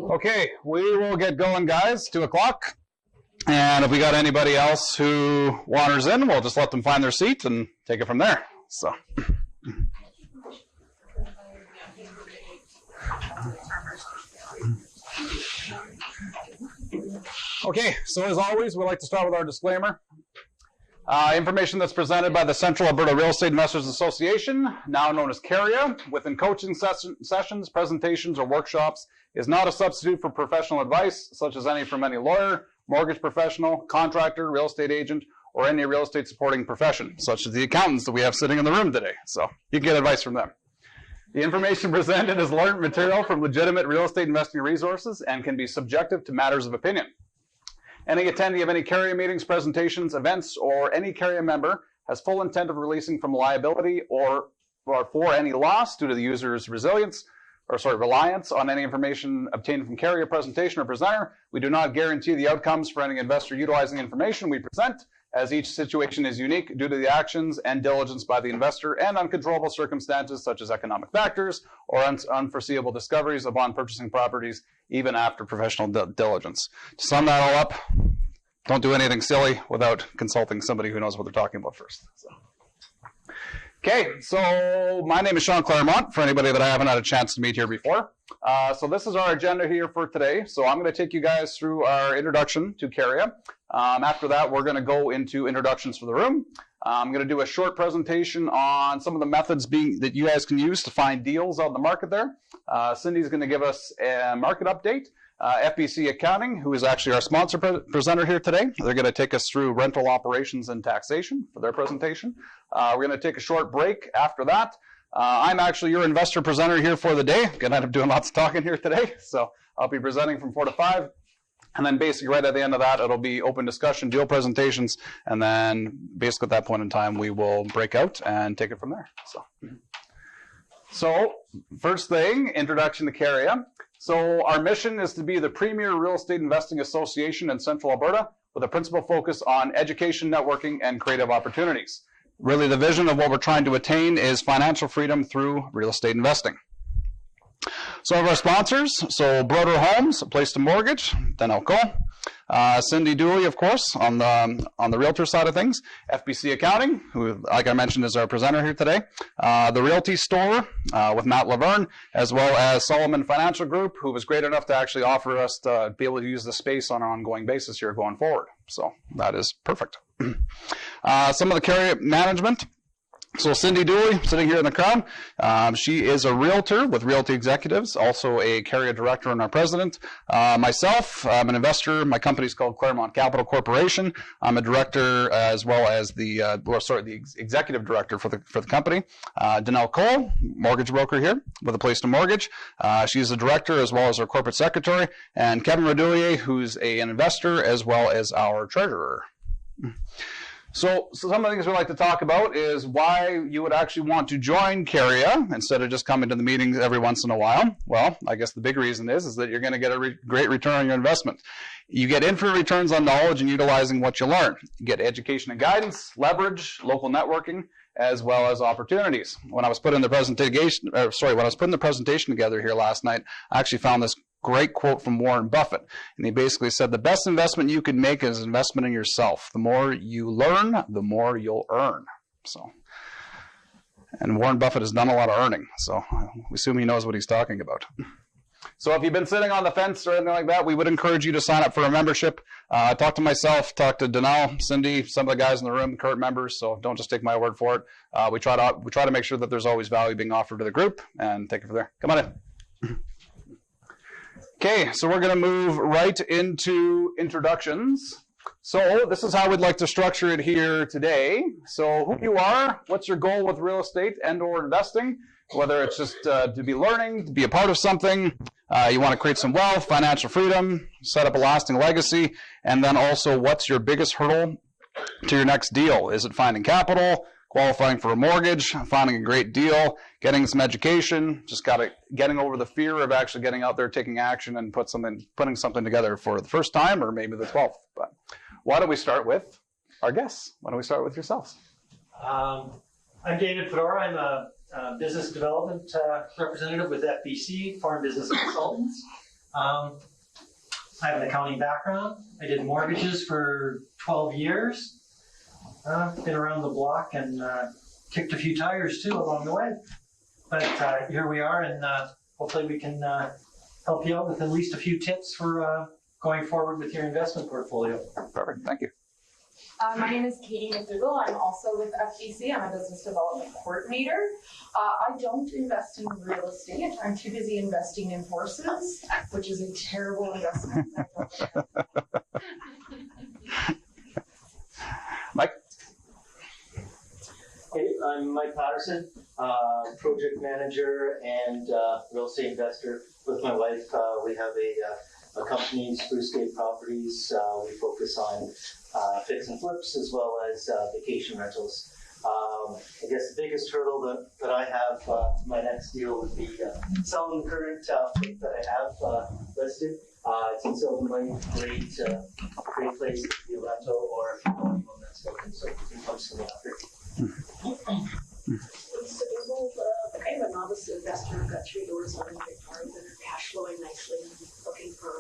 Okay, we will get going, guys. 2 o'clock. And if we got anybody else who wanders in, we'll just let them find their seat and take it from there. So. Okay, so as always, we like to start with our disclaimer. Information that's presented by the Central Alberta Real Estate Investors Association, now known as CARIA, within coaching sessions, presentations, or workshops, is not a substitute for professional advice, such as any from any lawyer, mortgage professional, contractor, real estate agent, or any real estate supporting profession, such as the accountants that we have sitting in the room today. So you can get advice from them. The information presented is learned material from legitimate real estate investing resources and can be subjective to matters of opinion. Any attendee of any CARIA meetings, presentations, events, or any CARIA member has full intent of releasing from liability or for any loss due to the user's reliance on any information obtained from CARIA presentation or presenter. We do not guarantee the outcomes for any investor utilizing the information we present, as each situation is unique due to the actions and diligence by the investor and uncontrollable circumstances such as economic factors or unforeseeable discoveries upon purchasing properties, even after professional diligence. To sum that all up, don't do anything silly without consulting somebody who knows what they're talking about first. Okay, so my name is Sean Claremont, for anybody that I haven't had a chance to meet here before. So this is our agenda here for today. So I'm going to take you guys through our introduction to CARIA. After that, we're going to go into introductions for the room. I'm going to do a short presentation on some of the methods that you guys can use to find deals out in the market there. Cindy's going to give us a market update. FBC Accounting, who is actually our sponsor presenter here today, they're going to take us through rental operations and taxation for their presentation. We're going to take a short break after that. I'm actually your investor presenter here for the day. I'm going to end up doing lots of talking here today, so I'll be presenting from 4 to 5. And then basically right at the end of that, it'll be open discussion, deal presentations, and then basically at that point in time, we will break out and take it from there. So first thing, introduction to CARIA. So our mission is to be the premier real estate investing association in Central Alberta with a principal focus on education, networking, and creative opportunities. Really, the vision of what we're trying to attain is financial freedom through real estate investing. Some of our sponsors, so Broder Homes, a place to mortgage, Denell Cole. Cindy Dooley, of course, on the realtor side of things. FBC Accounting, who, like I mentioned, is our presenter here today. The Realty Store with Matt Laverne, as well as Solomon Financial Group, who was great enough to actually offer us to be able to use the space on an ongoing basis here going forward. So that is perfect. Some of the CARIA management. So Cindy Dooley, sitting here in the crowd, she is a realtor with Realty Executives, also a CARIA director and our president. Myself, I'm an investor. My company is called Claremont Capital Corporation. I'm a director as well as the executive director for the company. Denell Cole, mortgage broker here with a place to mortgage. She's a director as well as our corporate secretary. And Kevin Radoulier, who's an investor as well as our treasurer. So some of the things we like to talk about is why you would actually want to join CARIA instead of just coming to the meetings every once in a while. Well, I guess the big reason is that you're going to get a great return on your investment. You get infinite returns on knowledge and utilizing what you learn. You get education and guidance, leverage, local networking, as well as opportunities. When I was putting the presentation together here last night, I actually found this great quote from Warren Buffett. And he basically said, the best investment you can make is investment in yourself. The more you learn, the more you'll earn. And Warren Buffett has done a lot of earning, so we assume he knows what he's talking about. So if you've been sitting on the fence or anything like that, we would encourage you to sign up for a membership. Talk to myself, talk to Denell, Cindy, some of the guys in the room, current members, so don't just take my word for it. We try to make sure that there's always value being offered to the group and take it from there. Come on in. Okay, so we're going to move right into introductions. So this is how we'd like to structure it here today. So who you are, what's your goal with real estate and or investing, whether it's just to be learning, to be a part of something, you want to create some wealth, financial freedom, set up a lasting legacy, and then also what's your biggest hurdle to your next deal? Is it finding capital, qualifying for a mortgage, finding a great deal, getting some education, just getting over the fear of actually getting out there, taking action, and putting something together for the first time or maybe the 12th. But why don't we start with our guests? Why don't we start with yourselves? I'm David Pedora. I'm a business development representative with FBC, Foreign Business Consultants. I have an accounting background. I did mortgages for 12 years. Been around the block and kicked a few tires too along the way. But here we are, and hopefully we can help you out with at least a few tips for going forward with your investment portfolio. Perfect, thank you. My name is Katie McDougall. I'm also with FBC. I'm a business development coordinator. I don't invest in real estate. I'm too busy investing in horses, which is a terrible investment. Mike? Hey, I'm Mike Patterson, project manager and real estate investor. With my wife, we have a company, Spruce Gate Properties. We focus on fix and flips as well as vacation rentals. I guess the biggest hurdle that I have, my next deal would be selling the current fleet that I have listed. It's in Sylvan Lake, great place to be a rental or if you want anyone that's looking, so it comes to me after. I'm a novice investor. I've got 3 doors on my farm that are cash flowing nicely. I'm looking for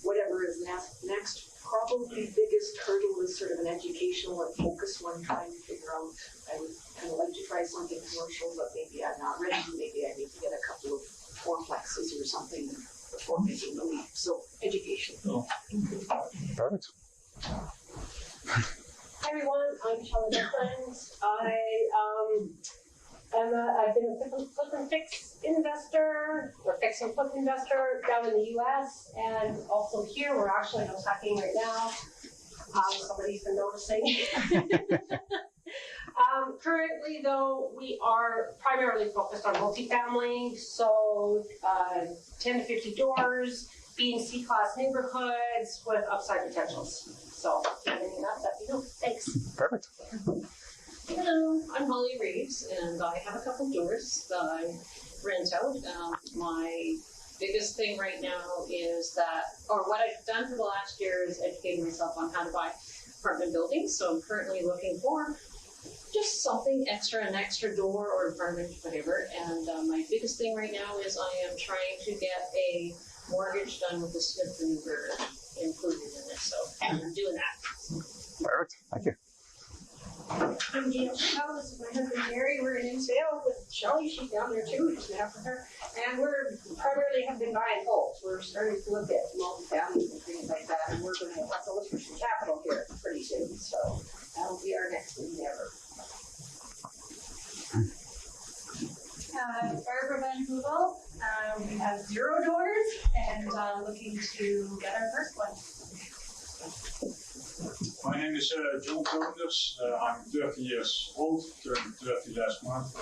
whatever is next. Probably biggest hurdle is sort of an educational or focus one, trying to figure out. I would kind of like to try something commercial, but maybe I'm not ready. Maybe I need to get a couple of fourplexes or something before making the leap. So education. Oh. Perfect. Hi everyone, I'm Charlotte Edmonds. I've been a flip and fix investor or fix and flip investor down in the US and also here. We're actually talking right now. Somebody's been noticing. Currently though, we are primarily focused on multifamily. So 10 to 50 doors, B and C class neighborhoods with upside potentials. So, anything else that you know? Thanks. Perfect. Hello, I'm Holly Reeves, and I have a couple doors that I rent out. My biggest thing right now is that, or what I've done for the last year is educating myself on how to buy apartment buildings. So I'm currently looking for just something extra, an extra door or apartment, whatever. And my biggest thing right now is I am trying to get a mortgage done with the Smith & Wesson included in it. So I'm doing that. Perfect, thank you. I'm Gail Chappelle. This is my husband Gary. We're in Sale with Shelly. She's down there too. We just met up with her. And we're primarily have been buying homes. We're starting to look at multi-families and things like that. And we're going to have to look for some capital here pretty soon. So that'll be our next endeavor. Barbara Van Hoovel. We have 0 doors and looking to get our first one. My name is John Koenders. I'm 30 years old, turned 30 last month.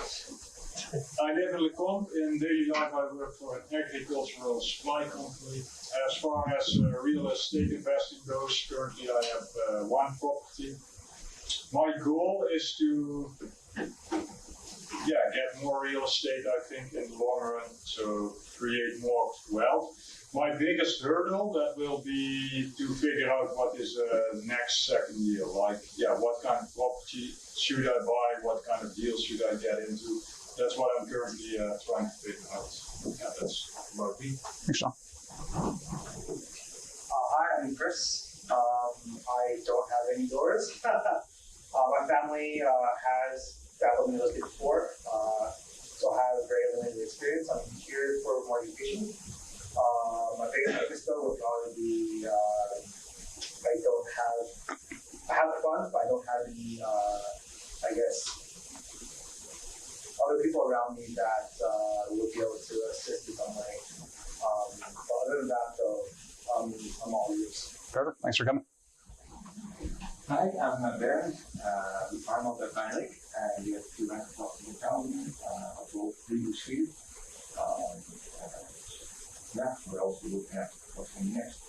I live in Lecomte. In daily life, I work for an agricultural supply company. As far as real estate investing goes, currently I have 1 property. My goal is to get more real estate, I think, in the long run, so create more wealth. My biggest hurdle, that will be to figure out what is the next second deal. Like, what kind of property should I buy? What kind of deals should I get into? That's what I'm currently trying to figure out. Yeah, that's about me. Thanks, Sean. Hi, I'm Chris. I don't have any doors. My family has dabbled in real estate before, so I have very limited experience. I'm here for more education. My biggest focus though would probably be I have the funds, but I don't have any, other people around me that would be able to assist in some way. But other than that though, I'm all ears. Perfect, thanks for coming. Hi, I'm Baron. I'm on the Valley, and we have 2 rental properties in town, both previously. We're also looking at what's coming next.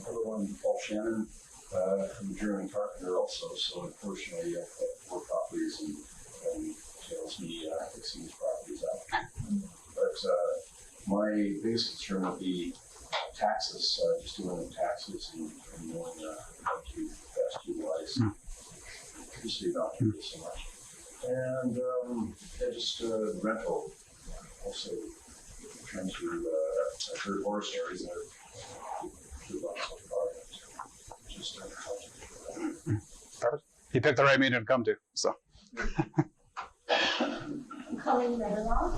Everyone, Paul Shannon, I'm a German carpenter also, so unfortunately I have 4 properties and tells me fixing these properties out. But my biggest concern would be taxes, just doing the taxes and knowing how to best utilize just the amount of so much. And just rental also. terms of I've heard horror stories that are about so far. Just Perfect. You picked the right meeting to come to. So. Colleen Redderlock.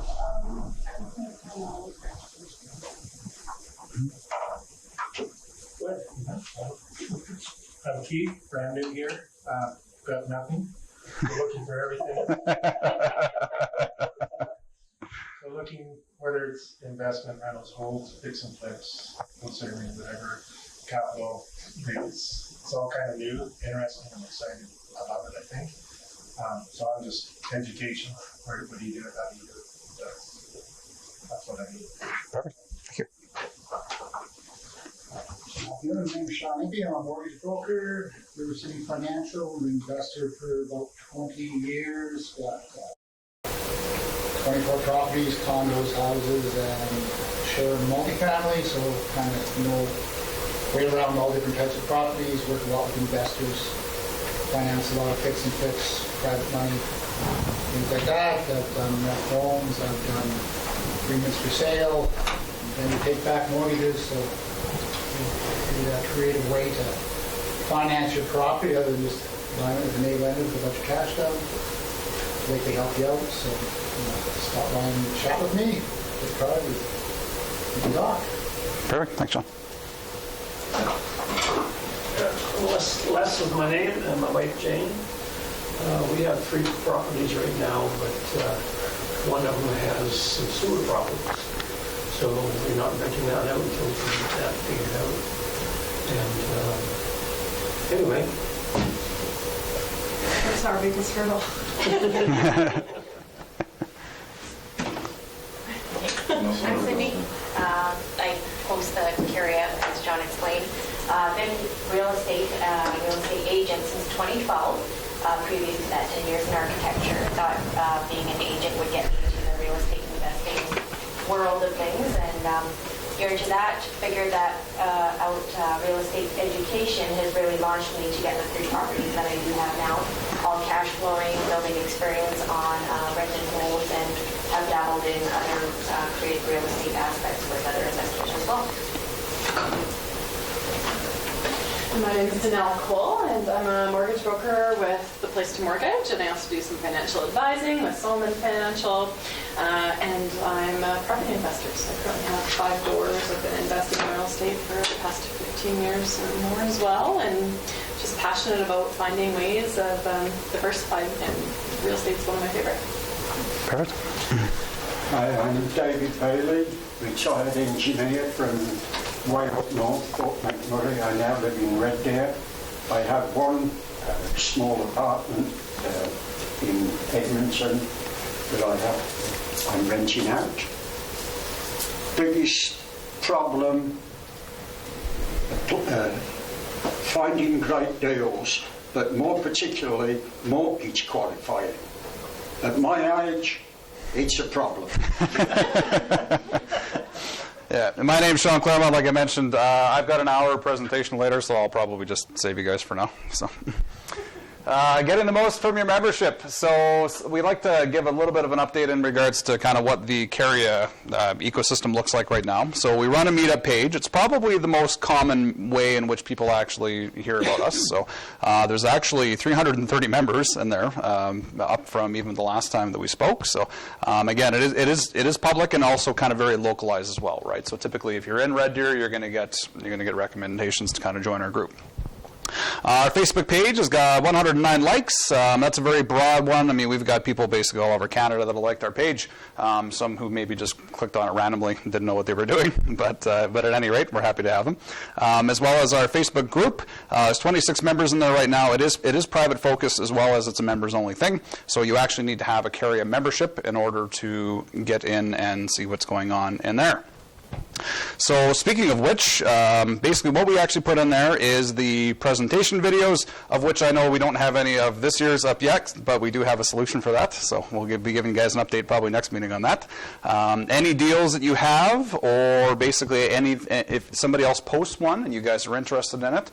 I'm Keith, brand new here. Got nothing. We're looking for everything. So looking whether it's investment, rentals, holds, fix and flips, considering whatever capital. It's all kind of new, interesting, and excited about it, I think. So I'm just education. What do you do? How do you do it? That's what I need. Perfect. Thank you. My name is Sean Eby. I'm a mortgage broker, River City Financial, an investor for about 20 years. Got 24 properties, condos, houses, and share multifamily. So kind of way around all different types of properties. Work a lot with investors, finance a lot of fix and flips, private money, things like that. I've done homes. I've done agreements for sale. Then you take back mortgages. So a creative way to finance your property other than just buying it with an A lender with a bunch of cash down. They can help you out. So stop by and chat with me. Get card. We can talk. Perfect. Thanks, Sean. Les is my name, and my wife Jane. We have 3 properties right now, but one of them has some sewer problems. So we're not renting that out until we can get that figured out. And anyway. That's our biggest hurdle. I'm Cindy. I host the Carrier, as John explained. Been real estate agent since 2012. Previous to that, 10 years in architecture. Thought being an agent would get me into the real estate investing world of things, and you're into that. Figured that real estate education has really launched me to get the 3 properties that I do have now, all cash flowing, building experience on rented homes, and have dabbled in other creative real estate aspects with other investors as well. My name is Danelle Cole, and I'm a mortgage broker with The Place to Mortgage, and I also do some financial advising with Solomon Financial, and I'm a property investor, so I currently have 5 doors. I've been investing in real estate for the past 15 years or more as well, and just passionate about finding ways of diversifying, and real estate's one of my favorite. Perfect. Hi, I'm David Bailey, retired engineer from way up north, Fort McMurray. I now live in Red Deer. I have one small apartment in Edmonton that I'm renting out. Biggest problem, finding great deals, but more particularly mortgage qualifying. At my age, it's a problem. Yeah, and my name's Sean Claremont. Like I mentioned, I've got an hour presentation later, so I'll probably just save you guys for now. So, getting the most from your membership. So we like to give a little bit of an update in regards to kind of what the Caria ecosystem looks like right now. So we run a meetup page. It's probably the most common way in which people actually hear about us. So there's actually 330 members in there, up from even the last time that we spoke. So again, it is public and also kind of very localized as well, right? So typically, if you're in Red Deer, you're going to get recommendations to kind of join our group. Our Facebook page has got 109 likes. That's a very broad one. I mean, we've got people basically all over Canada that have liked our page. Some who maybe just clicked on it randomly and didn't know what they were doing. But at any rate, we're happy to have them. As well as our Facebook group. There's 26 members in there right now. It is private focus as well as it's a members-only thing. So you actually need to have a Caria membership in order to get in and see what's going on in there. So speaking of which, basically what we actually put in there is the presentation videos, of which I know we don't have any of this year's up yet, but we do have a solution for that. So we'll be giving you guys an update probably next meeting on that. Any deals that you have, or basically if somebody else posts one and you guys are interested in it,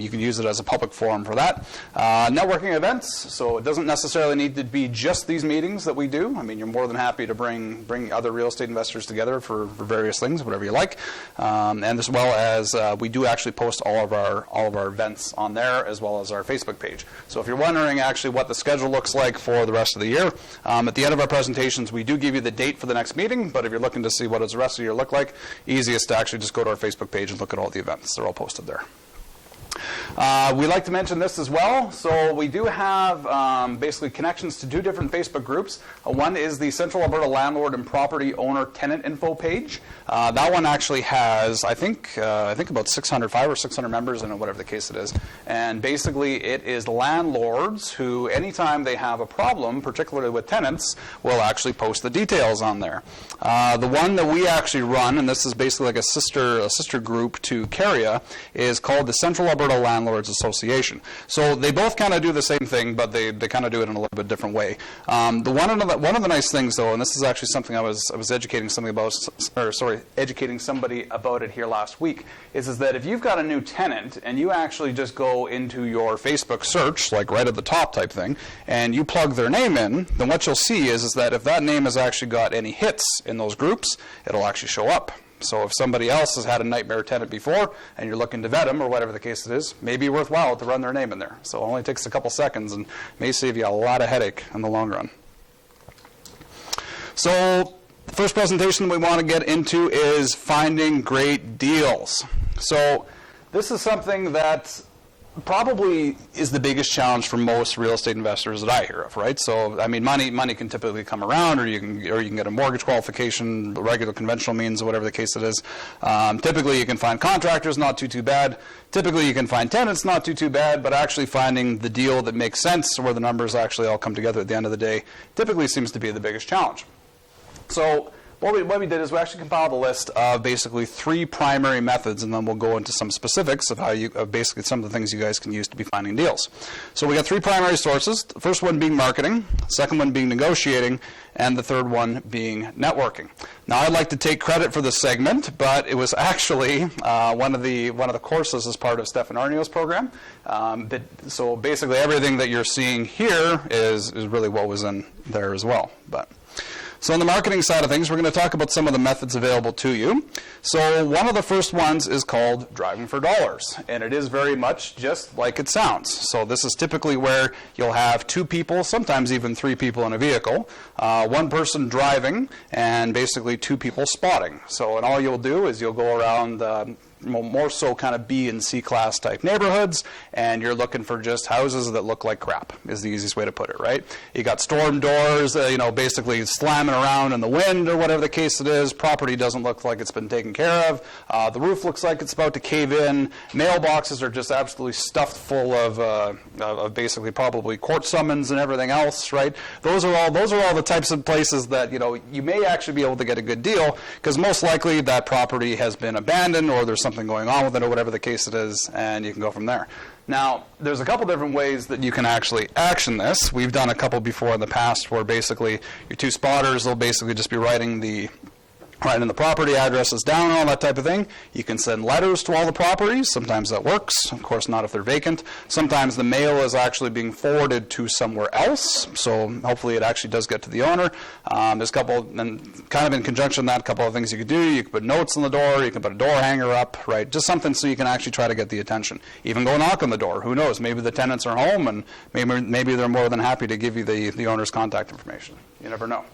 you can use it as a public forum for that. Networking events, so it doesn't necessarily need to be just these meetings that we do. I mean, you're more than happy to bring other real estate investors together for various things, whatever you like. And as well as we do actually post all of our events on there, as well as our Facebook page. So if you're wondering actually what the schedule looks like for the rest of the year, at the end of our presentations we do give you the date for the next meeting, but if you're looking to see what does the rest of the year look like, easiest to actually just go to our Facebook page and look at all the events. They're all posted there. We like to mention this as well. So we do have basically connections to 2 different Facebook groups. One is the Central Alberta Landlord and Property Owner Tenant Info page. That one actually has, I think about 500 or 600 members in it, whatever the case it is. And basically it is landlords who, anytime they have a problem, particularly with tenants, will actually post the details on there. The one that we actually run, and this is basically like a sister group to CARIA, is called the Central Alberta Landlords Association. So they both kind of do the same thing, but they kind of do it in a little bit different way. One of the nice things, though, and this is actually something I was educating somebody about it here last week, is that if you've got a new tenant and you actually just go into your Facebook search, like right at the top type thing, and you plug their name in, then what you'll see is that if that name has actually got any hits in those groups, it'll actually show up. So if somebody else has had a nightmare tenant before and you're looking to vet them or whatever the case it is, maybe worthwhile to run their name in there. So it only takes a couple seconds and may save you a lot of headache in the long run. So the first presentation we want to get into is finding great deals. So this is something that probably is the biggest challenge for most real estate investors that I hear of, right? So, I mean, money can typically come around, or you can get a mortgage qualification, regular conventional means, or whatever the case it is. Typically, you can find contractors, not too bad. Typically, you can find tenants, not too bad, but actually finding the deal that makes sense, where the numbers actually all come together at the end of the day, typically seems to be the biggest challenge. So what we did is we actually compiled a list of basically 3 primary methods, and then we'll go into some specifics of how basically some of the things you guys can use to be finding deals. So we got 3 primary sources. The first one being marketing, the second one being negotiating, and the third one being networking. Now, I'd like to take credit for this segment, but it was actually one of the courses as part of Stefan Arneo's program. So basically everything that you're seeing here is really what was in there as well. So on the marketing side of things, we're going to talk about some of the methods available to you. So one of the first ones is called driving for dollars, and it is very much just like it sounds. So this is typically where you'll have 2 people, sometimes even 3 people in a vehicle, 1 person driving, and basically 2 people spotting. So and all you'll do is you'll go around more so kind of B and C class type neighborhoods, and you're looking for just houses that look like crap, is the easiest way to put it, right? You got storm doors, basically slamming around in the wind or whatever the case it is. Property doesn't look like it's been taken care of. The roof looks like it's about to cave in. Mailboxes are just absolutely stuffed full of basically probably court summons and everything else, right? Those are all the types of places that you may actually be able to get a good deal, because most likely that property has been abandoned or there's something going on with it or whatever the case it is, and you can go from there. Now, there's a couple different ways that you can actually action this. We've done a couple before in the past where basically your 2 spotters will basically just be writing the property addresses down and all that type of thing. You can send letters to all the properties. Sometimes that works. Of course, not if they're vacant. Sometimes the mail is actually being forwarded to somewhere else, so hopefully it actually does get to the owner. There's a couple, and kind of in conjunction with that, a couple of things you could do. You could put notes on the door. You can put a door hanger up, right? Just something so you can actually try to get the attention. Even go knock on the door. Who knows? Maybe the tenants are home, and maybe they're more than happy to give you the owner's contact information. You never know.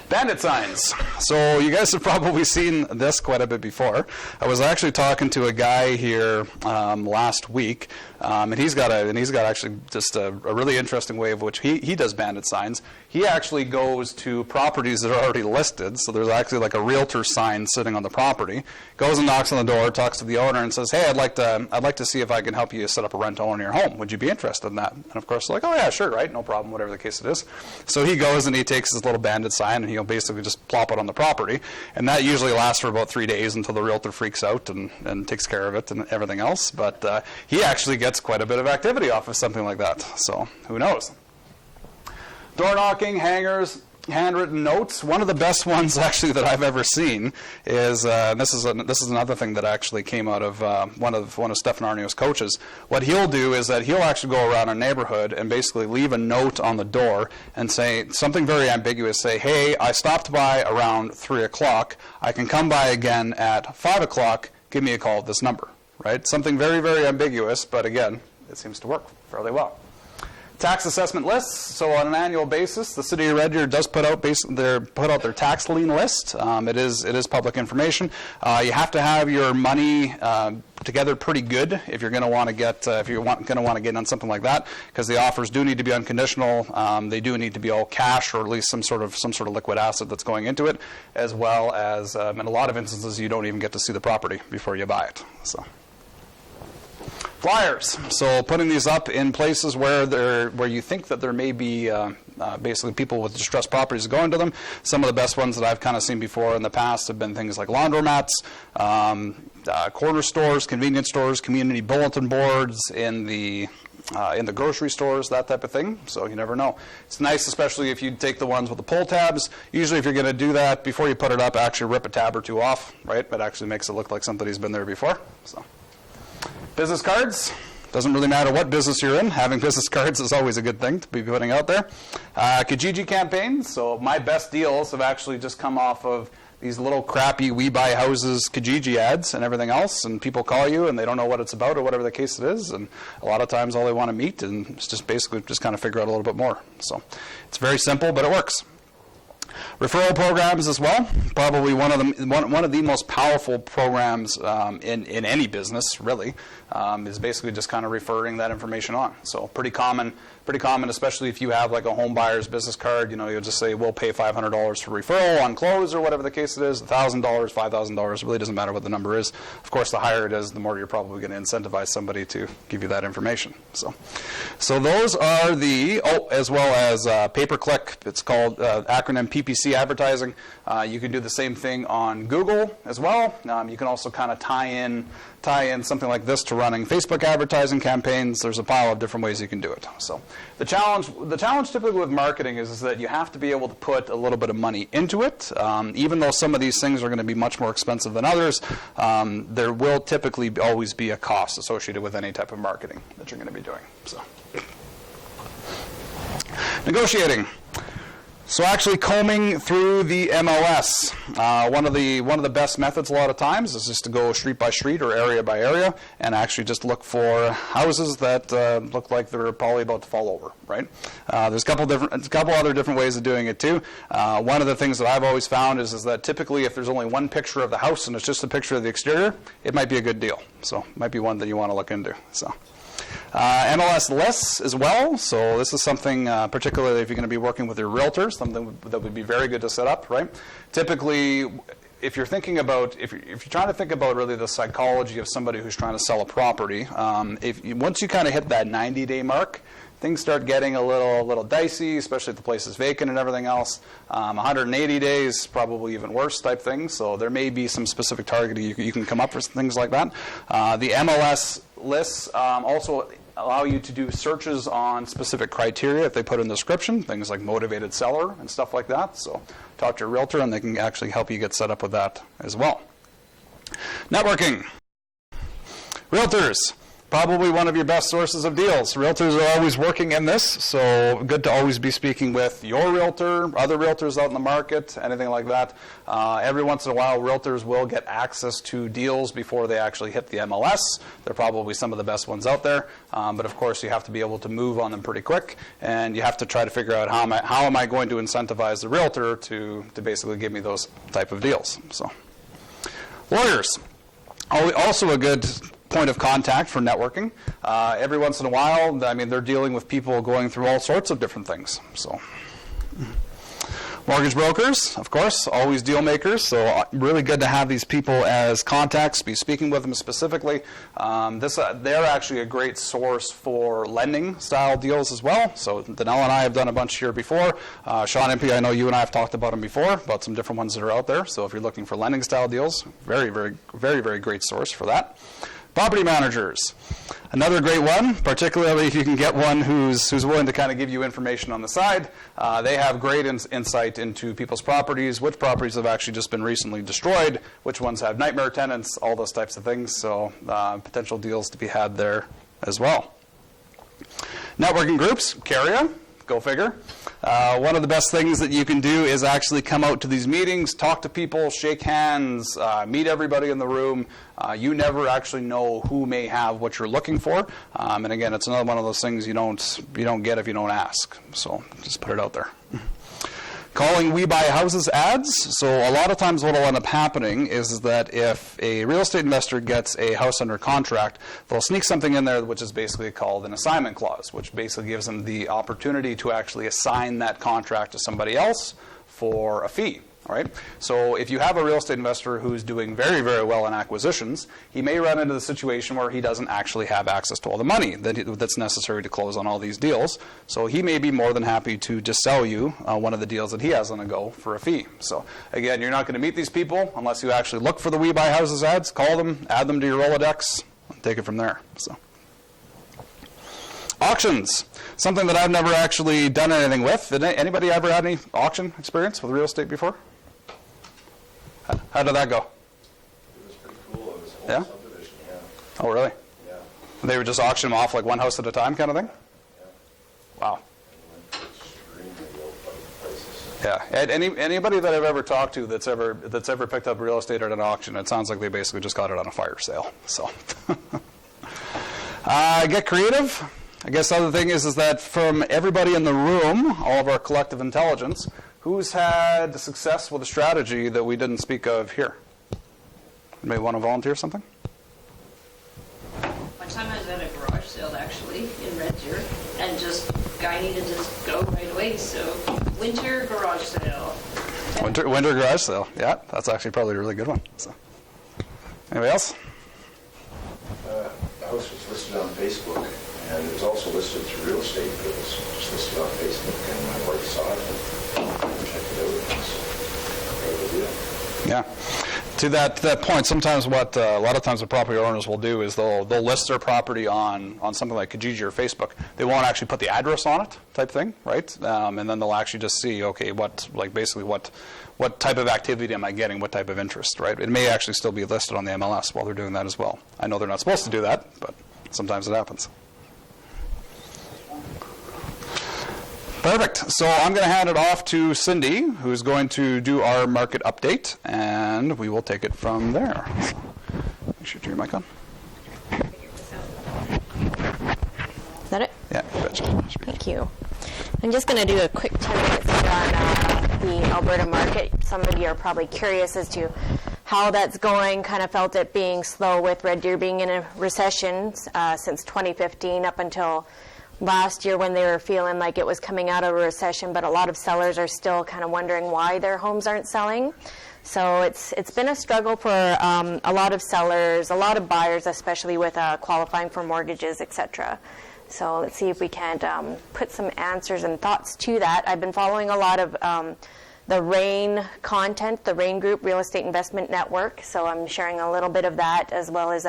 Bandit signs. So you guys have probably seen this quite a bit before. I was actually talking to a guy here last week. and he's got actually just a really interesting way of which he does bandit signs. He actually goes to properties that are already listed, so there's actually like a realtor sign sitting on the property. Goes and knocks on the door, talks to the owner, and says, "Hey, I'd like to see if I can help you set up a rental in your home. Would you be interested in that?" And of course, they're like, "Oh yeah, sure, right, no problem, whatever the case it is." So he goes and he takes his little bandit sign and he'll basically just plop it on the property, and that usually lasts for about 3 days until the realtor freaks out and takes care of it and everything else. But he actually gets quite a bit of activity off of something like that. So who knows? Door knocking, hangers, handwritten notes. One of the best ones actually that I've ever seen is this is another thing that actually came out of one of Stefan Arneo's coaches. What he'll do is that he'll actually go around a neighborhood and basically leave a note on the door and say something very ambiguous. Say, "Hey, I stopped by around 3 o'clock. I can come by again at 5 o'clock. Give me a call at this number." Right? Something very, very ambiguous, but again, it seems to work fairly well. Tax assessment lists. So on an annual basis, the City of Red Deer does put out their tax lien list. It is public information. You have to have your money together pretty good if you're going to want to get on something like that, because the offers do need to be unconditional. They do need to be all cash, or at least some sort of liquid asset that's going into it, as well as in a lot of instances you don't even get to see the property before you buy it. So. Flyers. So putting these up in places where you think that there may be basically people with distressed properties going to them. Some of the best ones that I've kind of seen before in the past have been things like laundromats, corner stores, convenience stores, community bulletin boards in the grocery stores, that type of thing. So you never know. It's nice, especially if you take the ones with the pull tabs. Usually if you're going to do that, before you put it up, actually rip a tab or two off, right? It actually makes it look like somebody's been there before. So. Business cards. Doesn't really matter what business you're in. Having business cards is always a good thing to be putting out there. Kijiji campaigns. So my best deals have actually just come off of these little crappy We Buy Houses Kijiji ads and everything else. And people call you and they don't know what it's about or whatever the case it is. And a lot of times all they want to meet and it's just basically just kind of figure out a little bit more. So it's very simple, but it works. Referral programs as well. Probably one of the most powerful programs in any business, really, is basically just kind of referring that information on. So pretty common, especially if you have like a home buyer's business card. You'll just say, we'll pay $500 for referral on close or whatever the case it is. $1,000, $5,000, really doesn't matter what the number is. Of course, the higher it is, the more you're probably going to incentivize somebody to give you that information. So those are as well as pay-per-click. It's called acronym PPC advertising. You can do the same thing on Google as well. You can also kind of tie in something like this to running Facebook advertising campaigns. There's a pile of different ways you can do it. So the challenge typically with marketing is that you have to be able to put a little bit of money into it. Even though some of these things are going to be much more expensive than others, there will typically always be a cost associated with any type of marketing that you're going to be doing. So negotiating. So actually combing through the MLS, one of the best methods a lot of times is just to go street by street or area by area and actually just look for houses that look like they're probably about to fall over, right? There's a couple other different ways of doing it too. One of the things that I've always found is that typically if there's only one picture of the house and it's just a picture of the exterior, it might be a good deal. So it might be one that you want to look into. So. MLS lists as well. So this is something particularly if you're going to be working with your realtors, something that would be very good to set up, right? Typically, if you're trying to think about really the psychology of somebody who's trying to sell a property, once you kind of hit that 90-day mark, things start getting a little dicey, especially if the place is vacant and everything else. 180 days, probably even worse type things. So there may be some specific targeting you can come up with things like that. The MLS lists also allow you to do searches on specific criteria if they put in the description, things like motivated seller and stuff like that. So talk to your realtor and they can actually help you get set up with that as well. Networking. Realtors. Probably one of your best sources of deals. Realtors are always working in this, so good to always be speaking with your realtor, other realtors out in the market, anything like that. Every once in a while, realtors will get access to deals before they actually hit the MLS. They're probably some of the best ones out there, but of course you have to be able to move on them pretty quick, and you have to try to figure out how am I going to incentivize the realtor to basically give me those type of deals. So, lawyers, also a good point of contact for networking. Every once in a while, I mean, they're dealing with people going through all sorts of different things. So, mortgage brokers, of course, always deal makers. So really good to have these people as contacts, be speaking with them specifically. They're actually a great source for lending style deals as well. So Danelle and I have done a bunch here before. Sean Impey, I know you and I have talked about them before, about some different ones that are out there. So if you're looking for lending style deals, very, very, very, very great source for that. Property managers, another great one, particularly if you can get one who's willing to kind of give you information on the side. They have great insight into people's properties, which properties have actually just been recently destroyed, which ones have nightmare tenants, all those types of things. So potential deals to be had there as well. Networking groups, Carria, go figure. One of the best things that you can do is actually come out to these meetings, talk to people, shake hands, meet everybody in the room. You never actually know who may have what you're looking for. And again, it's another one of those things you don't get if you don't ask. So just put it out there. Calling We Buy Houses ads. So a lot of times what will end up happening is that if a real estate investor gets a house under contract, they'll sneak something in there which is basically called an assignment clause, which basically gives them the opportunity to actually assign that contract to somebody else for a fee. All right? So if you have a real estate investor who's doing very, very well in acquisitions, he may run into the situation where he doesn't actually have access to all the money that's necessary to close on all these deals. So he may be more than happy to just sell you one of the deals that he has on the go for a fee. So again, you're not going to meet these people unless you actually look for the We Buy Houses ads, call them, add them to your Rolodex, and take it from there. So. Auctions, something that I've never actually done anything with. Did anybody ever had any auction experience with real estate before? How did that go? It was pretty cool. It was a whole subdivision, yeah. Oh, really? Yeah. They would just auction them off like one house at a time kind of thing? Yeah. Wow. And went to extremely low prices. Yeah. Anybody that I've ever talked to that's ever picked up real estate at an auction, it sounds like they basically just got it on a fire sale. So, get creative. I guess the other thing is that from everybody in the room, all of our collective intelligence, who's had success with a strategy that we didn't speak of here? Anybody want to volunteer something? One time I was at a garage sale actually in Red Deer, and guy needed to go right away. So winter garage sale. Winter garage sale. Yeah, that's actually probably a really good one. So, anybody else? The house was listed on Facebook, and it was also listed through real estate, but it was just listed on Facebook, and my wife saw it and checked it out. It was a good deal. Yeah. To that point, sometimes what a lot of times the property owners will do is they'll list their property on something like Kijiji or Facebook. They won't actually put the address on it, type thing, right? And then they'll actually just see, okay, what type of activity am I getting? What type of interest, right? It may actually still be listed on the MLS while they're doing that as well. I know they're not supposed to do that, but sometimes it happens. Perfect. So I'm going to hand it off to Cindy, who's going to do our market update, and we will take it from there. So make sure to turn your mic on. Is that it? Yeah, gotcha. Thank you. I'm just going to do a quick 10 minutes here on the Alberta market. Some of you are probably curious as to how that's going. Kind of felt it being slow with Red Deer being in a recession since 2015 up until last year when they were feeling like it was coming out of a recession, but a lot of sellers are still kind of wondering why their homes aren't selling. So it's been a struggle for a lot of sellers, a lot of buyers, especially with qualifying for mortgages, etc. So let's see if we can put some answers and thoughts to that. I've been following a lot of the RAIN content, the RAIN Group Real Estate Investment Network. So I'm sharing a little bit of that, as well as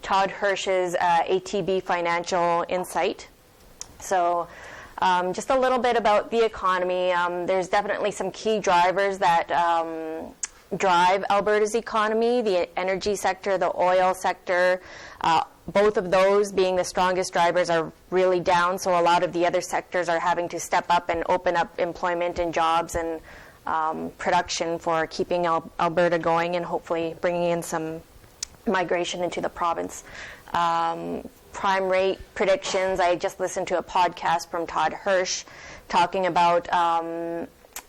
Todd Hirsch's ATB Financial Insight. So just a little bit about the economy. There's definitely some key drivers that drive Alberta's economy, the energy sector, the oil sector. Both of those being the strongest drivers are really down, so a lot of the other sectors are having to step up and open up employment and jobs and production for keeping Alberta going and hopefully bringing in some migration into the province. Prime rate predictions. I just listened to a podcast from Todd Hirsch talking about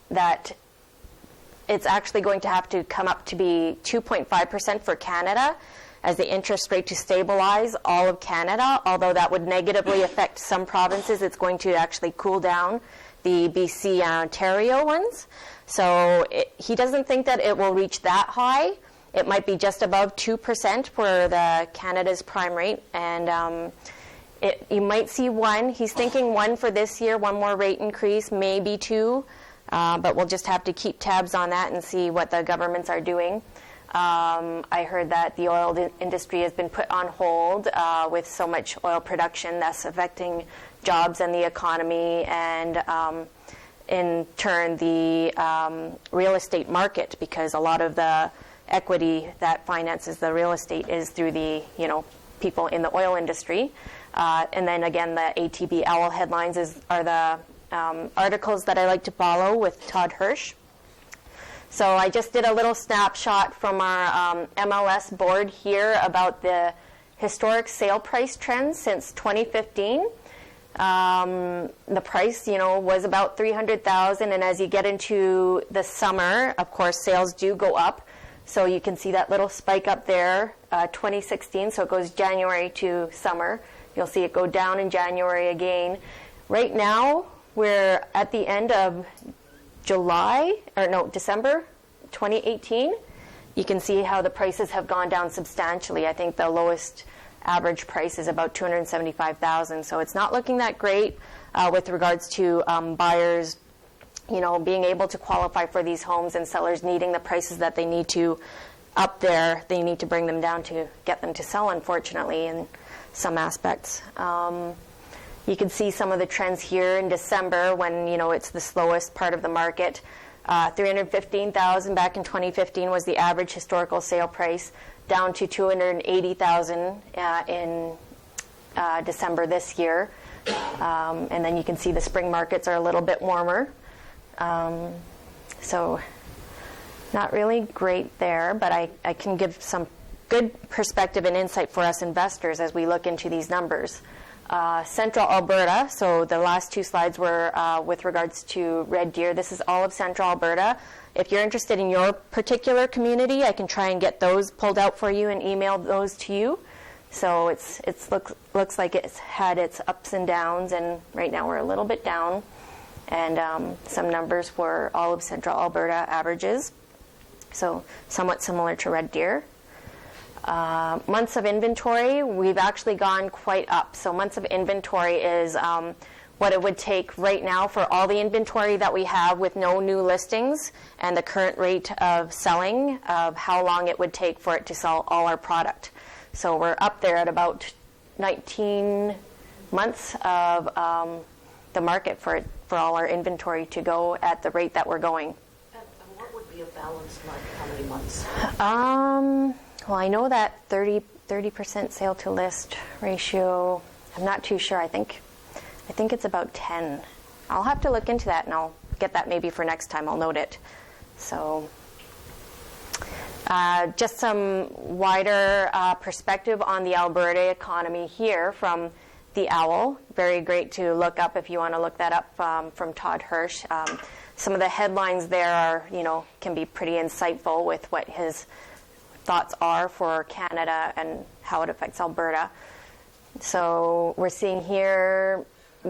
that it's actually going to have to come up to be 2.5% for Canada as the interest rate to stabilize all of Canada. Although that would negatively affect some provinces, it's going to actually cool down the BC and Ontario ones. So he doesn't think that it will reach that high. It might be just above 2% for the Canada's prime rate, and you might see one. He's thinking one for this year, one more rate increase, maybe two, but we'll just have to keep tabs on that and see what the governments are doing. I heard that the oil industry has been put on hold with so much oil production that's affecting jobs and the economy, and in turn the real estate market, because a lot of the equity that finances the real estate is through the people in the oil industry. And then again, the ATB Owl headlines are the articles that I like to follow with Todd Hirsch. So I just did a little snapshot from our MLS board here about the historic sale price trends since 2015. The price, was about $300,000, and as you get into the summer, of course, sales do go up. So you can see that little spike up there, 2016. So it goes January to summer. You'll see it go down in January again. Right now, we're at the end of December 2018. You can see how the prices have gone down substantially. I think the lowest average price is about $275,000. So it's not looking that great with regards to buyers, being able to qualify for these homes, and sellers needing the prices that they need to up there. They need to bring them down to get them to sell, unfortunately, in some aspects. You can see some of the trends here in December when, it's the slowest part of the market. $315,000 back in 2015 was the average historical sale price, down to $280,000 in December this year. And then you can see the spring markets are a little bit warmer. So not really great there, but I can give some good perspective and insight for us investors as we look into these numbers. Central Alberta, so the last two slides were with regards to Red Deer. This is all of Central Alberta. If you're interested in your particular community, I can try and get those pulled out for you and email those to you. So it looks like it's had its ups and downs, and right now we're a little bit down. And some numbers for all of Central Alberta averages, so somewhat similar to Red Deer. Months of inventory, we've actually gone quite up. So months of inventory is what it would take right now for all the inventory that we have with no new listings, and the current rate of selling, of how long it would take for it to sell all our product. So we're up there at about 19 months of the market for all our inventory to go at the rate that we're going. And what would be a balanced market? How many months? Well, I know that 30% sale to list ratio, I'm not too sure. I think it's about 10. I'll have to look into that, and I'll get that maybe for next time. I'll note it. So just some wider perspective on the Alberta economy here from the Owl. Very great to look up if you want to look that up from Todd Hirsch. Some of the headlines there are, can be pretty insightful with what his thoughts are for Canada and how it affects Alberta. So we're seeing here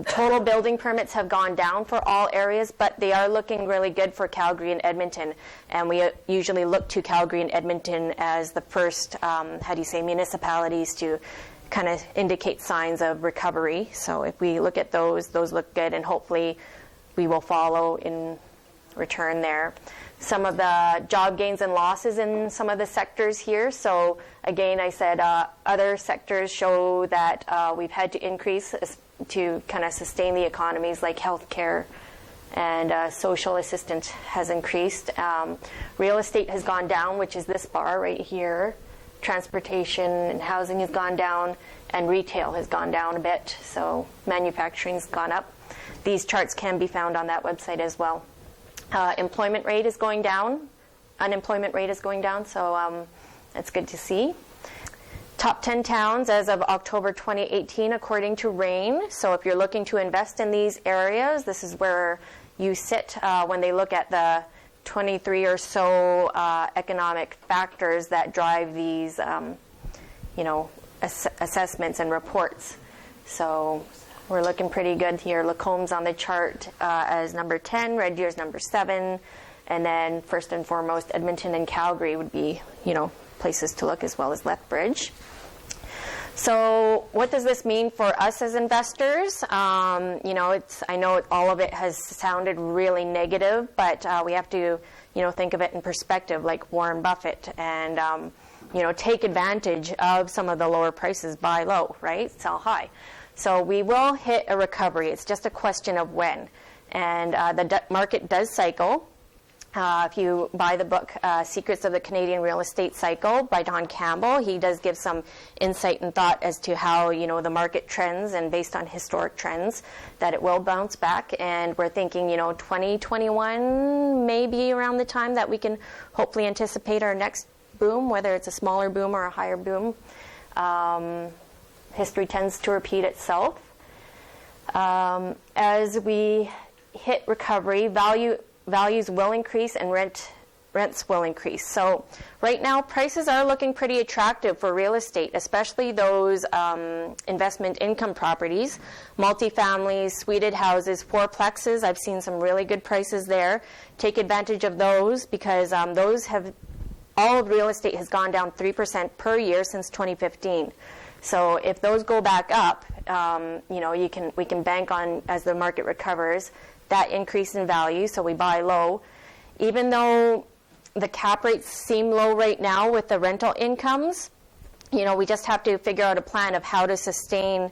total building permits have gone down for all areas, but they are looking really good for Calgary and Edmonton. And we usually look to Calgary and Edmonton as the first, municipalities to kind of indicate signs of recovery. So if we look at those look good, and hopefully we will follow in return there. Some of the job gains and losses in some of the sectors here. So again, I said other sectors show that we've had to increase to kind of sustain the economies, like healthcare and social assistance has increased. Real estate has gone down, which is this bar right here. Transportation and housing has gone down, and retail has gone down a bit. So manufacturing's gone up. These charts can be found on that website as well. Employment rate is going down. Unemployment rate is going down, so it's good to see. Top 10 towns as of October 2018, according to RAIN. So if you're looking to invest in these areas, this is where you sit when they look at the 23 or so economic factors that drive these assessments and reports. So we're looking pretty good here. Lacomb's on the chart as number 10, Red Deer's number 7, and then first and foremost, Edmonton and Calgary would be, places to look, as well as Lethbridge. So what does this mean for us as investors? I know all of it has sounded really negative, but we have to, think of it in perspective, like Warren Buffett, and take advantage of some of the lower prices, buy low, right? Sell high. So we will hit a recovery. It's just a question of when. And the market does cycle. If you buy the book Secrets of the Canadian Real Estate Cycle by Don Campbell, he does give some insight and thought as to how the market trends, and based on historic trends, that it will bounce back. And we're thinking 2021 may be around the time that we can hopefully anticipate our next boom, whether it's a smaller boom or a higher boom. History tends to repeat itself. As we hit recovery, values will increase and rents will increase. So right now, prices are looking pretty attractive for real estate, especially those investment income properties, multifamilies, suited houses, fourplexes. I've seen some really good prices there. Take advantage of those, because all of real estate has gone down 3% per year since 2015. So if those go back up, we can bank on, as the market recovers, that increase in value. So we buy low. Even though the cap rates seem low right now with the rental incomes, we just have to figure out a plan of how to sustain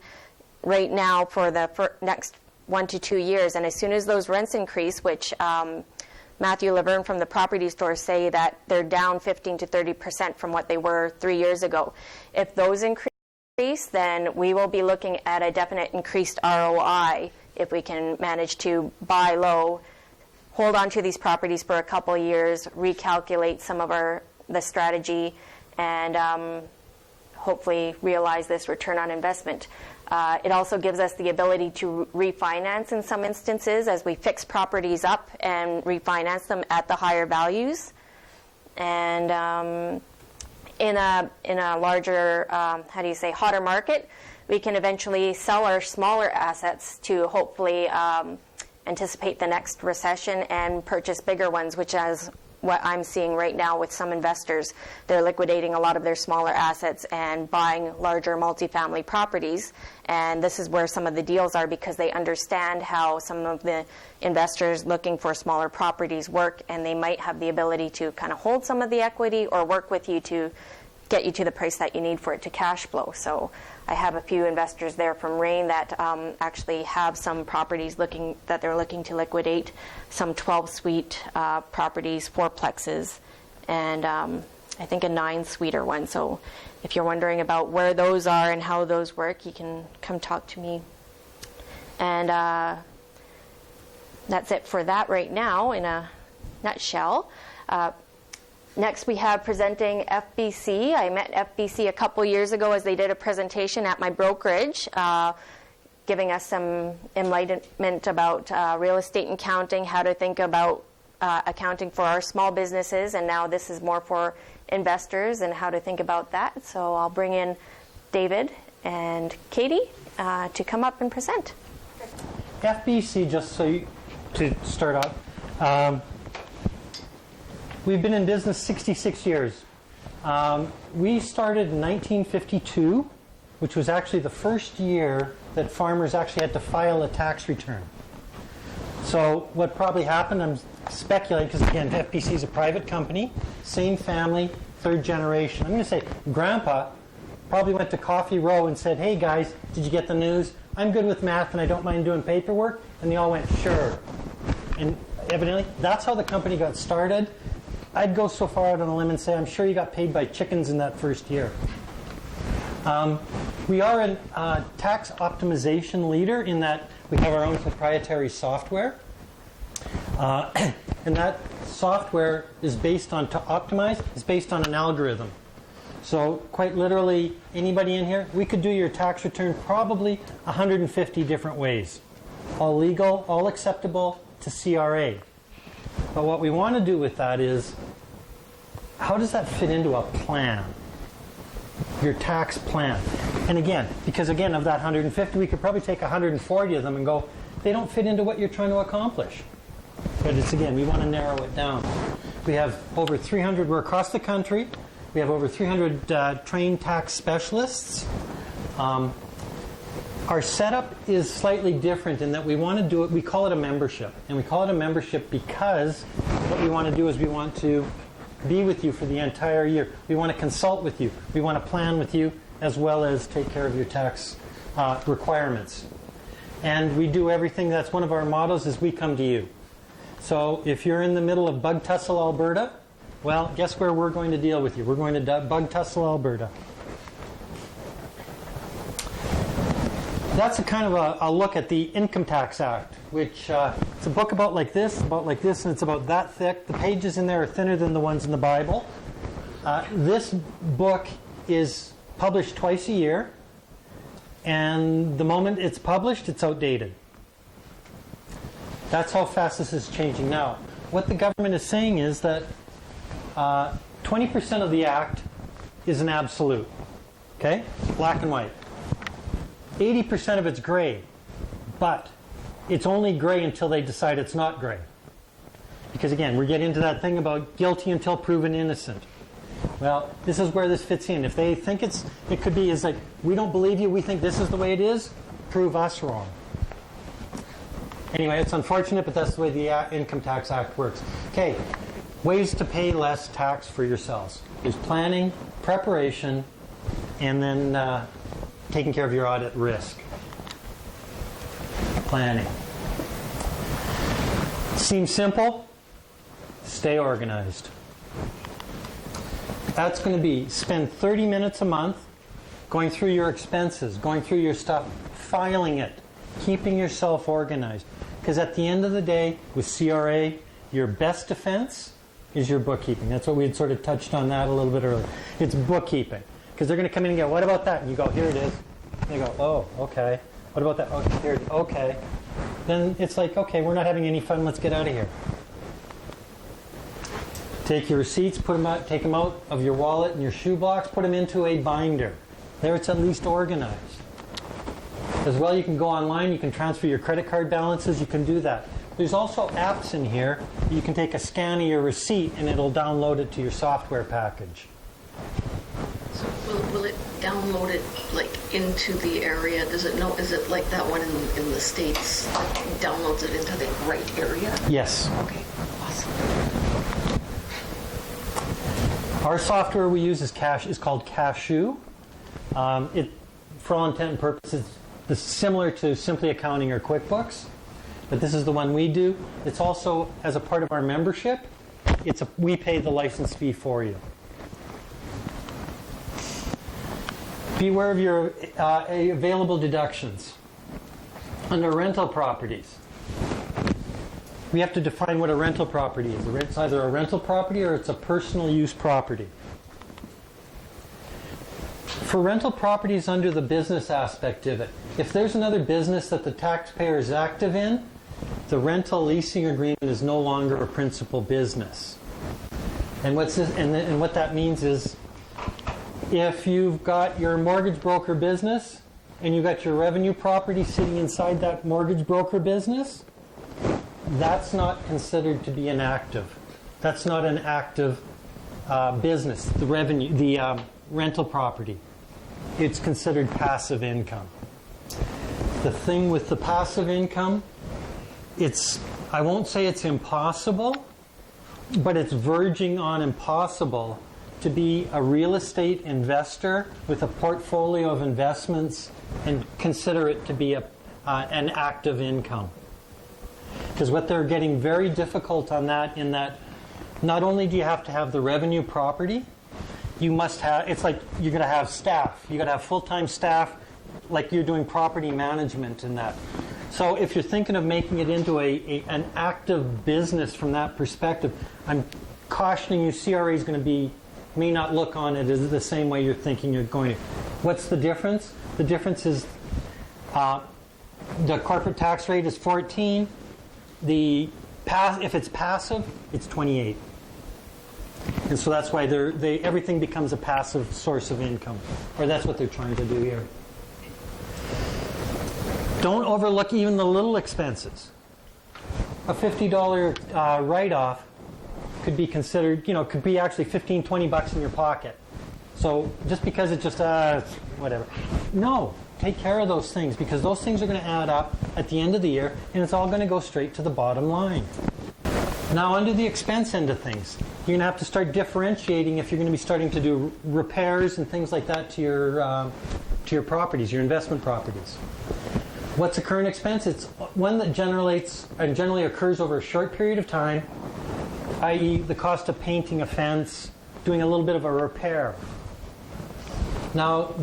right now for the next 1 to 2 years. And as soon as those rents increase, which Matthew Laverne from the Property Store say that they're down 15 to 30% from what they were 3 years ago. If those increase, then we will be looking at a definite increased ROI if we can manage to buy low, hold on to these properties for a couple of years, recalculate some of the strategy, and hopefully realize this return on investment. It also gives us the ability to refinance in some instances as we fix properties up and refinance them at the higher values. And in a larger, hotter market, we can eventually sell our smaller assets to hopefully anticipate the next recession and purchase bigger ones, which is what I'm seeing right now with some investors. They're liquidating a lot of their smaller assets and buying larger multifamily properties. And this is where some of the deals are, because they understand how some of the investors looking for smaller properties work, and they might have the ability to kind of hold some of the equity or work with you to get you to the price that you need for it to cash flow. So I have a few investors there from Rain that actually have some properties that they're looking to liquidate, some 12-suite properties, fourplexes, and I think a 9-suiter one. So if you're wondering about where those are and how those work, you can come talk to me. And that's it for that right now in a nutshell. Next, we have presenting FBC. I met FBC a couple years ago as they did a presentation at my brokerage, giving us some enlightenment about real estate and accounting, how to think about accounting for our small businesses, and now this is more for investors and how to think about that. So I'll bring in David and Katie to come up and present. FBC, just to start off, we've been in business 66 years. We started in 1952, which was actually the first year that farmers actually had to file a tax return. So what probably happened, I'm speculating, because again, FBC is a private company, same family, third generation. I'm going to say Grandpa probably went to Coffee Row and said, "Hey guys, did you get the news? I'm good with math and I don't mind doing paperwork." And they all went, "Sure." And evidently, that's how the company got started. I'd go so far out on a limb and say I'm sure you got paid by chickens in that first year. We are a tax optimization leader in that we have our own proprietary software. And that software is based on, to optimize, is based on an algorithm. So quite literally, anybody in here, we could do your tax return probably 150 different ways. All legal, all acceptable to CRA. But what we want to do with that is, how does that fit into a plan? your tax plan. And again, because again, of that 150, we could probably take 140 of them and go, they don't fit into what you're trying to accomplish. But it's again, we want to narrow it down. We have over 300, we're across the country. We have over 300 trained tax specialists. Our setup is slightly different in that we want to do it, we call it a membership. And we call it a membership because what we want to do is we want to be with you for the entire year. We want to consult with you. We want to plan with you as well as take care of your tax requirements. And we do everything. That's one of our mottos is we come to you. So if you're in the middle of Bug Tussle, Alberta, well, guess where we're going to deal with you? We're going to Bug Tussle, Alberta. That's a kind of a look at the Income Tax Act, which it's a book about like this, and it's about that thick. The pages in there are thinner than the ones in the Bible. This book is published twice a year, and the moment it's published, it's outdated. That's how fast this is changing now. What the government is saying is that 20% of the Act is an absolute, okay? Black and white. 80% of it's gray, but it's only gray until they decide it's not gray. Because again, we get into that thing about guilty until proven innocent. Well, this is where this fits in. If they think it could be is like, we don't believe you, we think this is the way it is, prove us wrong. Anyway, it's unfortunate, but that's the way the Income Tax Act works. Okay, ways to pay less tax for yourselves. There's planning, preparation, and then taking care of your audit risk. Planning. Seems simple. Stay organized. That's going to be spend 30 minutes a month going through your expenses, going through your stuff, filing it, keeping yourself organized. Because at the end of the day, with CRA, your best defense is your bookkeeping. That's what we had sort of touched on that a little bit earlier. It's bookkeeping. Because they're going to come in and go, what about that? And you go, here it is. And they go, oh, okay. What about that? Okay, here it is. Okay. Then it's like, okay, we're not having any fun. Let's get out of here. Take your receipts, take them out of your wallet and your shoebox, put them into a binder. There it's at least organized. As well, you can go online, you can transfer your credit card balances, you can do that. There's also apps in here. You can take a scan of your receipt and it'll download it to your software package. So will it download it like into the area? Does it know? Is it like that one in the States that downloads it into the right area? Yes. Okay, awesome. Our software we use is called Cashew. For all intent and purposes, it's similar to Simply Accounting or QuickBooks, but this is the one we do. It's also, as a part of our membership, we pay the license fee for you. Beware of your available deductions. Under rental properties, we have to define what a rental property is. It's either a rental property or it's a personal use property. For rental properties under the business aspect of it, if there's another business that the taxpayer is active in, the rental leasing agreement is no longer a principal business. And what that means is, if you've got your mortgage broker business and you've got your revenue property sitting inside that mortgage broker business, that's not considered to be an active. That's not an active business, the rental property. It's considered passive income. The thing with the passive income, I won't say it's impossible, but it's verging on impossible to be a real estate investor with a portfolio of investments and consider it to be an active income. Because what they're getting very difficult on that, in that not only do you have to have the revenue property, you must have, it's like you're going to have staff. You're going to have full-time staff like you're doing property management and that. So if you're thinking of making it into an active business from that perspective, I'm cautioning you, CRA is going to may not look on it as the same way you're thinking you're going to. What's the difference? The difference is the corporate tax rate is 14. If it's passive, it's 28. And so that's why everything becomes a passive source of income, or that's what they're trying to do here. Don't overlook even the little expenses. A $50 write-off could be considered, could be actually 15, 20 bucks in your pocket. So just because it's just, whatever. No, take care of those things, because those things are going to add up at the end of the year, and it's all going to go straight to the bottom line. Now, under the expense end of things, you're going to have to start differentiating if you're going to be starting to do repairs and things like that to your properties, your investment properties. What's a current expense? It's one that generally occurs over a short period of time, i.e. the cost of painting a fence, doing a little bit of a repair. Now,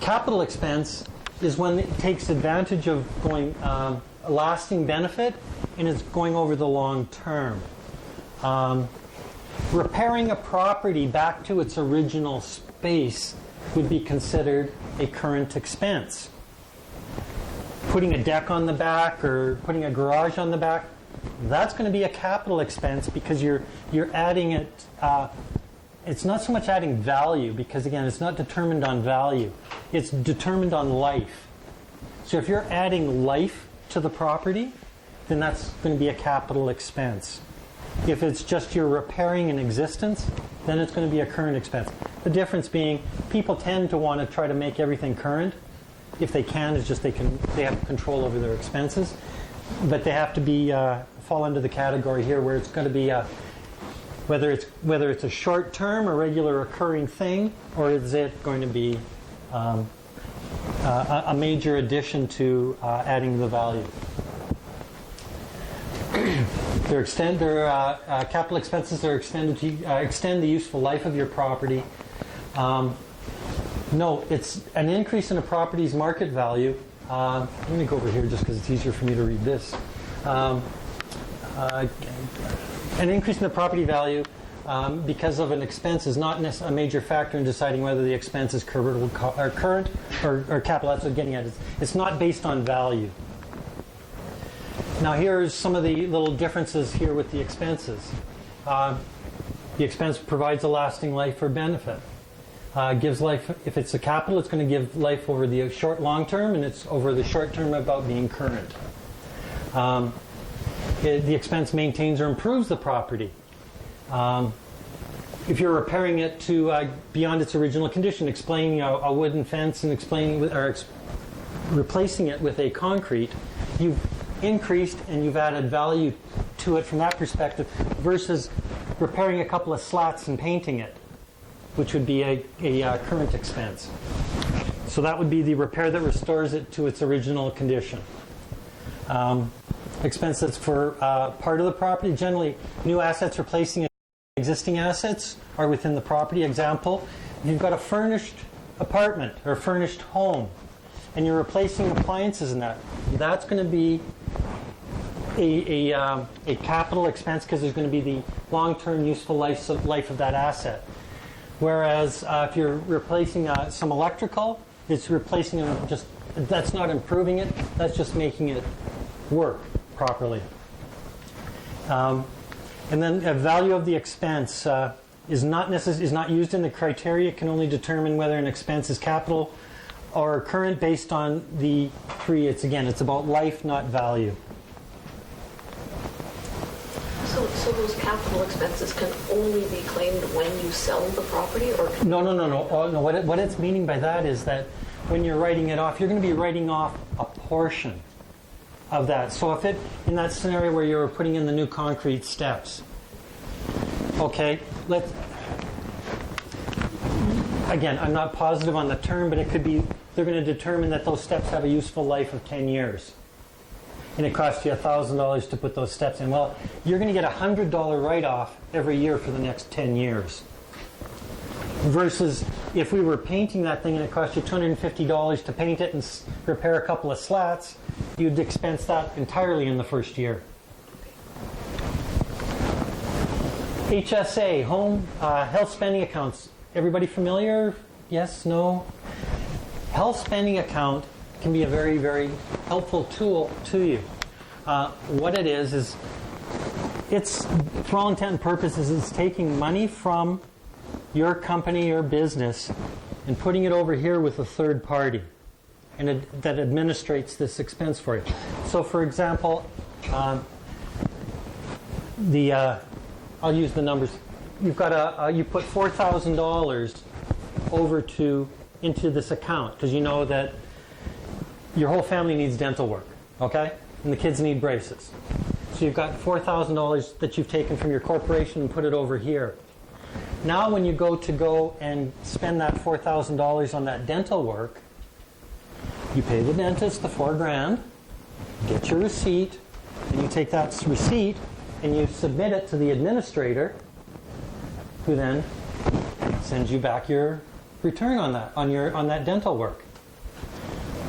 capital expense is one that takes advantage of going a lasting benefit, and it's going over the long term. Repairing a property back to its original space would be considered a current expense. Putting a deck on the back or putting a garage on the back, that's going to be a capital expense, because you're adding it. It's not so much adding value, because again, it's not determined on value. It's determined on life. So if you're adding life to the property, then that's going to be a capital expense. If it's just you're repairing an existence, then it's going to be a current expense. The difference being, people tend to want to try to make everything current. If they can, it's just they have control over their expenses, but they have to be fall under the category here where it's going to be whether it's a short term, a regular recurring thing, or is it going to be a major addition to adding the value. Their capital expenses are extended to extend the useful life of your property. No, it's an increase in a property's market value. I'm going to go over here just because it's easier for me to read this. An increase in the property value because of an expense is not a major factor in deciding whether the expense is current or capital. That's what I'm getting at. It's not based on value. Now here's some of the little differences here with the expenses. The expense provides a lasting life or benefit. Gives life, if it's a capital, it's going to give life over the long term, and it's over the short term about being current. The expense maintains or improves the property. If you're repairing it to beyond its original condition, explaining a wooden fence and replacing it with a concrete, you've increased and you've added value to it from that perspective, versus repairing a couple of slats and painting it, which would be a current expense. So that would be the repair that restores it to its original condition. Expense that's for part of the property. Generally, new assets replacing existing assets are within the property. Example, you've got a furnished apartment or furnished home, and you're replacing appliances in that. That's going to be a capital expense, because there's going to be the long-term useful life of that asset. Whereas if you're replacing some electrical, it's replacing it, that's not improving it, that's just making it work properly. And then the value of the expense is not used in the criteria. It can only determine whether an expense is capital or current based on the three. It's about life, not value. So those capital expenses can only be claimed when you sell the property, or No. What it's meaning by that is that when you're writing it off, you're going to be writing off a portion of that. So if in that scenario where you're putting in the new concrete steps, okay, again, I'm not positive on the term, but it could be they're going to determine that those steps have a useful life of 10 years. And it costs you $1,000 to put those steps in. Well, you're going to get a $100 write-off every year for the next 10 years. Versus if we were painting that thing and it cost you $250 to paint it and repair a couple of slats, you'd expense that entirely in the first year. HSA, home health spending accounts. Everybody familiar? Yes? No? Health spending account can be a very, very helpful tool to you. What it is it's, for all intent and purposes, it's taking money from your company or business and putting it over here with a third party and that administrates this expense for you. So for example, I'll use the numbers. You've got you put $4,000 over into this account because you know that your whole family needs dental work, okay? And the kids need braces. So you've got $4,000 that you've taken from your corporation and put it over here. Now when you go and spend that $4,000 on that dental work, you pay the dentist the $4,000, get your receipt, and you take that receipt and you submit it to the administrator, who then sends you back your return on that dental work.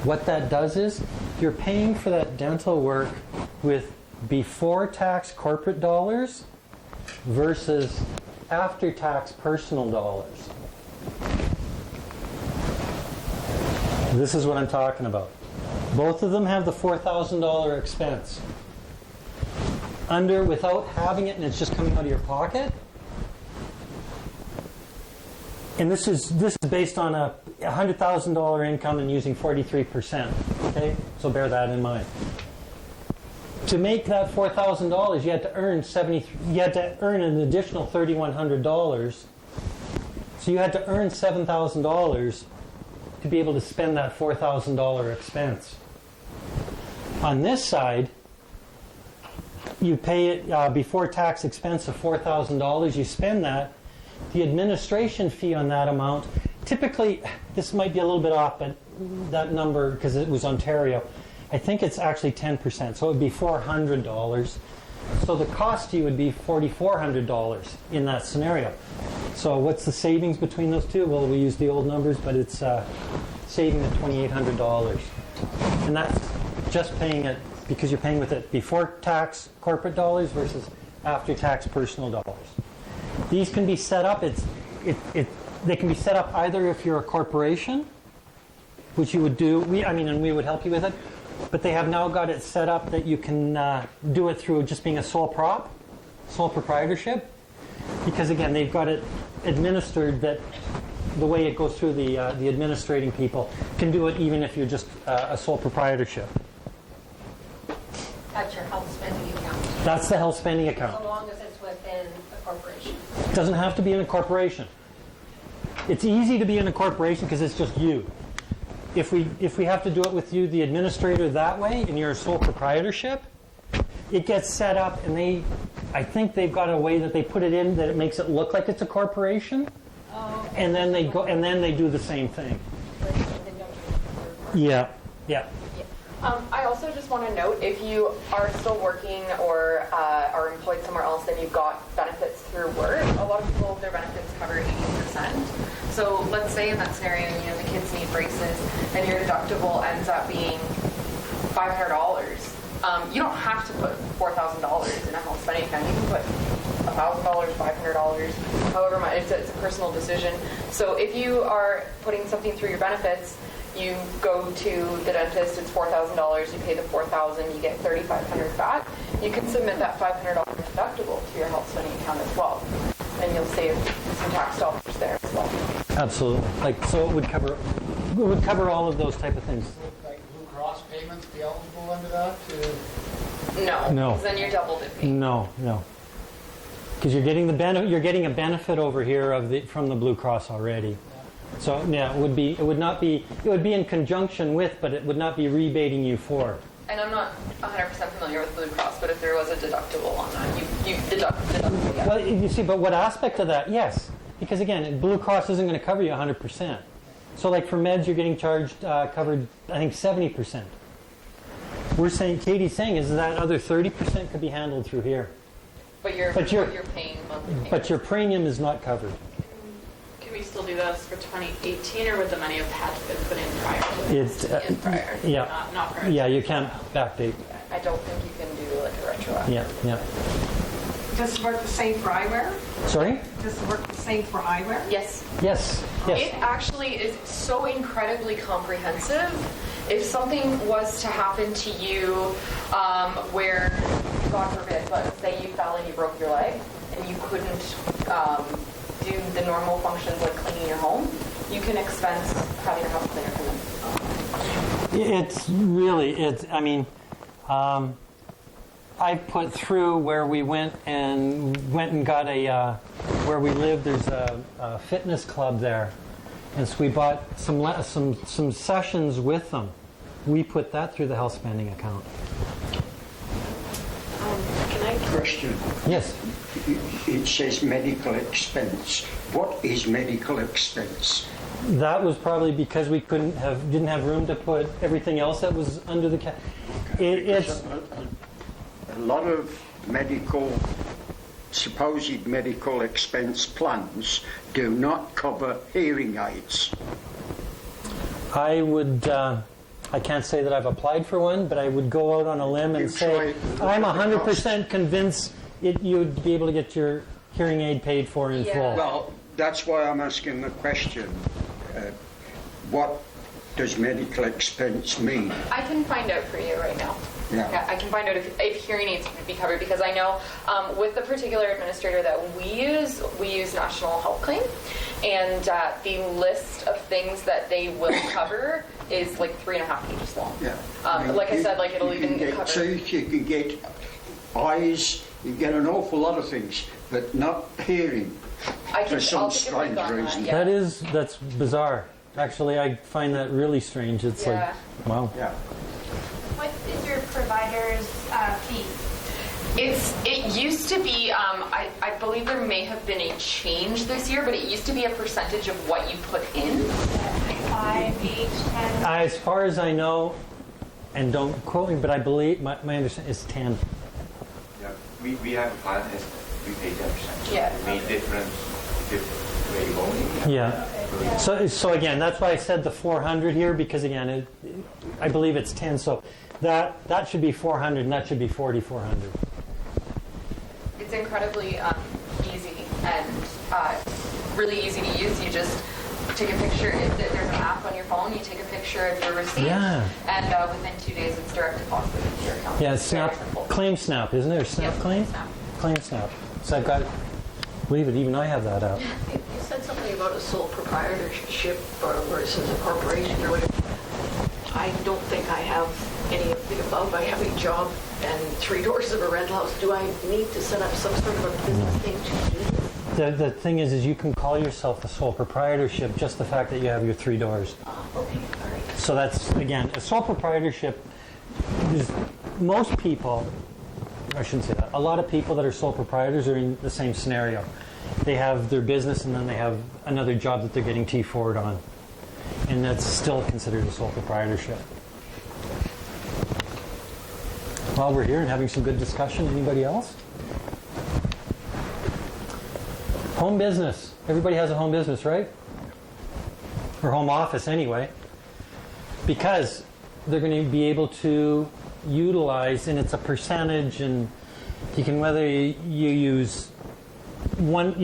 What that does is you're paying for that dental work with before-tax corporate dollars versus after-tax personal dollars. This is what I'm talking about. Both of them have the $4,000 expense. Without having it and it's just coming out of your pocket. And this is based on a $100,000 income and using 43%. Okay, so bear that in mind. To make that $4,000, you had to earn an additional $3,100. So you had to earn $7,000 to be able to spend that $4,000 expense. On this side, you pay it before tax expense of $4,000. You spend that. The administration fee on that amount, typically, this might be a little bit off, but that number, because it was Ontario, I think it's actually 10%, so it would be $400. So the cost to you would be $4,400 in that scenario. So what's the savings between those two? Well, we use the old numbers, but it's saving the $2,800. And that's just paying it because you're paying with it before tax corporate dollars versus after tax personal dollars. These can be set up. They can be set up either if you're a corporation, which you would do. And we would help you with it. But they have now got it set up that you can do it through just being a sole proprietorship. Because again, they've got it administered that the way it goes through the administrating people can do it even if you're just a sole proprietorship. That's your health spending account. That's the health spending account. So long as it's within a corporation. It doesn't have to be in a corporation. It's easy to be in a corporation because it's just you. If we have to do it with you, the administrator, that way, and you're a sole proprietorship, it gets set up, and I think they've got a way that they put it in that it makes it look like it's a corporation, and then they do the same thing. Yeah. I also just want to note, if you are still working or are employed somewhere else and you've got benefits through work, a lot of people, their benefits cover 80%. So let's say in that scenario, the kids need braces and your deductible ends up being $500. You don't have to put $4,000 in a health spending account. You can put $1,000, $500, however much. It's a personal decision. So if you are putting something through your benefits, you go to the dentist, it's $4,000, you pay the $4,000, you get $3,500 back. You can submit that $500 deductible to your health spending account as well, and you'll save some tax dollars there as well. Absolutely. So it would cover all of those type of things. Would Blue Cross payments be eligible under that? No. Because then you're double dipping. No. Because you're getting a benefit over here from the Blue Cross already. So yeah, it would be in conjunction with, but it would not be rebating you for. And I'm not 100% familiar with Blue Cross, but if there was a deductible on that, you deduct the deductible. Yeah. Well, you see, but what aspect of that? Yes, because again, Blue Cross isn't going to cover you 100%. So like for meds, you're getting charged covered, I think 70%. Katie's saying is that other 30% could be handled through here. But you're paying monthly. But your premium is not covered. Can we still do this for 2018, or would the money have had to be put in prior? Yeah. Not prior. Yeah, you can't backdate. I don't think you can do like a retroactive. Yeah. Does it work the same for eyewear? Sorry? Does it work the same for eyewear? Yes. Yes. It actually is so incredibly comprehensive. If something was to happen to you where, God forbid, let's say you fell and you broke your leg and you couldn't do the normal functions like cleaning your home, you can expense having your house cleaner come in. I put through where we went and got where we live, there's a fitness club there. And so we bought some sessions with them. We put that through the health spending account. Can I question? Yes. It says medical expense. What is medical expense? That was probably because we didn't have room to put everything else that was under the cap. It's a lot of supposed medical expense plans do not cover hearing aids. I can't say that I've applied for one, but I would go out on a limb and say I'm 100% convinced you'd be able to get your hearing aid paid for in full. Well, that's why I'm asking the question. What does medical expense mean? I can find out for you right now. Yeah. I can find out if hearing aids would be covered, because I know with the particular administrator that we use National Health Claim, and the list of things that they will cover is like 3.5 pages long. Yeah. Like I said, like it'll even get cover teeth, you can get eyes, you get an awful lot of things, but not hearing. For some strange reason. That's bizarre. Actually, I find that really strange. It's like, wow. Yeah. What is your provider's fee? It used to be, I believe there may have been a change this year, but it used to be a percentage of what you put in. 5, 8, 10? As far as I know, and don't quote me, but I believe, my understanding is 10. Yeah, we have a plan, we pay 10%. Yeah. We made different way of owning. Yeah. So again, that's why I said the 400 here, because again, I believe it's 10. So that should be 400, and that should be 4,400. It's incredibly easy and really easy to use. You just take a picture. There's an app on your phone. You take a picture of your receipt, and within 2 days, it's direct deposit into your account. Yeah, Snap, Claim Snap, isn't there? Snap Claim? Claim Snap. So I've got, believe it, even I have that app. You said something about a sole proprietorship, or where it says a corporation or whatever. I don't think I have any of the above. I have a job and 3 doors of a rental house. Do I need to set up some sort of a business thing to do this? The thing is you can call yourself a sole proprietorship, just the fact that you have your 3 doors. Okay, all right. So that's, again, a sole proprietorship is, most people, I shouldn't say that, a lot of people that are sole proprietors are in the same scenario. They have their business and then they have another job that they're getting T4'd on. And that's still considered a sole proprietorship. While we're here and having some good discussion, anybody else? Home business. Everybody has a home business, right? Or home office anyway. Because they're going to be able to utilize, and it's a percentage, and you can, whether you use one,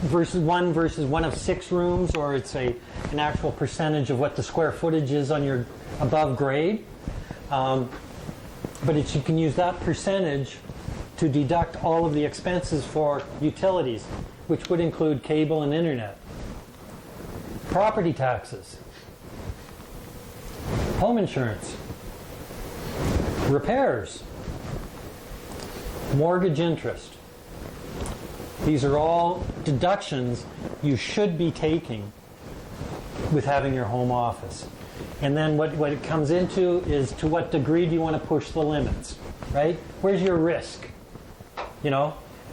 versus one of 6 rooms, or it's an actual percentage of what the square footage is on your above grade. But you can use that percentage to deduct all of the expenses for utilities, which would include cable and internet, property taxes, home insurance, repairs, mortgage interest. These are all deductions you should be taking with having your home office. And then what it comes into is, to what degree do you want to push the limits, right? Where's your risk?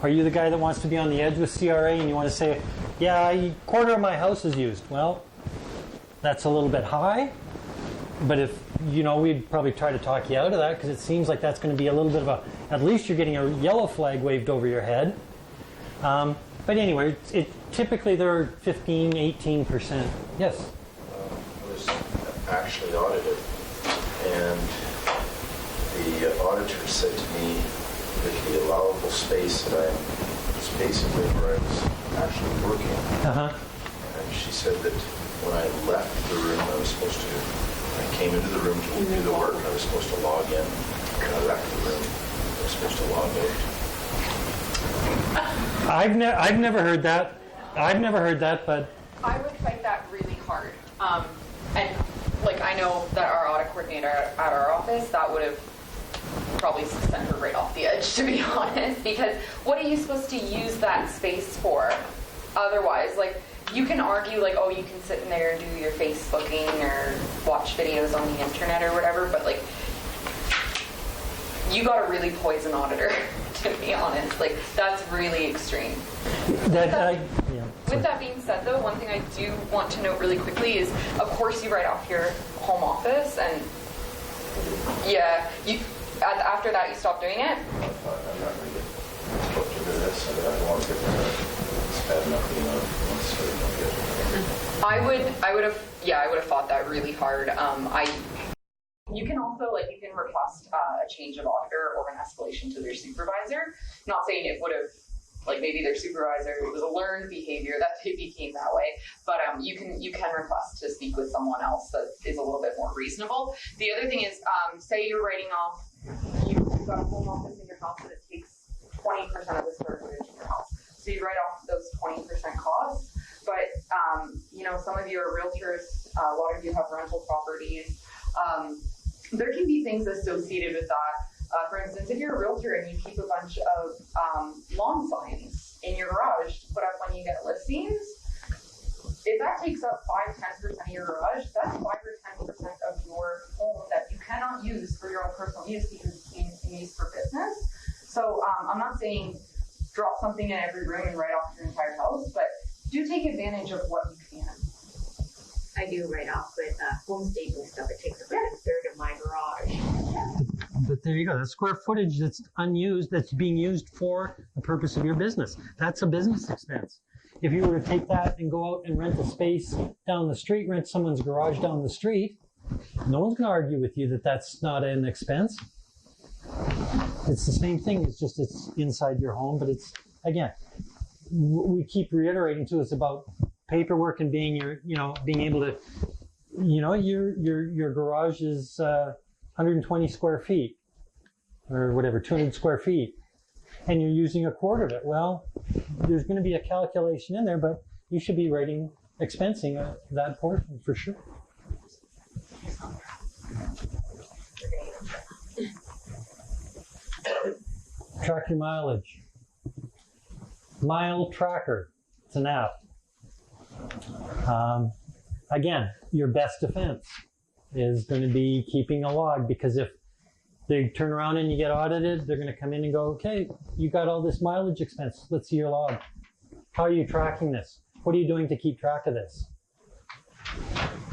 Are you the guy that wants to be on the edge with CRA and you want to say, yeah, a quarter of my house is used? Well, that's a little bit high. But if, we'd probably try to talk you out of that, because it seems like that's going to be a little bit of at least you're getting a yellow flag waved over your head. But anyway, typically they're 15, 18%. Yes? I was actually audited, and the auditor said to me that the allowable space that was basically where I was actually working. And she said that when I left the room, I was supposed to, when I came into the room to do the work, I was supposed to log in. When I left the room, I was supposed to log out. I've never heard that. I've never heard that, but I would fight that really hard. And like I know that our audit coordinator at our office, that would have probably sent her right off the edge, to be honest, because what are you supposed to use that space for otherwise? Like, you can argue like, oh, you can sit in there and do your Facebooking or watch videos on the internet or whatever, but like, you got a really poison auditor, to be honest. Like, that's really extreme. With that being said, though, one thing I do want to note really quickly is, of course, you write off your home office, and yeah, you after that you stop doing it. I'm not going to get to do this. I don't want to get it's bad enough, I would have fought that really hard. You can also, like, you can request a change of auditor or an escalation to their supervisor. Not saying it would have, like, maybe their supervisor, it was a learned behavior that they became that way, but you can request to speak with someone else that is a little bit more reasonable. The other thing is, say you're writing off, you've got a home office in your house and it takes 20% of the square footage in your house. So you write off those 20% costs, but some of you are realtors, a lot of you have rental properties. There can be things associated with that. For instance, if you're a realtor and you keep a bunch of lawn signs in your garage to put up when you get listings, if that takes up 5-10% of your garage, that's 5 or 10% of your home that you cannot use for your own personal use because it's being used for business. So I'm not saying drop something in every room and write off your entire house, but do take advantage of what you can. I do write off with home staging stuff. It takes about a third of my garage. But there you go. That's square footage that's unused, that's being used for the purpose of your business. That's a business expense. If you were to take that and go out and rent a space down the street, rent someone's garage down the street, no one's going to argue with you that that's not an expense. It's the same thing. It's just it's inside your home, but it's, again, we keep reiterating to us about paperwork and being being able to, your garage is 120 square feet or whatever, 200 square feet, and you're using a quarter of it. Well, there's going to be a calculation in there, but you should be expensing that portion for sure. Track your mileage. Mile Tracker. It's an app. Again, your best defense is going to be keeping a log, because if they turn around and you get audited, they're going to come in and go, okay, you got all this mileage expense. Let's see your log. How are you tracking this? What are you doing to keep track of this?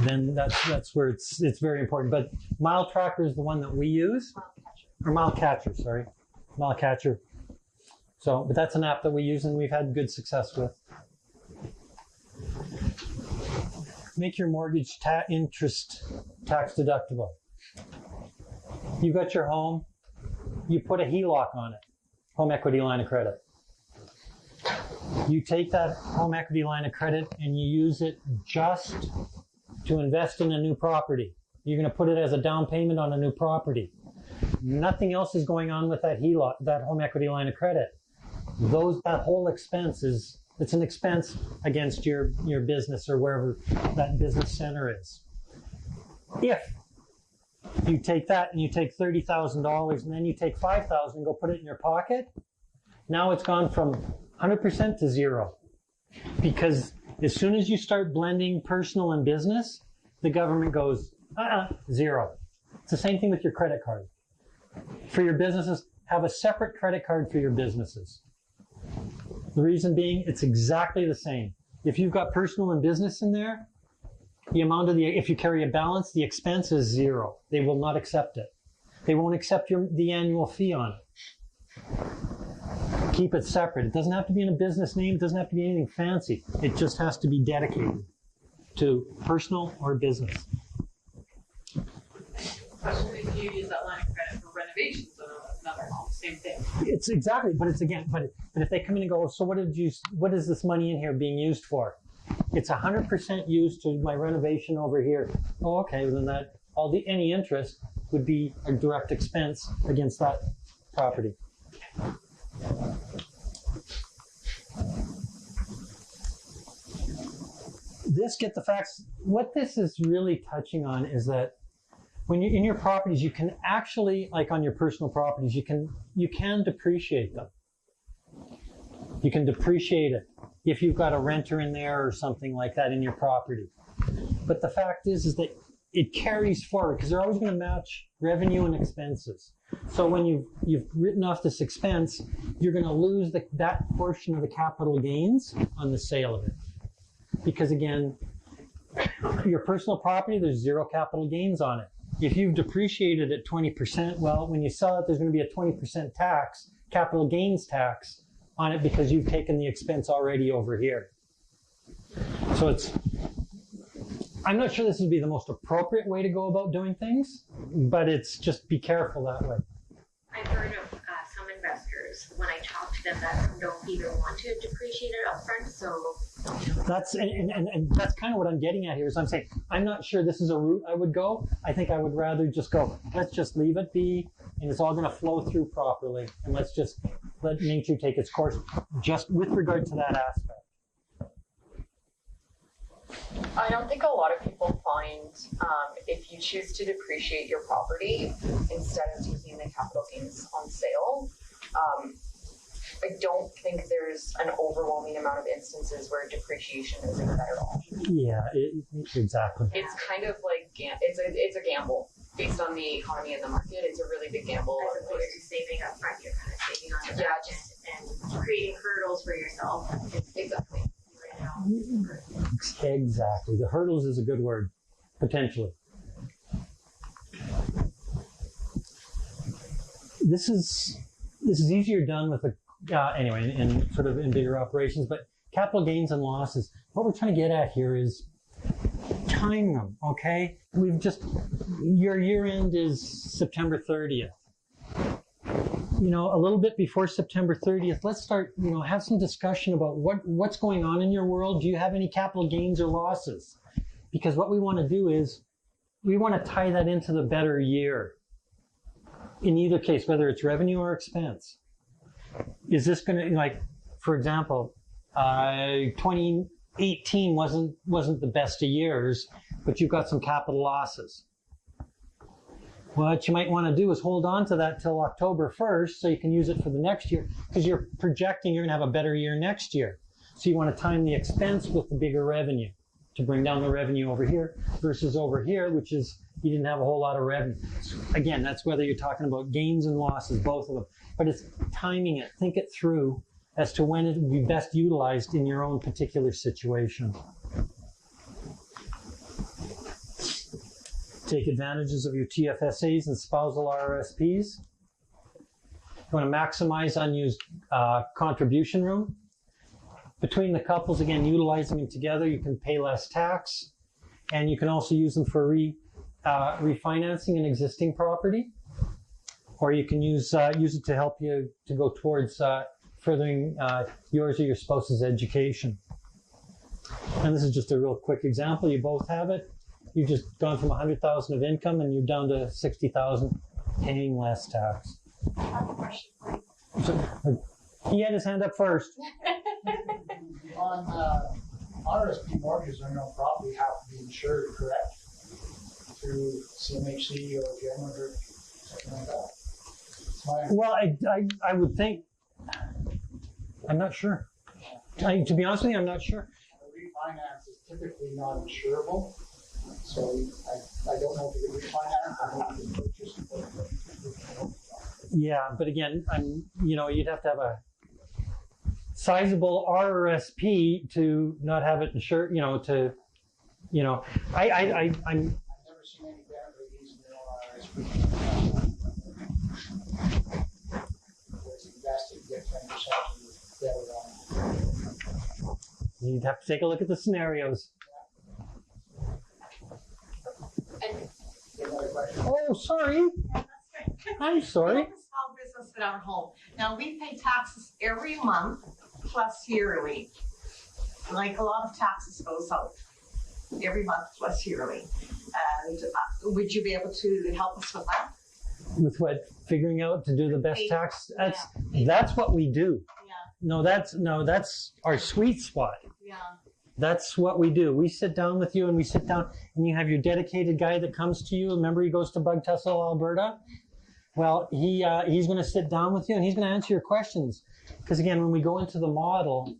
Then that's where it's very important. But Mile Tracker is the one that we use, or Mile Catcher, sorry, Mile Catcher. So, but that's an app that we use and we've had good success with. Make your mortgage interest tax deductible. You got your home, you put a HELOC on it, home equity line of credit. You take that home equity line of credit and you use it just to invest in a new property. You're going to put it as a down payment on a new property. Nothing else is going on with that HELOC, that home equity line of credit. That whole expense it's an expense against your business or wherever that business center is. If you take that and you take $30,000 and then you take $5,000 and go put it in your pocket, now it's gone from 100% to zero. Because as soon as you start blending personal and business, the government goes, zero. It's the same thing with your credit card. For your businesses, have a separate credit card for your businesses. The reason being, it's exactly the same. If you've got personal and business in there, if you carry a balance, the expense is zero. They will not accept it. They won't accept the annual fee on it. Keep it separate. It doesn't have to be in a business name. It doesn't have to be anything fancy. It just has to be dedicated to personal or business. Especially if you use that line of credit for renovations of another home, same thing. It's exactly, but if they come in and go, so what is this money in here being used for? It's 100% used to my renovation over here. Oh, okay, well then any interest would be a direct expense against that property. this, get the facts. What this is really touching on is that when you're in your properties, you can actually, like on your personal properties, you can depreciate them. You can depreciate it if you've got a renter in there or something like that in your property. But the fact is that it carries forward because they're always going to match revenue and expenses. So when you've written off this expense, you're going to lose that portion of the capital gains on the sale of it. Because again, your personal property, there's zero capital gains on it. If you've depreciated at 20%, well, when you sell it, there's going to be a 20% tax, capital gains tax on it because you've taken the expense already over here. So I'm not sure this would be the most appropriate way to go about doing things, but it's just be careful that way. I've heard of some investors, when I talk to them, that don't even want to depreciate it upfront, so. That's and that's kind of what I'm getting at here is I'm saying I'm not sure this is a route I would go. I think I would rather just go, let's just leave it be, and it's all going to flow through properly, and let's just let nature take its course just with regard to that aspect. I don't think a lot of people find if you choose to depreciate your property instead of taking the capital gains on sale, I don't think there's an overwhelming amount of instances where depreciation is a better option. Yeah, exactly. It's kind of like, it's a gamble based on the economy and the market. It's a really big gamble. As opposed to saving up front, you're kind of saving on the back end and creating hurdles for yourself. Exactly. Exactly. The hurdles is a good word, potentially. This is easier done with anyway, in sort of in bigger operations, but capital gains and losses, what we're trying to get at here is time them, okay? Your year end is September 30th. A little bit before September 30th, let's start, have some discussion about what's going on in your world. Do you have any capital gains or losses? Because what we want to do is we want to tie that into the better year. In either case, whether it's revenue or expense. Is this going to, for example, 2018 wasn't the best of years, but you've got some capital losses. What you might want to do is hold on to that till October 1st so you can use it for the next year because you're projecting you're going to have a better year next year. So you want to time the expense with the bigger revenue to bring down the revenue over here versus over here, which is you didn't have a whole lot of revenue. So again, that's whether you're talking about gains and losses, both of them. But it's timing it, think it through as to when it would be best utilized in your own particular situation. Take advantages of your TFSAs and spousal RRSPs. You want to maximize unused contribution room. Between the couples, again, utilizing them together, you can pay less tax, and you can also use them for refinancing an existing property, or you can use it to help you to go towards furthering yours or your spouse's education. And this is just a real quick example. You both have it. You've just gone from 100,000 of income and you're down to 60,000 paying less tax. I have a question for you. So, he had his hand up first. On RSP mortgages on your property have to be insured, correct? Through CMHC or Genwood or something like that? Well, I would think, I'm not sure. To be honest with you, I'm not sure. A refinance is typically not insurable. So I don't know if you can refinance or if you can purchase. Yeah, but again, you'd have to have a sizable RRSP to not have it insured. I'm I've never seen any benefit using their RRSP. It's invested, get 10% of the better on. You'd have to take a look at the scenarios. Oh, sorry. I'm sorry. We have a small business in our home. Now, we pay taxes every month plus yearly. Like a lot of taxes goes out every month plus yearly. And would you be able to help us with that? With what? Figuring out to do the best tax? That's what we do. Yeah. No, that's our sweet spot. Yeah. That's what we do. We sit down with you, and we sit down, and you have your dedicated guy that comes to you. Remember, he goes to Bug Tussle, Alberta? Well, he's going to sit down with you, and he's going to answer your questions. Because again, when we go into the model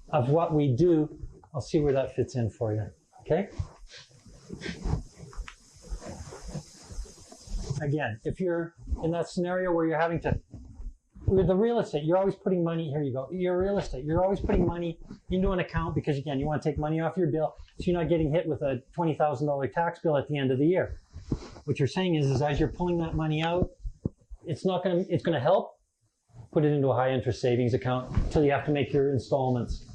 of what we do, I'll see where that fits in for you. Okay? Again, if you're in that scenario where you're having to, with the real estate, you're always putting money, here you go, you're real estate, you're always putting money into an account because, again, you want to take money off your bill so you're not getting hit with a $20,000 tax bill at the end of the year. What you're saying is as you're pulling that money out, it's going to help put it into a high interest savings account until you have to make your installments.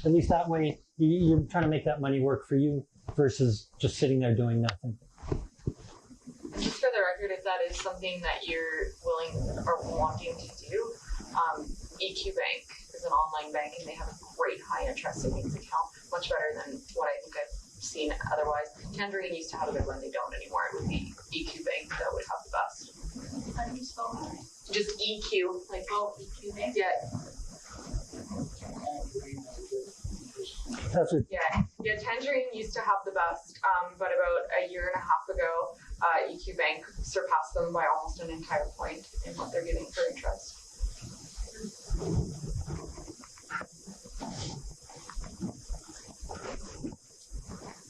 At least that way, you're trying to make that money work for you versus just sitting there doing nothing. Just for the record, if that is something that you're willing or wanting to do, EQ Bank is an online bank and they have a great high interest savings account, much better than what I think I've seen otherwise. Tangerine used to have a good one, they don't anymore. It would be EQ Bank that would have the best. How do you spell that? Just EQ, like EQ Bank? yeah. That's what, Yeah, Tangerine used to have the best, but about a year and a half ago, EQ Bank surpassed them by almost an entire point in what they're giving for interest.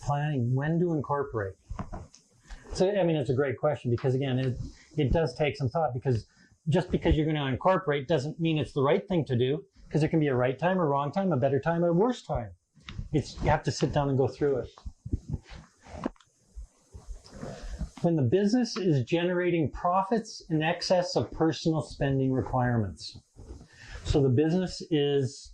planning, when to incorporate? So, I mean, it's a great question because, again, it does take some thought, because just because you're going to incorporate doesn't mean it's the right thing to do, because there can be a right time, a wrong time, a better time, a worse time. You have to sit down and go through it. When the business is generating profits in excess of personal spending requirements. So the business is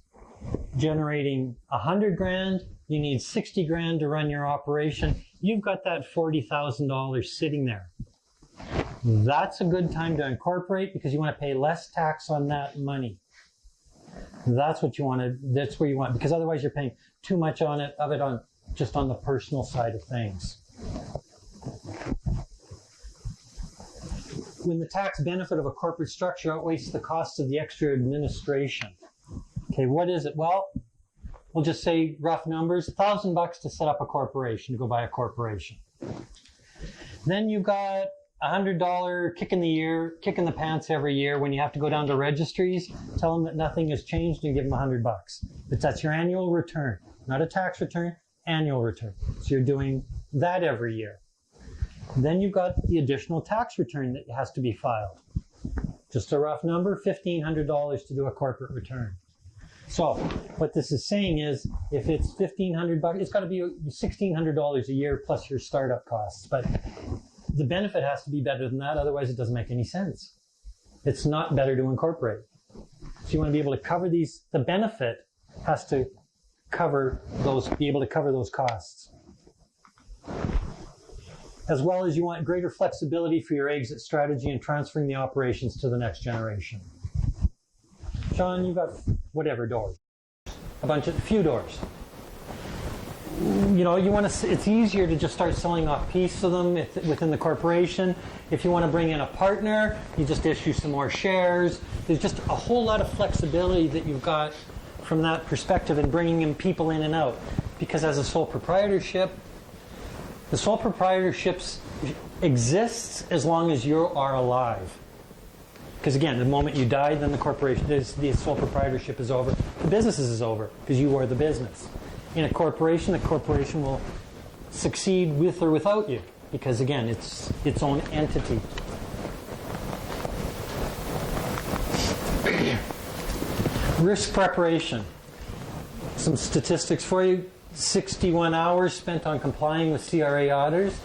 generating 100 grand, you need 60 grand to run your operation. You've got that $40,000 sitting there. That's a good time to incorporate because you want to pay less tax on that money. That's what you want to, that's where you want, because otherwise you're paying too much on it, just on the personal side of things. When the tax benefit of a corporate structure outweighs the cost of the extra administration. Okay, what is it? Well, we'll just say rough numbers, $1,000 to set up a corporation, to go buy a corporation. Then you've got $100 kick in the pants every year when you have to go down to registries, tell them that nothing has changed and give them $100. But that's your annual return, not a tax return, annual return. So you're doing that every year. Then you've got the additional tax return that has to be filed. Just a rough number, $1,500 to do a corporate return. So what this is saying is, if it's $1,500, it's got to be $1,600 a year plus your startup costs. But the benefit has to be better than that, otherwise it doesn't make any sense. It's not better to incorporate. So you want to be able to cover these, the benefit has to cover those, be able to cover those costs. As well as you want greater flexibility for your exit strategy and transferring the operations to the next generation. Sean, you've got whatever doors, a few doors. You know, you want to. It's easier to just start selling off pieces of them within the corporation. If you want to bring in a partner, you just issue some more shares. There's just a whole lot of flexibility that you've got from that perspective in bringing in people in and out. Because as a sole proprietorship, the sole proprietorship exists as long as you are alive. Because again, the moment you die, then the corporation, the sole proprietorship is over. The business is over because you are the business. In a corporation, the corporation will succeed with or without you because again, it's its own entity. Risk preparation. Some statistics for you. 61 hours spent on complying with CRA auditors.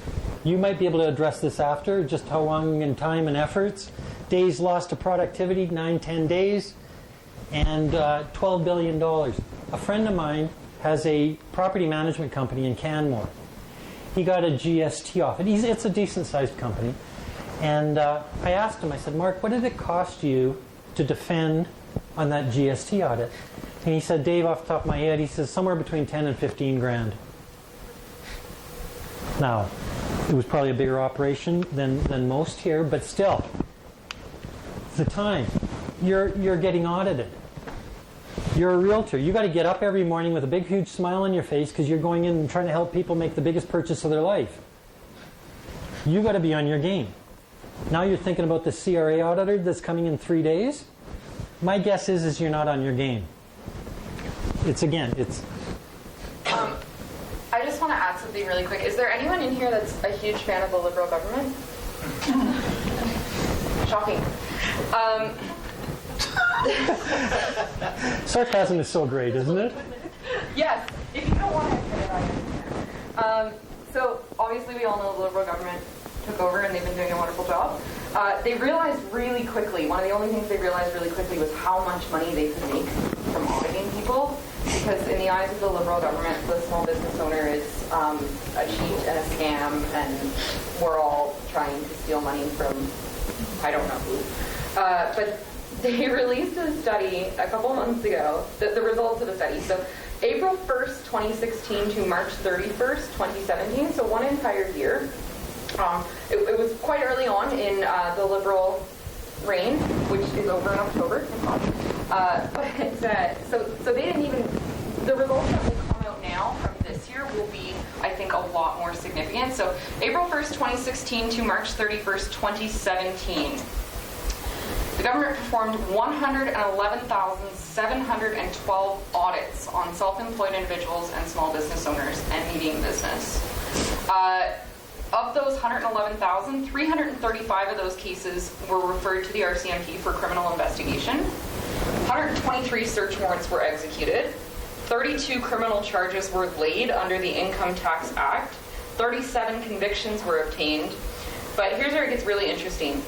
You might be able to address this after, just how long in time and efforts. Days lost to productivity, 9-10 days, and $12 billion. A friend of mine has a property management company in Canmore. He got a GST off it. It's a decent-sized company. And I asked him, I said, Mark, what did it cost you to defend on that GST audit? And he said, Dave, off the top of my head, he says somewhere between 10 and 15 grand. Now, it was probably a bigger operation than most here, but still, the time, you're getting audited. You're a realtor. You got to get up every morning with a big, huge smile on your face because you're going in and trying to help people make the biggest purchase of their life. You got to be on your game. Now you're thinking about the CRA auditor that's coming in 3 days. My guess is you're not on your game. It's I just want to add something really quick. Is there anyone in here that's a huge fan of the Liberal government? Shocking. Sarcasm is so great, isn't it? Yes. If you don't want to admit it, I understand. So obviously we all know the Liberal government took over and they've been doing a wonderful job. They realized really quickly, one of the only things they realized really quickly was how much money they could make from auditing people. Because in the eyes of the Liberal government, the small business owner is a cheat and a scam, and we're all trying to steal money from I don't know who. But they released a study a couple months ago, the results of the study. So April 1st, 2016 to March 31st, 2017, so one entire year. It was quite early on in the Liberal reign, which is over in October. So they didn't even, the results that will come out now from this year will be, I think, a lot more significant. So April 1st, 2016 to March 31st, 2017. The government performed 111,712 audits on self-employed individuals and small business owners and medium business. Of those 111,000, 335 of those cases were referred to the RCMP for criminal investigation. 123 search warrants were executed. 32 criminal charges were laid under the Income Tax Act. 37 convictions were obtained. But here's where it gets really interesting.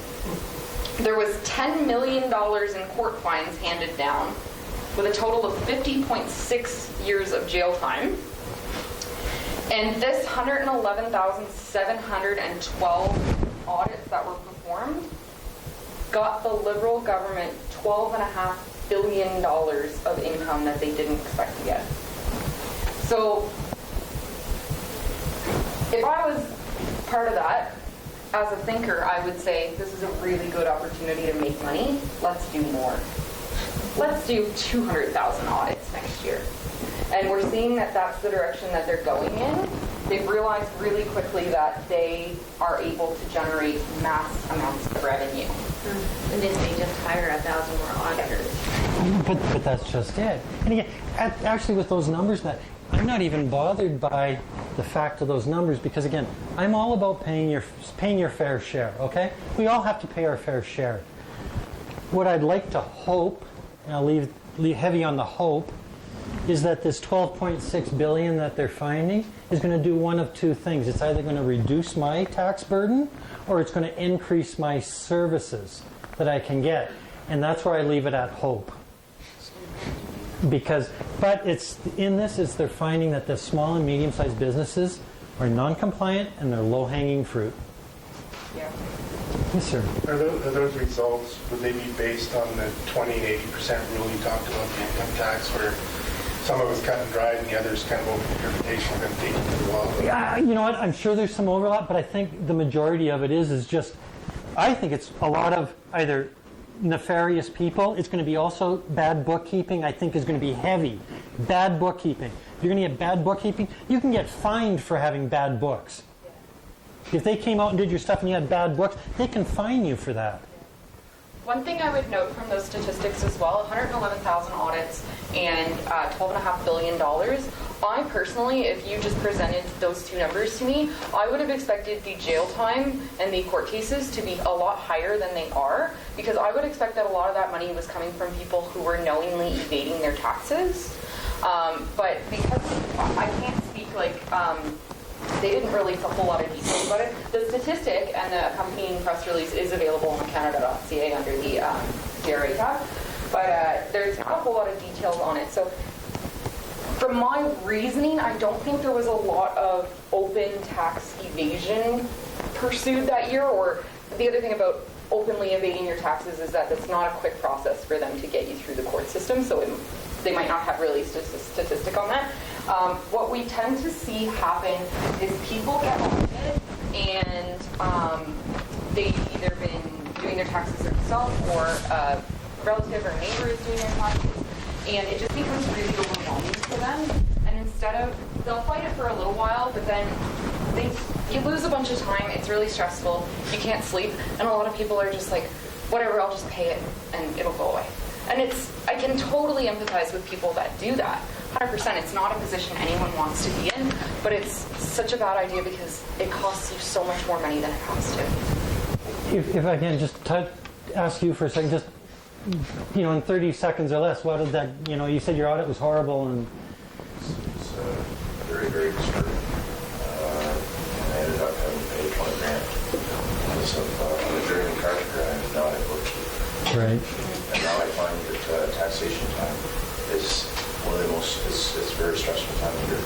There was $10 million in court fines handed down, with a total of 50.6 years of jail time. And this 111,712 audits that were performed got the Liberal government $12.5 billion of income that they didn't expect to get. So if I was part of that, as a thinker, I would say this is a really good opportunity to make money. Let's do more. Let's do 200,000 audits next year. And we're seeing that that's the direction that they're going in. They've realized really quickly that they are able to generate mass amounts of revenue. And then they just hire 1,000 more auditors. But that's just it. And again, actually with those numbers, I'm not even bothered by the fact of those numbers because, again, I'm all about paying your fair share, okay? We all have to pay our fair share. What I'd like to hope, and I'll leave heavy on the hope, is that this $12.6 billion that they're finding is going to do one of two things. It's either going to reduce my tax burden or it's going to increase my services that I can get. And that's where I leave it at hope. But it's in this is they're finding that the small and medium-sized businesses are non-compliant and they're low-hanging fruit. Yeah. Yes, sir. Are those results, would they be based on the 20 and 80% rule you talked about, the income tax, where some of it's cut and dried and the others kind of open interpretation are going to take it to the wall? Yeah, you know what? I'm sure there's some overlap, but I think the majority of it is just, I think it's a lot of either nefarious people. It's going to be also bad bookkeeping, I think, is going to be heavy. Bad bookkeeping. If you're going to get bad bookkeeping, you can get fined for having bad books. If they came out and did your stuff and you had bad books, they can fine you for that. One thing I would note from those statistics as well, 111,000 audits and $12.5 billion. I personally, if you just presented those two numbers to me, I would have expected the jail time and the court cases to be a lot higher than they are, because I would expect that a lot of that money was coming from people who were knowingly evading their taxes. But because I can't speak they didn't release a whole lot of details about it. The statistic and the accompanying press release is available on Canada.ca under the CRA tab, but there's not a whole lot of details on it. So from my reasoning, I don't think there was a lot of open tax evasion pursued that year. Or the other thing about openly evading your taxes is that it's not a quick process for them to get you through the court system, so they might not have released a statistic on that. What we tend to see happen is people get audited and they've either been doing their taxes themselves or a relative or neighbor is doing their taxes, and it just becomes really overwhelming for them. And instead of, they'll fight it for a little while, but then you lose a bunch of time. It's really stressful. You can't sleep, and a lot of people are just like, whatever, I'll just pay it and it'll go away. And I can totally empathize with people that do that. 100%. It's not a position anyone wants to be in, but it's such a bad idea because it costs you so much more money than it has to. If I can just ask you for a second, just, in 30 seconds or less, what did that, you said your audit was horrible and... It's very, very disturbing. And I ended up having to pay 20 grand because of a German carpenter and an audit bookkeeper. Right. And now I find that taxation time is one of the most, it's very stressful time of year.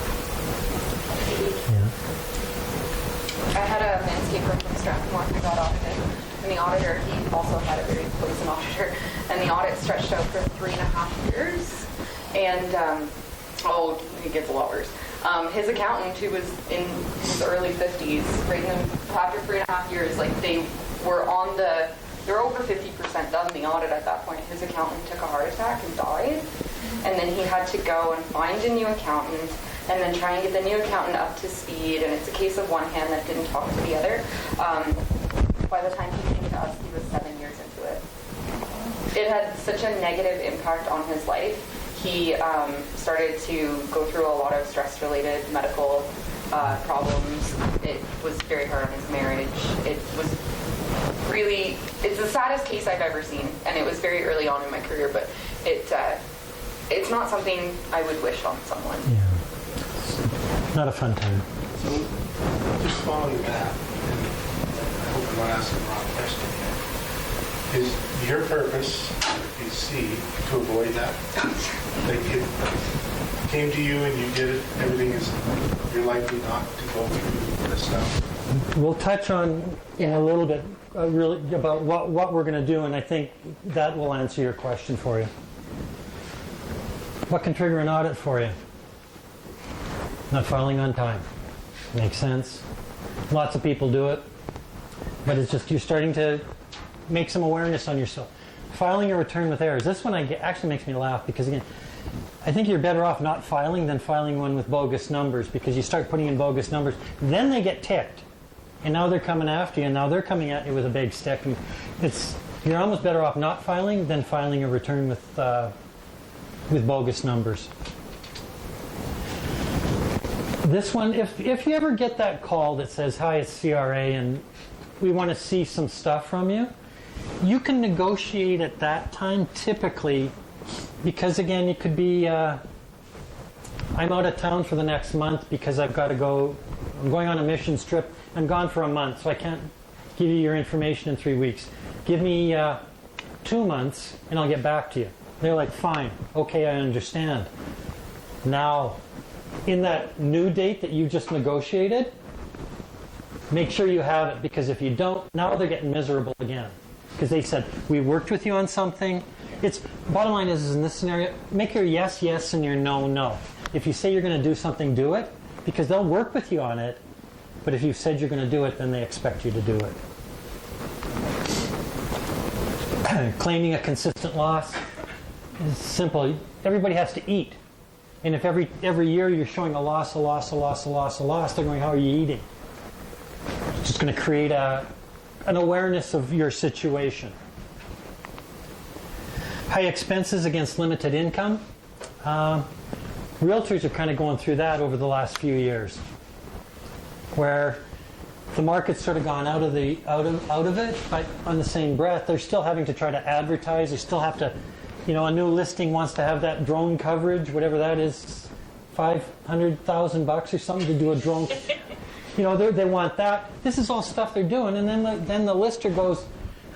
I had a landscaper from Strathmore who got audited, and the auditor, he also had a very close auditor, and the audit stretched out for 3.5 years, and it gets a lot worse. His accountant, who was in his early 50s, right after 3.5 years, they were over 50% done the audit at that point. His accountant took a heart attack and died, and then he had to go and find a new accountant, and then try and get the new accountant up to speed, and it's a case of one hand that didn't talk to the other. By the time he came to us, he was 7 years into it. It had such a negative impact on his life. He started to go through a lot of stress-related medical problems. It was very hard on his marriage. It was really, it's the saddest case I've ever seen, and it was very early on in my career, but it's not something I would wish on someone. Yeah. Not a fun time. So, just following that, and I hope I'm not asking the wrong question here, is your purpose, FBC, to avoid that? It came to you and you did it, everything is, you're likely not to go through this stuff? We'll touch on in a little bit really about what we're going to do, and I think that will answer your question for you. What can trigger an audit for you? Not filing on time. Makes sense. Lots of people do it, but it's just you're starting to make some awareness on yourself. Filing a return with errors. This one actually makes me laugh because, again, I think you're better off not filing than filing one with bogus numbers, because you start putting in bogus numbers, then they get ticked, and now they're coming after you, and now they're coming at you with a big stick. And you're almost better off not filing than filing a return with bogus numbers. This one, if you ever get that call that says, "Hi, it's CRA, and we want to see some stuff from you," you can negotiate at that time typically, because again, it could be, I'm out of town for the next month because I've got to go, I'm going on a mission trip, I'm gone for a month, so I can't give you your information in 3 weeks. Give me 2 months and I'll get back to you. They're like, fine, okay, I understand. Now, in that new date that you just negotiated, make sure you have it, because if you don't, now they're getting miserable again. Because they said, we worked with you on something. Bottom line is in this scenario, make your yes, yes, and your no, no. If you say you're going to do something, do it, because they'll work with you on it. But if you've said you're going to do it, then they expect you to do it. Claiming a consistent loss is simple. Everybody has to eat. And if every year you're showing a loss, they're going, how are you eating? It's just going to create an awareness of your situation. High expenses against limited income. Realtors are kind of going through that over the last few years, where the market's sort of gone out of it, but on the same breath, they're still having to try to advertise. They still have to, a new listing wants to have that drone coverage, whatever that is, $500,000 or something to do a drone. They want that. This is all stuff they're doing, and then the lister goes,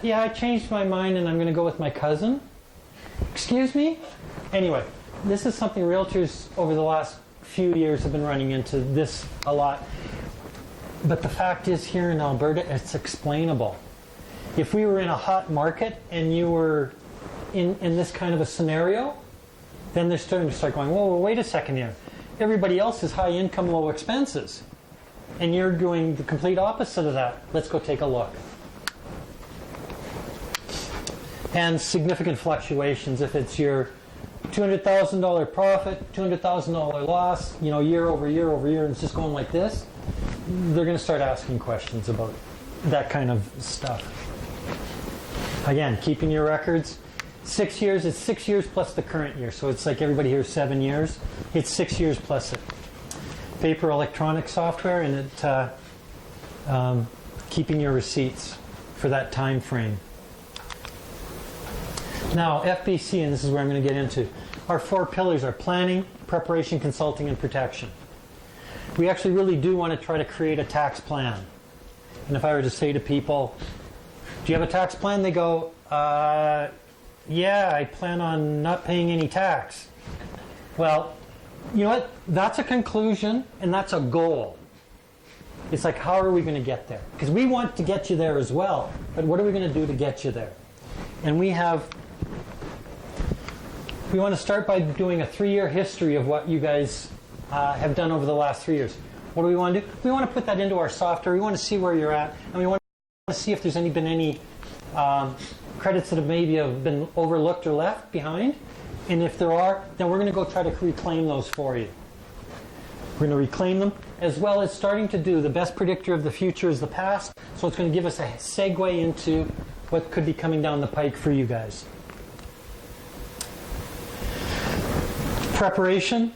"Yeah, I changed my mind, and I'm going to go with my cousin." Excuse me? Anyway, this is something realtors over the last few years have been running into this a lot. But the fact is, here in Alberta, it's explainable. If we were in a hot market and you were in this kind of a scenario, then they're starting to start going, whoa, wait a second here. Everybody else is high income, low expenses. And you're doing the complete opposite of that. Let's go take a look. And significant fluctuations. If it's your $200,000 profit, $200,000 loss, year over year over year, and it's just going like this, they're going to start asking questions about that kind of stuff. Again, keeping your records. 6 years, it's 6 years plus the current year. So it's like everybody here is 7 years. It's 6 years plus it. Paper electronic software, and it keeping your receipts for that time frame. Now, FBC, and this is where I'm going to get into, our 4 pillars are planning, preparation, consulting, and protection. We actually really do want to try to create a tax plan. And if I were to say to people, do you have a tax plan? They go, yeah, I plan on not paying any tax. Well, you know what? That's a conclusion and that's a goal. It's like, how are we going to get there? Because we want to get you there as well, but what are we going to do to get you there? And we want to start by doing a 3-year history of what you guys have done over the last 3 years. What do we want to do? We want to put that into our software. We want to see where you're at, and we want to see if there's been any credits that have maybe been overlooked or left behind. And if there are, then we're going to go try to reclaim those for you. We're going to reclaim them, as well as starting to do the best predictor of the future is the past. So it's going to give us a segue into what could be coming down the pike for you guys. Preparation.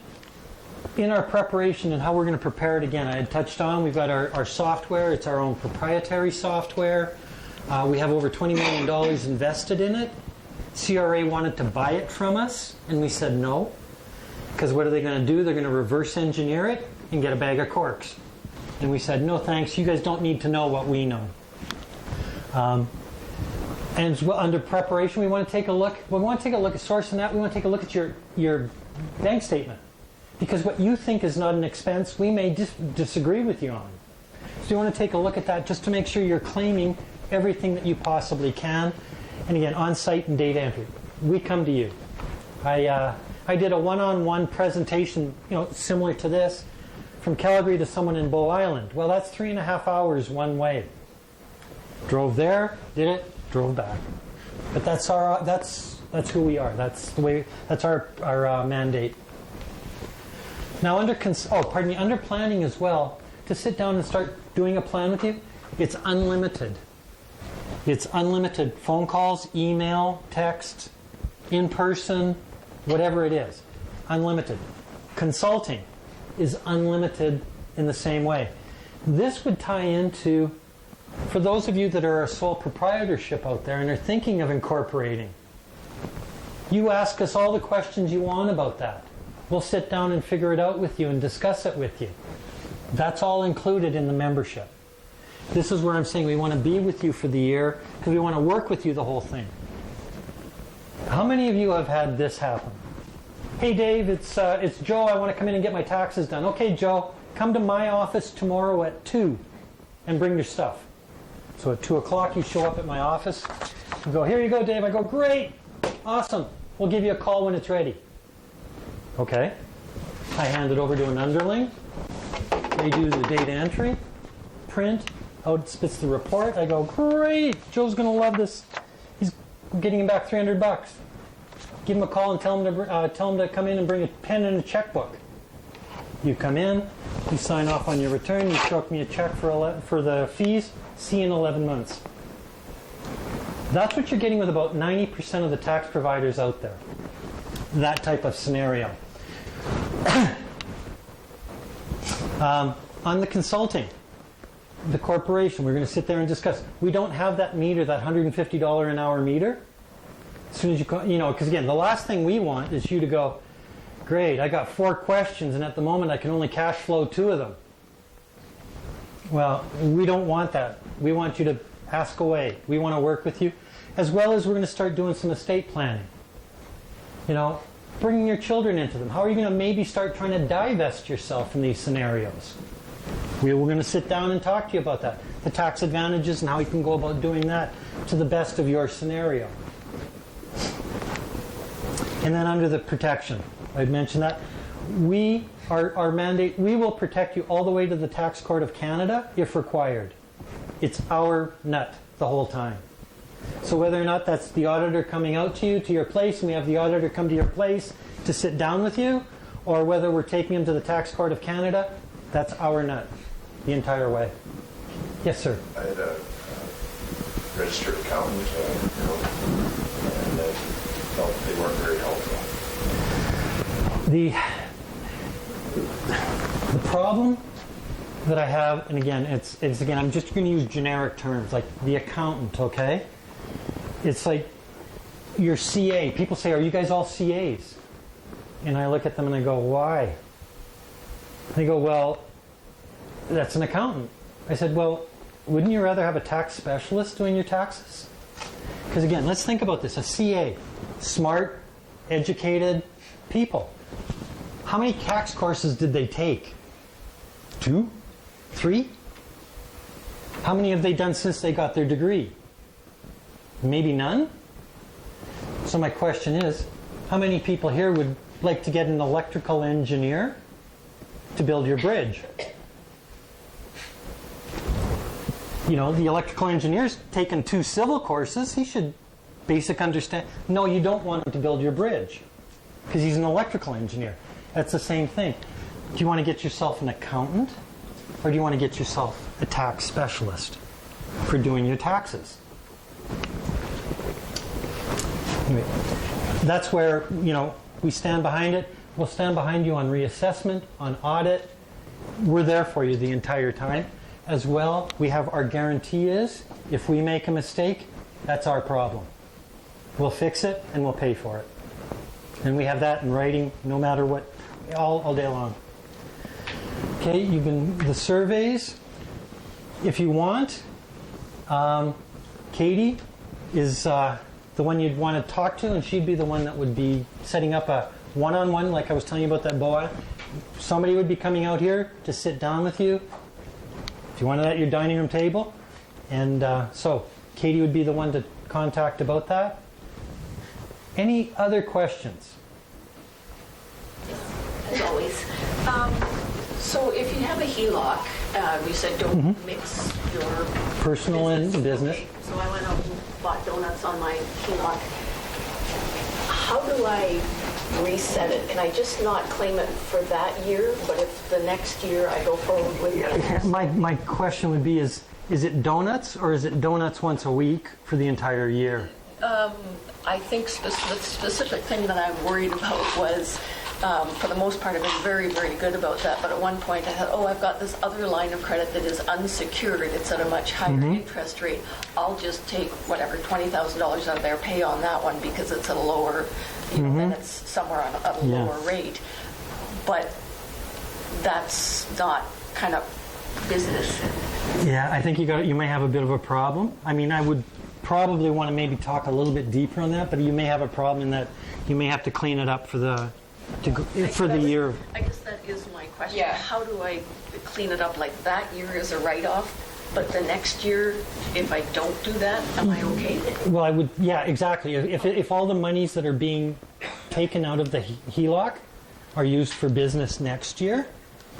In our preparation and how we're going to prepare it, again, I had touched on, we've got our software. It's our own proprietary software. We have over $20 million invested in it. CRA wanted to buy it from us, and we said no. Because what are they going to do? They're going to reverse engineer it and get a bag of corks. And we said, no thanks, you guys don't need to know what we know. And as well, under preparation, we want to take a look. We want to take a look at sourcing that. We want to take a look at your bank statement. Because what you think is not an expense, we may disagree with you on. So you want to take a look at that just to make sure you're claiming everything that you possibly can. And again, on-site and data entry. We come to you. I did a one-on-one presentation, similar to this, from Calgary to someone in Bow Island. Well, that's 3.5 hours one way. Drove there, did it, drove back. But that's who we are. That's the way. That's our mandate. Now, under planning as well, to sit down and start doing a plan with you, it's unlimited. It's unlimited phone calls, email, text, in person, whatever it is. Unlimited. Consulting is unlimited in the same way. This would tie into, for those of you that are a sole proprietorship out there and are thinking of incorporating, you ask us all the questions you want about that. We'll sit down and figure it out with you and discuss it with you. That's all included in the membership. This is where I'm saying we want to be with you for the year because we want to work with you the whole thing. How many of you have had this happen? Hey Dave, it's Joe. I want to come in and get my taxes done. Okay, Joe, come to my office tomorrow at 2 and bring your stuff. So at 2 o'clock you show up at my office. You go, here you go, Dave. I go, great, awesome. We'll give you a call when it's ready. Okay. I hand it over to an underling. They do the data entry, print, out spits the report. I go, great, Joe's going to love this. He's getting him back $300. Give him a call and tell him to come in and bring a pen and a checkbook. You come in, you sign off on your return, you stroke me a check for the fees, see you in 11 months. That's what you're getting with about 90% of the tax providers out there. That type of scenario. On the consulting, the corporation, we're going to sit there and discuss. We don't have that meter, that $150 an hour meter. As soon as because again, the last thing we want is you to go, great, I got 4 questions and at the moment I can only cash flow 2 of them. Well, we don't want that. We want you to ask away. We want to work with you. As well as we're going to start doing some estate planning. Bringing your children into them. How are you going to maybe start trying to divest yourself from these scenarios? We're going to sit down and talk to you about that. The tax advantages and how you can go about doing that to the best of your scenario. And then under the protection, I'd mentioned that. Our mandate, we will protect you all the way to the Tax Court of Canada if required. It's our nut the whole time. So whether or not that's the auditor coming out to you, to your place, and we have the auditor come to your place to sit down with you, or whether we're taking them to the Tax Court of Canada, that's our nut the entire way. Yes, sir. I had a registered accountant, and I felt they weren't very helpful. The problem that I have, and again, it's again, I'm just going to use generic terms, like the accountant, okay? It's like your CA. People say, are you guys all CAs? And I look at them and I go, why? They go, well, that's an accountant. I said, well, wouldn't you rather have a tax specialist doing your taxes? Because again, let's think about this. A CA, smart, educated people. How many tax courses did they take? 2? 3? How many have they done since they got their degree? Maybe none? So my question is, how many people here would like to get an electrical engineer to build your bridge? You know, the electrical engineer's taken 2 civil courses. He should basic understand. No, you don't want him to build your bridge because he's an electrical engineer. That's the same thing. Do you want to get yourself an accountant, or do you want to get yourself a tax specialist for doing your taxes? Anyway, that's where, you know, we stand behind it. We'll stand behind you on reassessment, on audit. We're there for you the entire time. As well, we have our guarantee is, if we make a mistake, that's our problem. We'll fix it and we'll pay for it. And we have that in writing no matter what, all day long. Okay, you've been the surveys. If you want, Katie is the one you'd want to talk to, and she'd be the one that would be setting up a one-on-one, like I was telling you about that BOA. Somebody would be coming out here to sit down with you. If you want it at your dining room table. And so Katie would be the one to contact about that. Any other questions? As always. So if you have a HELOC, we said don't mix your personal and business. Okay. So I went out and bought donuts on my HELOC. How do I reset it? Can I just not claim it for that year, but if the next year I go forward with it? My question would be, is it donuts, or is it donuts once a week for the entire year? I think the specific thing that I'm worried about was, for the most part, I've been very, very good about that. But at one point I thought, I've got this other line of credit that is unsecured. It's at a much higher interest rate. I'll just take whatever, $20,000 out of there, pay on that one because it's at a lower, and it's somewhere at a lower rate. But that's not kind of business. Yeah, I think you may have a bit of a problem. I mean, I would probably want to maybe talk a little bit deeper on that, but you may have a problem in that you may have to clean it up for the year. I guess that is my question. Yeah. How do I clean it up? Like that year is a write-off, but the next year, if I don't do that, am I okay? Well, I would, yeah, exactly. If all the monies that are being taken out of the HELOC are used for business next year,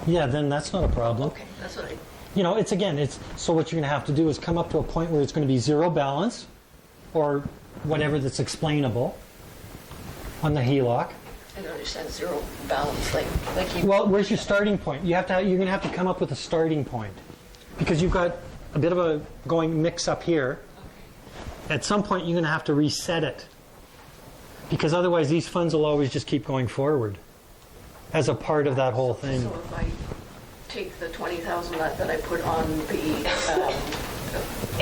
yeah, then that's not a problem. Okay, that's what I... You know, so what you're going to have to do is come up to a point where it's going to be zero balance, or whatever that's explainable on the HELOC. I don't understand zero balance, like you... Well, where's your starting point? You're going to have to come up with a starting point, because you've got a bit of a going mix up here. At some point, you're going to have to reset it, because otherwise these funds will always just keep going forward as a part of that whole thing. So if I take the $20,000 that I put on the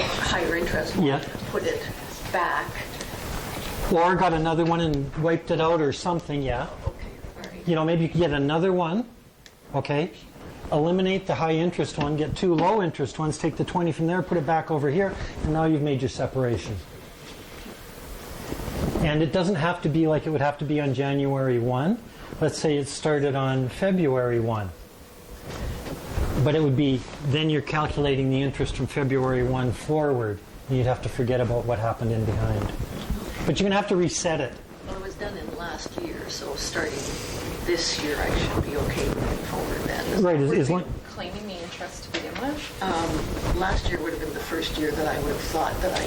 higher interest one, put it back. Or got another one and wiped it out or something, yeah. Okay, all right. You know, maybe you could get another one, okay? Eliminate the high interest one, get 2 low interest ones, take the 20 from there, put it back over here, and now you've made your separation. And it doesn't have to be like it would have to be on January 1. Let's say it started on February 1. But it would be, then you're calculating the interest from February 1 forward, and you'd have to forget about what happened in behind. But you're going to have to reset it. Well, it was done in last year, so starting this year I should be okay moving forward then. Right. Claiming the interest to begin with? Last year would have been the first year that I would have thought that I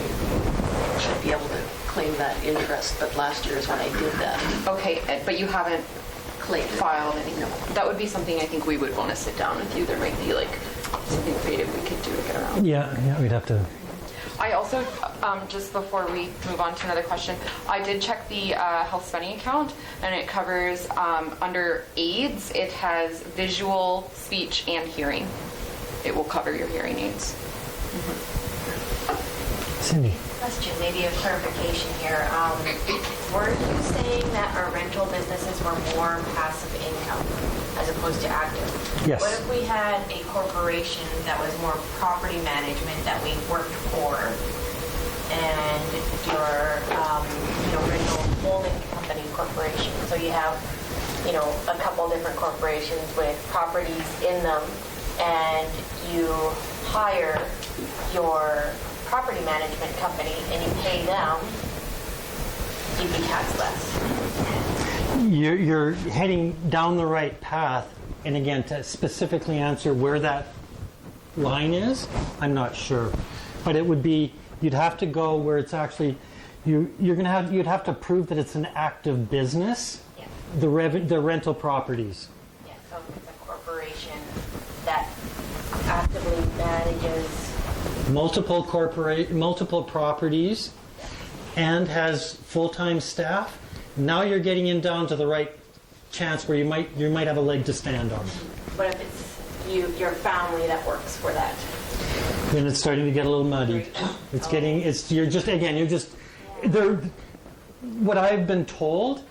should be able to claim that interest, but last year is when I did that. Okay, but you haven't filed anything. No. That would be something I think we would want to sit down with you. There might be like something creative we could do to get around. Yeah, we'd have to. I also, just before we move on to another question, I did check the health spending account, and it covers, under AIDS, it has visual, speech, and hearing. It will cover your hearing aids. Cindy. Question, maybe a clarification here. Were you saying that our rental businesses were more passive income as opposed to active? Yes. What if we had a corporation that was more property management that we worked for, and your rental holding company corporation? So you have, a couple different corporations with properties in them, and you hire your property management company and you pay them, you'd be taxed less. You're heading down the right path. And again, to specifically answer where that line is, I'm not sure. But it would be, you'd have to go where it's actually, you'd have to prove that it's an active business, yeah. the rental properties. Yeah, so it's a corporation that actively manages Multiple properties and has full-time staff. Now you're getting in down to the right chance where you might have a leg to stand on. What if it's your family that works for that? Then it's starting to get a little muddy. What I've been told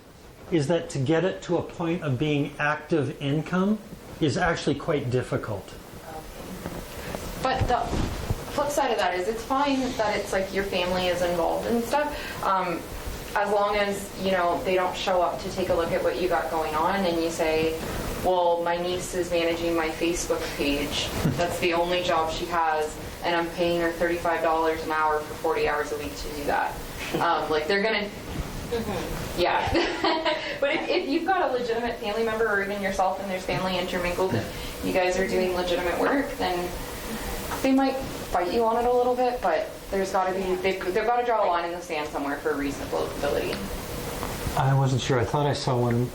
is that to get it to a point of being active income is actually quite difficult. But the flip side of that is it's fine that it's like your family is involved and stuff, as long as they don't show up to take a look at what you got going on and you say, well, my niece is managing my Facebook page, that's the only job she has, and I'm paying her $35 an hour for 40 hours a week to do that. Like they're gonna yeah. But if you've got a legitimate family member, or even yourself and there's family intermingled, and you guys are doing legitimate work, then they might fight you on it a little bit, but they've got to draw a line in the sand somewhere for reasonable ability. I wasn't sure. I thought I saw one.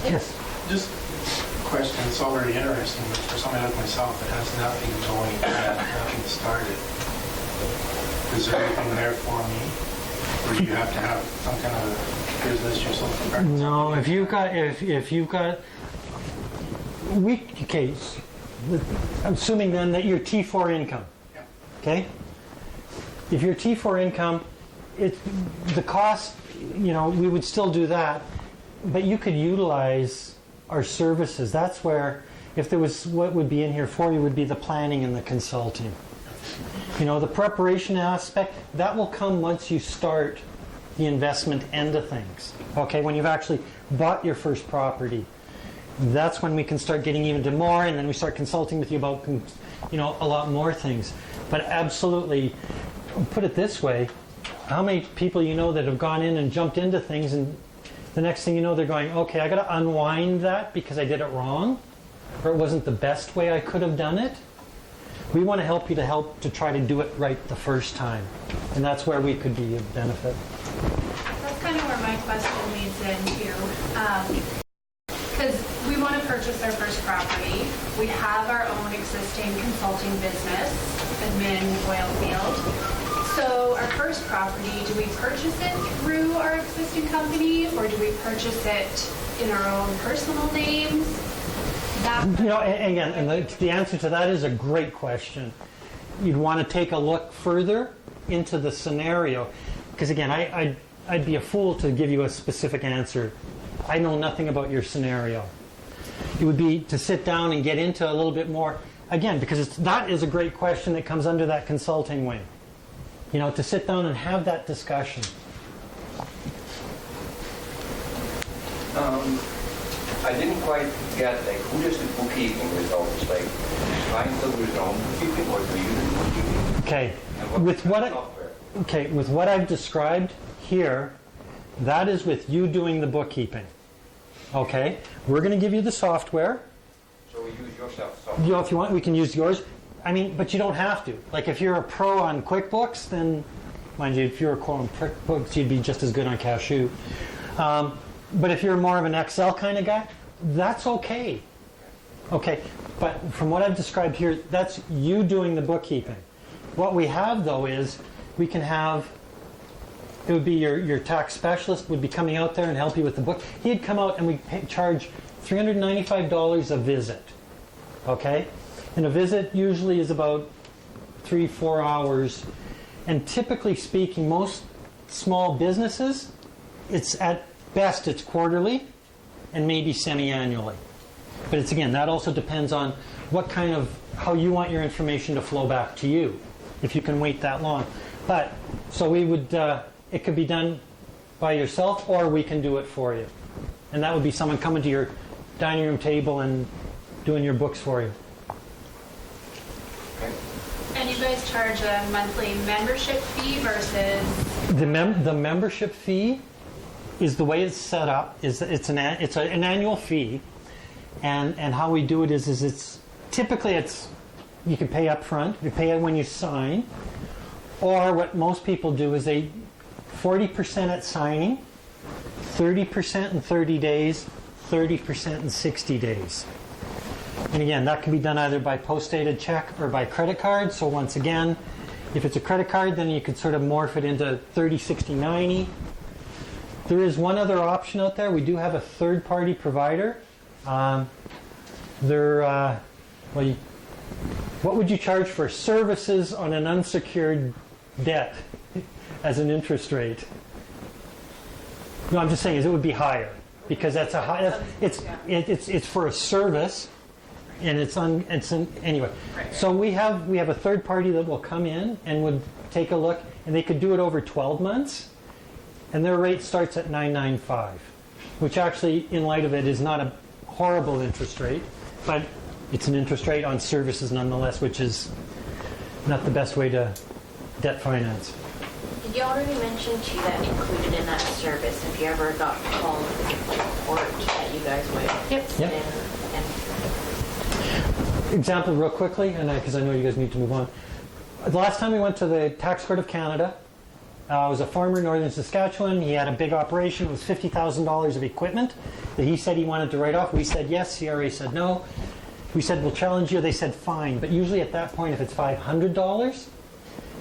Yes. Just a question. It's all very interesting, but for somebody like myself that has nothing going yet, nothing started, is there anything there for me? Or do you have to have some kind of business or something? No, if you've got okay, I'm assuming then that you're T4 income. Yeah. Okay? If you're T4 income, the cost, we would still do that, but you could utilize our services. That's where, if there was, what would be in here for you would be the planning and the consulting. The preparation aspect, that will come once you start the investment end of things. Okay, when you've actually bought your first property. That's when we can start getting even to more, and then we start consulting with you about, a lot more things. But absolutely, put it this way, how many people that have gone in and jumped into things, and the next thing you know, they're going, okay, I got to unwind that because I did it wrong, or it wasn't the best way I could have done it. We want to help you to try to do it right the first time, and that's where we could be of benefit. That's kind of where my question leads into. Because we want to purchase our first property. We have our own existing consulting business, admin, oil field. So our first property, do we purchase it through our existing company, or do we purchase it in our own personal names? Again, the answer to that is a great question. You'd want to take a look further into the scenario, because again, I'd be a fool to give you a specific answer. I know nothing about your scenario. It would be to sit down and get into a little bit more, again, because that is a great question that comes under that consulting wing. To sit down and have that discussion. I didn't quite get, who does the bookkeeping results? Client does his own bookkeeping, or do you do bookkeeping? Okay. With what I've described here, that is with you doing the bookkeeping. Okay? We're going to give you the software. So we use your software? If you want, we can use yours. But you don't have to. Like if you're a pro on QuickBooks, then Mind you, if you were quoting books, you'd be just as good on cashew. But if you're more of an Excel kind of guy, that's okay. Okay, but from what I've described here, that's you doing the bookkeeping. What we have, though, is we can have, it would be your tax specialist would be coming out there and help you with the book. He'd come out and we'd charge $395 a visit, okay? And a visit usually is about 3-4 hours. And typically speaking, most small businesses, it's at best it's quarterly and maybe semi-annually. But it's, again, that also depends on what kind of, how you want your information to flow back to you, if you can wait that long. But, so we would, it could be done by yourself or we can do it for you. And that would be someone coming to your dining room table and doing your books for you. And you guys charge a monthly membership fee versus? The membership fee is the way it's set up. It's an annual fee, and how we do it is it's typically you can pay up front. You pay it when you sign, or what most people do is they 40% at signing, 30% in 30 days, 30% in 60 days. And again, that can be done either by post-dated check or by credit card. So once again, if it's a credit card, then you could sort of morph it into 30, 60, 90. There is one other option out there. We do have a third-party provider. What would you charge for services on an unsecured debt as an interest rate? No, I'm just saying it would be higher because that's a high. It's for a service. And anyway. So we have a third party that will come in and would take a look, and they could do it over 12 months, and their rate starts at $995, which actually, in light of it, is not a horrible interest rate, but it's an interest rate on services nonetheless, which is not the best way to debt finance. Did you already mention too that included in that service, if you ever got called like court, that you guys would? Yep. Example real quickly, and because I know you guys need to move on. The last time we went to the Tax Court of Canada, I was a farmer in northern Saskatchewan. He had a big operation. It was $50,000 of equipment that he said he wanted to write off. We said yes. CRA said no. We said we'll challenge you. They said fine. But usually at that point, if it's $500,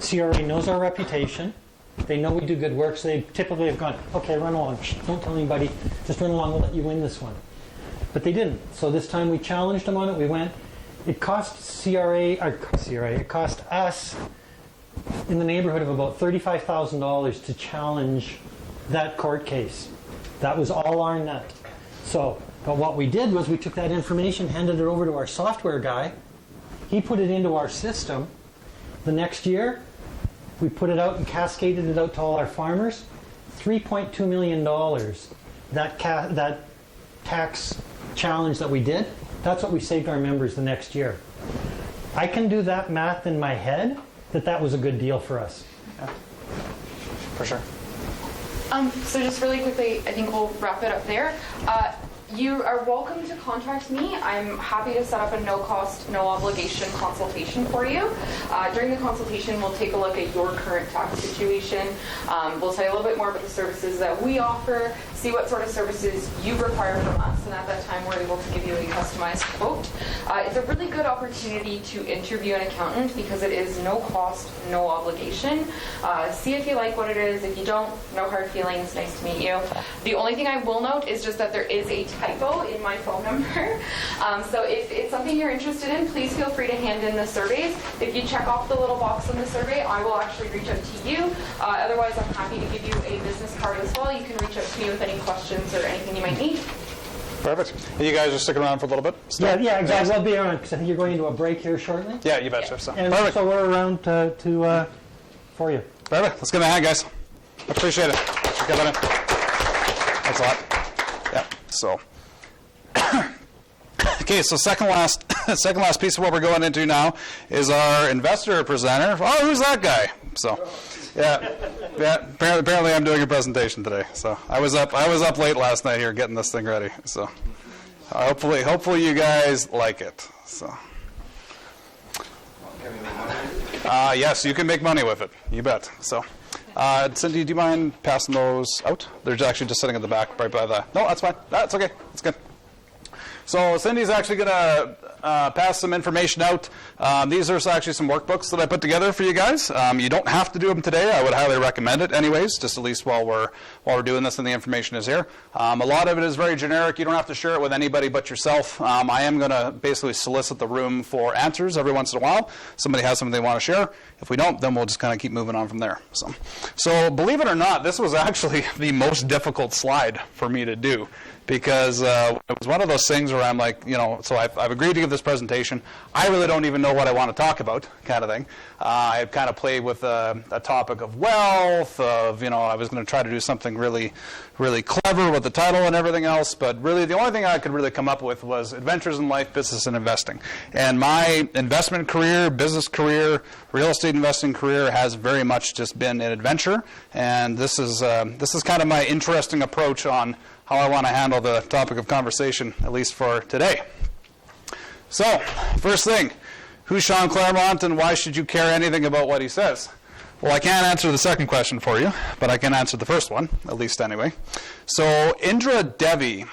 CRA knows our reputation. They know we do good work, so they typically have gone, okay, run along. Don't tell anybody. Just run along. We'll let you win this one. But they didn't. So this time we challenged them on it. We went. It cost it cost us in the neighborhood of about $35,000 to challenge that court case. That was all our nut. So, but what we did was we took that information, handed it over to our software guy. He put it into our system. The next year, we put it out and cascaded it out to all our farmers. $3.2 million. That tax challenge that we did, that's what we saved our members the next year. I can do that math in my head that was a good deal for us. Yeah. For sure. So just really quickly, I think we'll wrap it up there. You are welcome to contact me. I'm happy to set up a no-cost, no-obligation consultation for you. During the consultation, we'll take a look at your current tax situation. We'll tell you a little bit more about the services that we offer, see what sort of services you require from us, and at that time, we're able to give you a customized quote. It's a really good opportunity to interview an accountant because it is no cost, no obligation. See if you like what it is. If you don't, no hard feelings. Nice to meet you. The only thing I will note is just that there is a typo in my phone number. So if it's something you're interested in, please feel free to hand in the surveys. If you check off the little box on the survey, I will actually reach out to you. Otherwise, I'm happy to give you a business card as well. You can reach out to me with any questions or anything you might need. Perfect. And you guys are sticking around for a little bit? Yeah, exactly. We'll be around because I think you're going into a break here shortly. Yeah, you betcha. So. And Perfect. so we're around for you. Perfect. Let's get in the hand, guys. Appreciate it. Get that in. Thanks a lot. Yeah. So. Okay, so second last piece of what we're going into now is our investor presenter. Oh, who's that guy? So, yeah. Apparently, I'm doing a presentation today. So I was up late last night here getting this thing ready. So hopefully you guys like it. So. Yes, you can make money with it. You bet. So, Cindy, do you mind passing those out? They're actually just sitting in the back right by the... No, that's fine. That's okay. That's good. So Cindy's actually going to pass some information out. These are actually some workbooks that I put together for you guys. You don't have to do them today. I would highly recommend it anyways, just at least while we're doing this and the information is here. A lot of it is very generic. You don't have to share it with anybody but yourself. I am going to basically solicit the room for answers every once in a while. Somebody has something they want to share. If we don't, then we'll just kind of keep moving on from there. So believe it or not, this was actually the most difficult slide for me to do, because it was one of those things where I'm like, so I've agreed to give this presentation. I really don't even know what I want to talk about, kind of thing. I kind of played with a topic of wealth, I was going to try to do something really, really clever with the title and everything else, but really the only thing I could really come up with was adventures in life, business, and investing. And my investment career, business career, real estate investing career has very much just been an adventure, and this is kind of my interesting approach on how I want to handle the topic of conversation, at least for today. So, first thing, who's Sean Claremont and why should you care anything about what he says? Well, I can't answer the second question for you, but I can answer the first one, at least anyway. So Indra Devi,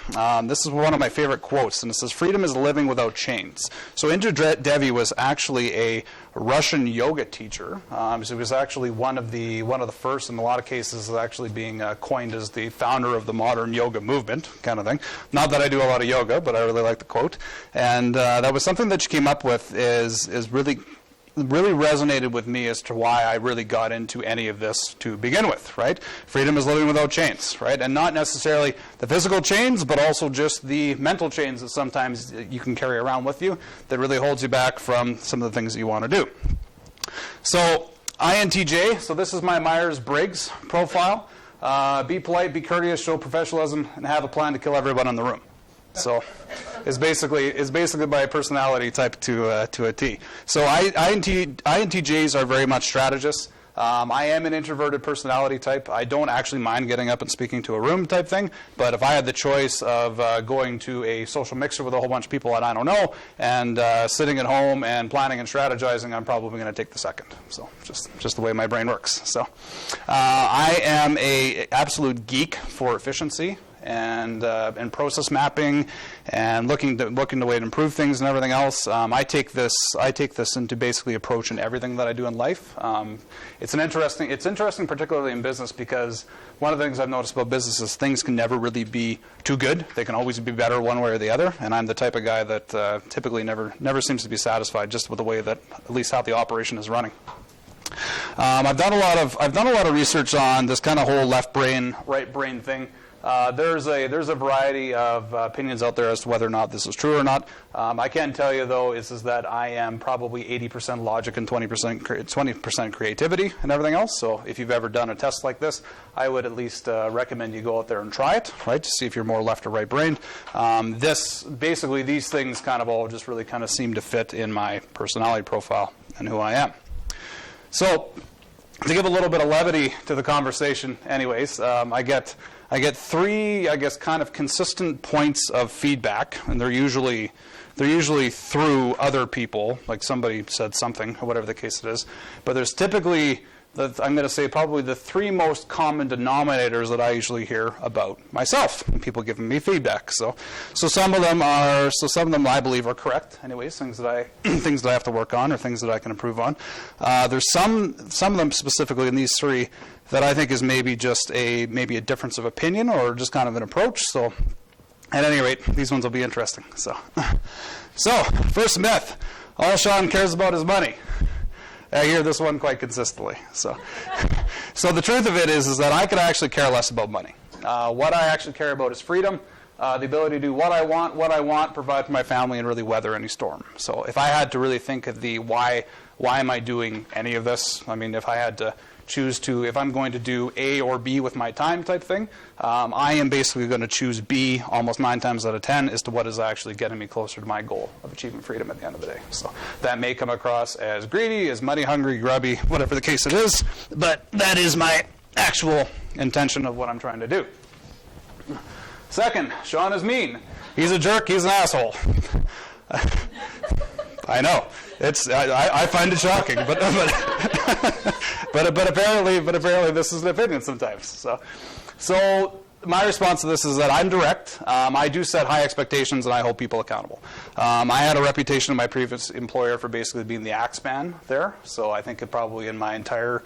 this is one of my favorite quotes, and it says, "Freedom is living without chains." So Indra Devi was actually a Russian yoga teacher. So he was actually one of the first, in a lot of cases, actually being coined as the founder of the modern yoga movement, kind of thing. Not that I do a lot of yoga, but I really like the quote. And that was something that she came up with is really resonated with me as to why I really got into any of this to begin with, right? Freedom is living without chains, right? And not necessarily the physical chains, but also just the mental chains that sometimes you can carry around with you that really holds you back from some of the things that you want to do. So INTJ, so this is my Myers-Briggs profile. Be polite, be courteous, show professionalism, and have a plan to kill everyone in the room. So it's basically my personality type to a T. So INTJs are very much strategists. I am an introverted personality type. I don't actually mind getting up and speaking to a room type thing, but if I had the choice of going to a social mixer with a whole bunch of people that I don't know and sitting at home and planning and strategizing, I'm probably going to take the second. So just the way my brain works. So I am an absolute geek for efficiency and process mapping and looking to way to improve things and everything else. I take this into basically approaching everything that I do in life. It's interesting particularly in business, because one of the things I've noticed about business is things can never really be too good. They can always be better one way or the other, and I'm the type of guy that typically never seems to be satisfied just with the way that, at least how the operation is running. I've done a lot of research on this kind of whole left brain, right brain thing. There's a variety of opinions out there as to whether or not this is true or not. I can tell you, though, is that I am probably 80% logic and 20% creativity and everything else. So if you've ever done a test like this, I would at least recommend you go out there and try it, right, to see if you're more left or right brained. These things kind of all just really kind of seem to fit in my personality profile and who I am. So to give a little bit of levity to the conversation, anyways, I get three, I guess, kind of consistent points of feedback, and they're usually through other people, like somebody said something, or whatever the case it is. But there's typically, I'm going to say, probably the three most common denominators that I usually hear about myself, and people giving me feedback. So some of them I believe are correct. Anyways, things that I have to work on, or things that I can improve on. There's some of them specifically in these three that I think is maybe a difference of opinion or just kind of an approach. So at any rate, these ones will be interesting. So first myth, all Sean cares about is money. I hear this one quite consistently. So the truth of it is that I could actually care less about money. What I actually care about is freedom, the ability to do what I want, provide for my family, and really weather any storm. So if I had to really think of the why am I doing any of this? I mean, if I had to choose if I'm going to do A or B with my time type thing, I am basically going to choose B almost 9 times out of 10 as to what is actually getting me closer to my goal of achieving freedom at the end of the day. So that may come across as greedy, as money hungry, grubby, whatever the case it is, but that is my actual intention of what I'm trying to do. Second, Sean is mean. He's a jerk, he's an asshole. I know. I find it shocking, but but apparently this is an opinion sometimes. So my response to this is that I'm direct. I do set high expectations, and I hold people accountable. I had a reputation in my previous employer for basically being the axe man there. So I think it probably in my entire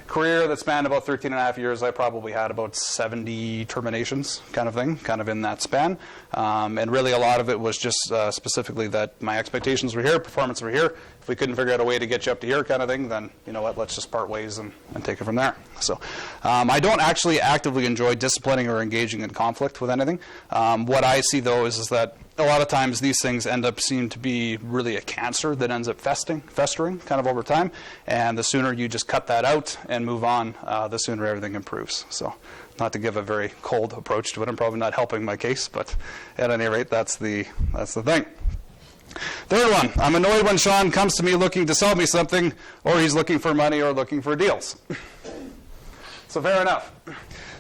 career that spanned about 13 and a half years, I probably had about 70 terminations kind of thing, kind of in that span. And really a lot of it was just specifically that my expectations were here, performance were here. If we couldn't figure out a way to get you up to here kind of thing, then you know what, let's just part ways and take it from there. So I don't actually actively enjoy disciplining or engaging in conflict with anything. What I see though is that a lot of times these things end up seem to be really a cancer that ends up festering kind of over time. And the sooner you just cut that out and move on, the sooner everything improves. So not to give a very cold approach to it, I'm probably not helping my case, but at any rate, that's the thing. Third one, I'm annoyed when Sean comes to me looking to sell me something, or he's looking for money or looking for deals. So fair enough.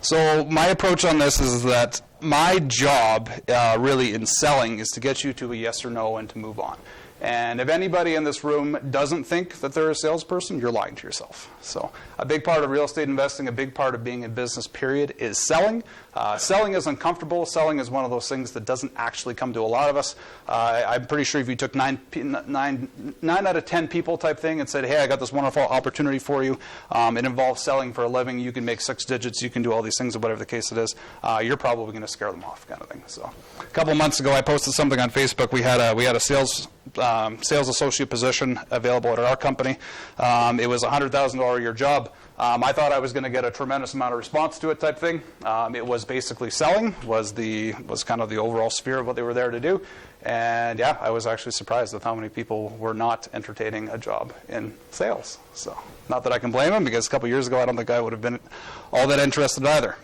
So my approach on this is that my job really in selling is to get you to a yes or no and to move on. And if anybody in this room doesn't think that they're a salesperson, you're lying to yourself. So a big part of real estate investing, a big part of being in business, period, is selling. Selling is uncomfortable. Selling is one of those things that doesn't actually come to a lot of us. I'm pretty sure if you took 9 out of 10 people type thing and said, hey, I got this wonderful opportunity for you. It involves selling for a living. You can make 6 digits. You can do all these things or whatever the case it is. You're probably going to scare them off kind of thing. So a couple of months ago, I posted something on Facebook. We had a sales associate position available at our company. It was a $100,000 a year job. I thought I was going to get a tremendous amount of response to it type thing. It was basically selling, was kind of the overall sphere of what they were there to do. And yeah, I was actually surprised with how many people were not entertaining a job in sales. So not that I can blame them, because a couple years ago I don't think I would have been all that interested either.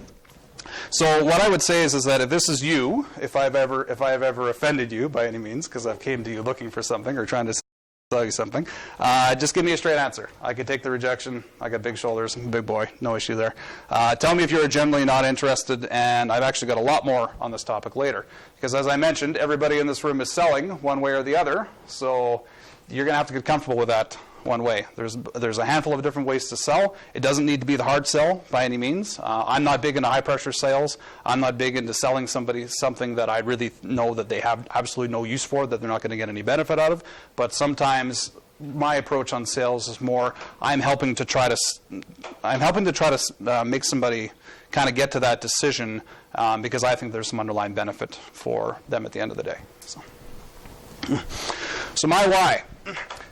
So what I would say is that if this is you, if I've ever offended you by any means, because I've came to you looking for something or trying to sell you something, just give me a straight answer. I could take the rejection. I got big shoulders. I'm a big boy. No issue there. Tell me if you're generally not interested, and I've actually got a lot more on this topic later. Because as I mentioned, everybody in this room is selling one way or the other, so you're going to have to get comfortable with that one way. There's a handful of different ways to sell. It doesn't need to be the hard sell by any means. I'm not big into high pressure sales. I'm not big into selling somebody something that I really know that they have absolutely no use for, that they're not going to get any benefit out of. But sometimes my approach on sales is more I'm helping to try to make somebody kind of get to that decision because I think there's some underlying benefit for them at the end of the day. So my why.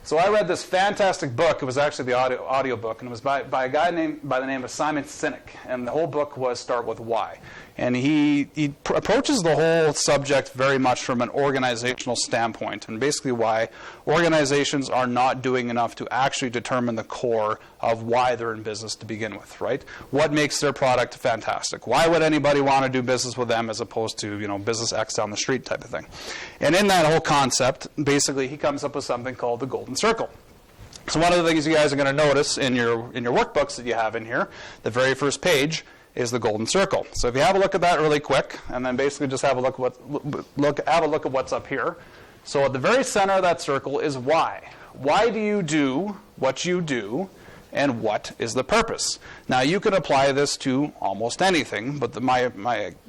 So I read this fantastic book. It was actually the audio book, and it was by a guy by the name of Simon Sinek. And the whole book was Start With Why. And he approaches the whole subject very much from an organizational standpoint, and basically why organizations are not doing enough to actually determine the core of why they're in business to begin with, right? What makes their product fantastic? Why would anybody want to do business with them as opposed to, business X down the street type of thing? And in that whole concept, basically he comes up with something called the Golden Circle. So one of the things you guys are going to notice in your workbooks that you have in here, the very first page is the Golden Circle. So if you have a look at that really quick, and then basically just have a look at what's up here. So at the very center of that circle is why. Why do you do what you do, and what is the purpose? Now you can apply this to almost anything, but my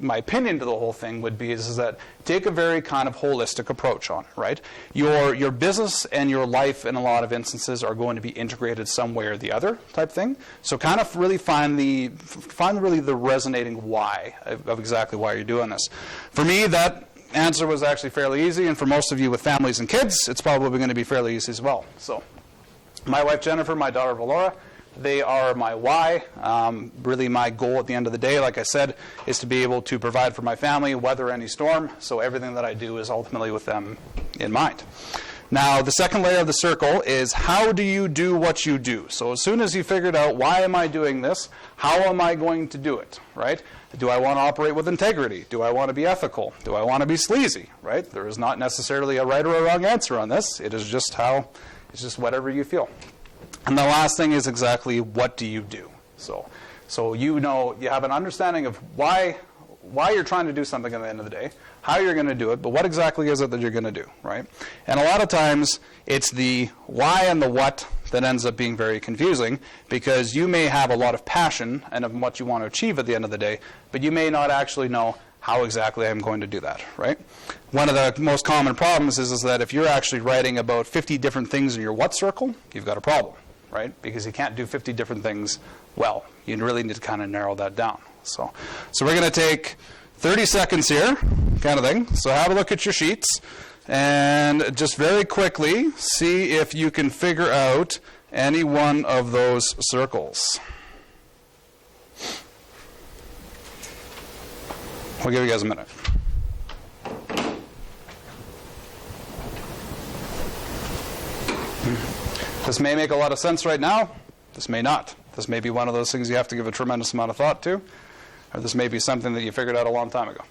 opinion to the whole thing would be is that take a very kind of holistic approach on it, right? Your business and your life in a lot of instances are going to be integrated some way or the other type thing. So kind of really find really the resonating why of exactly why you're doing this. For me, that answer was actually fairly easy, and for most of you with families and kids, it's probably going to be fairly easy as well. So my wife Jennifer, my daughter Valora, they are my why. Really my goal at the end of the day, like I said, is to be able to provide for my family, weather any storm. So everything that I do is ultimately with them in mind. Now, the second layer of the circle is how do you do what you do? So as soon as you figured out why am I doing this, how am I going to do it, right? Do I want to operate with integrity? Do I want to be ethical? Do I want to be sleazy, right? There is not necessarily a right or a wrong answer on this. It is just it's just whatever you feel. And the last thing is exactly what do you do? So you have an understanding of why you're trying to do something at the end of the day, how you're going to do it, but what exactly is it that you're going to do, right? And a lot of times it's the why and the what that ends up being very confusing, because you may have a lot of passion and of what you want to achieve at the end of the day, but you may not actually know how exactly I'm going to do that, right? One of the most common problems is that if you're actually writing about 50 different things in your what circle, you've got a problem, right? Because you can't do 50 different things well. You really need to kind of narrow that down. So we're going to take 30 seconds here, kind of thing. So have a look at your sheets and just very quickly see if you can figure out any one of those circles. We'll give you guys a minute. This may make a lot of sense right now. This may not. This may be one of those things you have to give a tremendous amount of thought to. Or this may be something that you figured out a long time ago.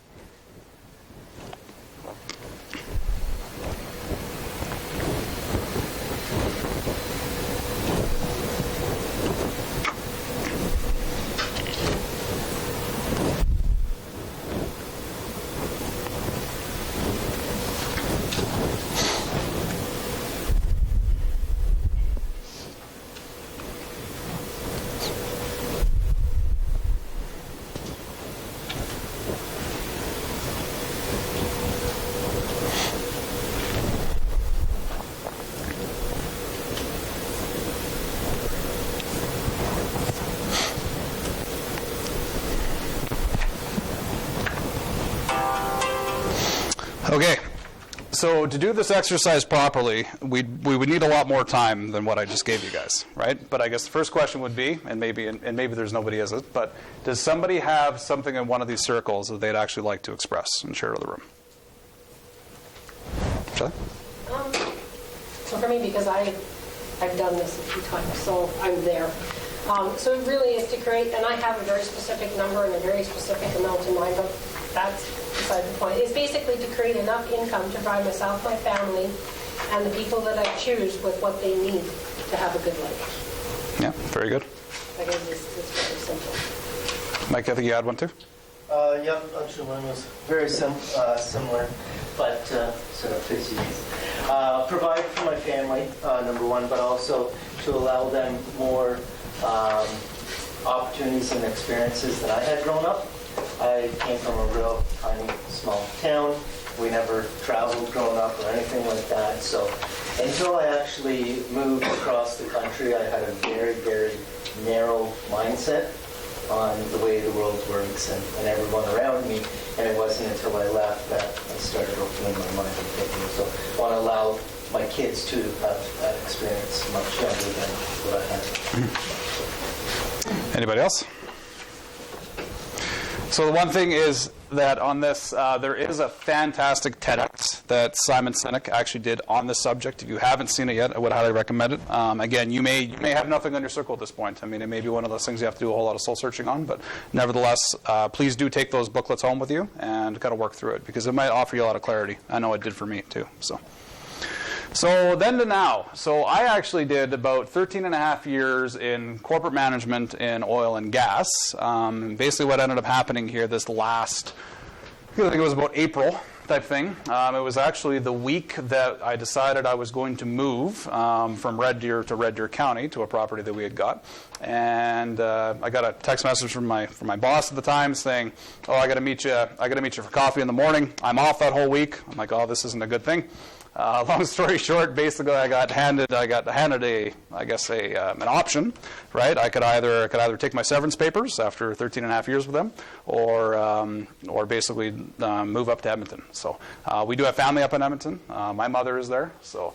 Okay, so to do this exercise properly, we would need a lot more time than what I just gave you guys, right? But I guess the first question would be, and maybe there's nobody as it, but does somebody have something in one of these circles that they'd actually like to express and share to the room? Shelley? So for me, because I've done this a few times, so I'm there. So it really is to create, and I have a very specific number and a very specific amount in mind, but that's beside the point. It's basically to create enough income to provide myself, my family, and the people that I choose with what they need to have a good life. Yeah, very good. I guess it's very simple. Mike, I think you had one too? Yeah, actually mine was very similar, but sort of fits you. Provide for my family, number one, but also to allow them more opportunities and experiences that I had growing up. I came from a real tiny, small town. We never traveled growing up or anything like that. So until I actually moved across the country, I had a very, very narrow mindset on the way the world works and everyone around me. And it wasn't until I left that I started opening my mind and thinking. So I want to allow my kids to have that experience much younger than what I had. Anybody else? So the one thing is that on this, there is a fantastic TEDx that Simon Sinek actually did on this subject. If you haven't seen it yet, I would highly recommend it. Again, you may have nothing on your circle at this point. I mean, it may be one of those things you have to do a whole lot of soul searching on, but nevertheless, please do take those booklets home with you and kind of work through it, because it might offer you a lot of clarity. I know it did for me too. So then to now. So I actually did about 13 and a half years in corporate management in oil and gas. Basically what ended up happening here this last, I think it was about April type thing. It was actually the week that I decided I was going to move from Red Deer to Red Deer County to a property that we had got. And I got a text message from my boss at the time saying, "Oh, I got to meet you for coffee in the morning. I'm off that whole week." I'm like, "Oh, this isn't a good thing." Long story short, basically, I got handed an option, right? I could either take my severance papers after 13 and a half years with them, or basically move up to Edmonton. So we do have family up in Edmonton. My mother is there, so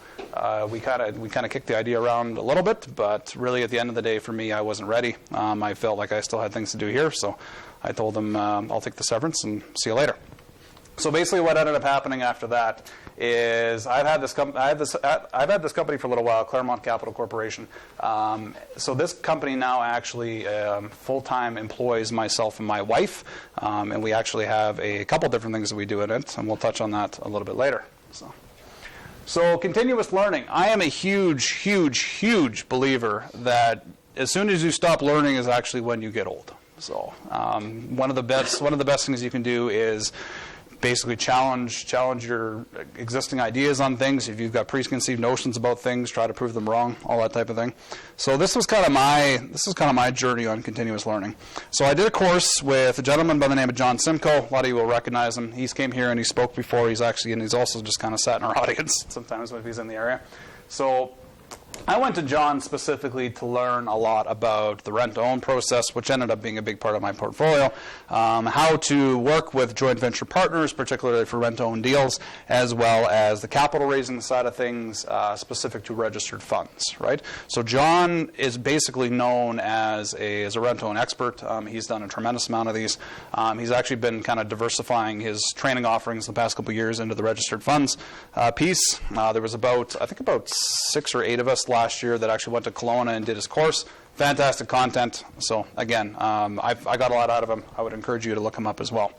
we kind of kicked the idea around a little bit. But really, at the end of the day, for me, I wasn't ready. I felt like I still had things to do here, so I told them I'll take the severance and see you later. So basically, what ended up happening after that is I've had this company for a little while, Claremont Capital Corporation. So this company now actually full-time employs myself and my wife, and we actually have a couple different things that we do in it, and we'll touch on that a little bit later. So continuous learning. I am a huge, huge, huge believer that as soon as you stop learning is actually when you get old. So one of the best things you can do is basically challenge your existing ideas on things. If you've got preconceived notions about things, try to prove them wrong, all that type of thing. So this was kind of my journey on continuous learning. So I did a course with a gentleman by the name of John Simcoe. A lot of you will recognize him. He's came here and he spoke before. He's also just kind of sat in our audience sometimes when he's in the area. So I went to John specifically to learn a lot about the rent-to-own process, which ended up being a big part of my portfolio, how to work with joint venture partners, particularly for rent-to-own deals, as well as the capital raising side of things specific to registered funds, right? So John is basically known as a rent-to-own expert. He's done a tremendous amount of these. He's actually been kind of diversifying his training offerings the past couple of years into the registered funds piece. There was about 6 or 8 of us last year that actually went to Kelowna and did his course. Fantastic content. So again, I got a lot out of him. I would encourage you to look him up as well.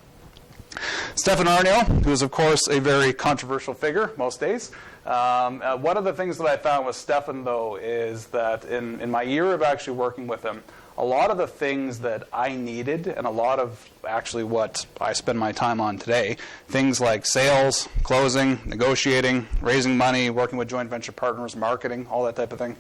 Stefan Arnio, who is of course a very controversial figure most days. One of the things that I found with Stefan, though, is that in my year of actually working with him, a lot of the things that I needed and a lot of actually what I spend my time on today, things like sales, closing, negotiating, raising money, working with joint venture partners, marketing, all that type of thing,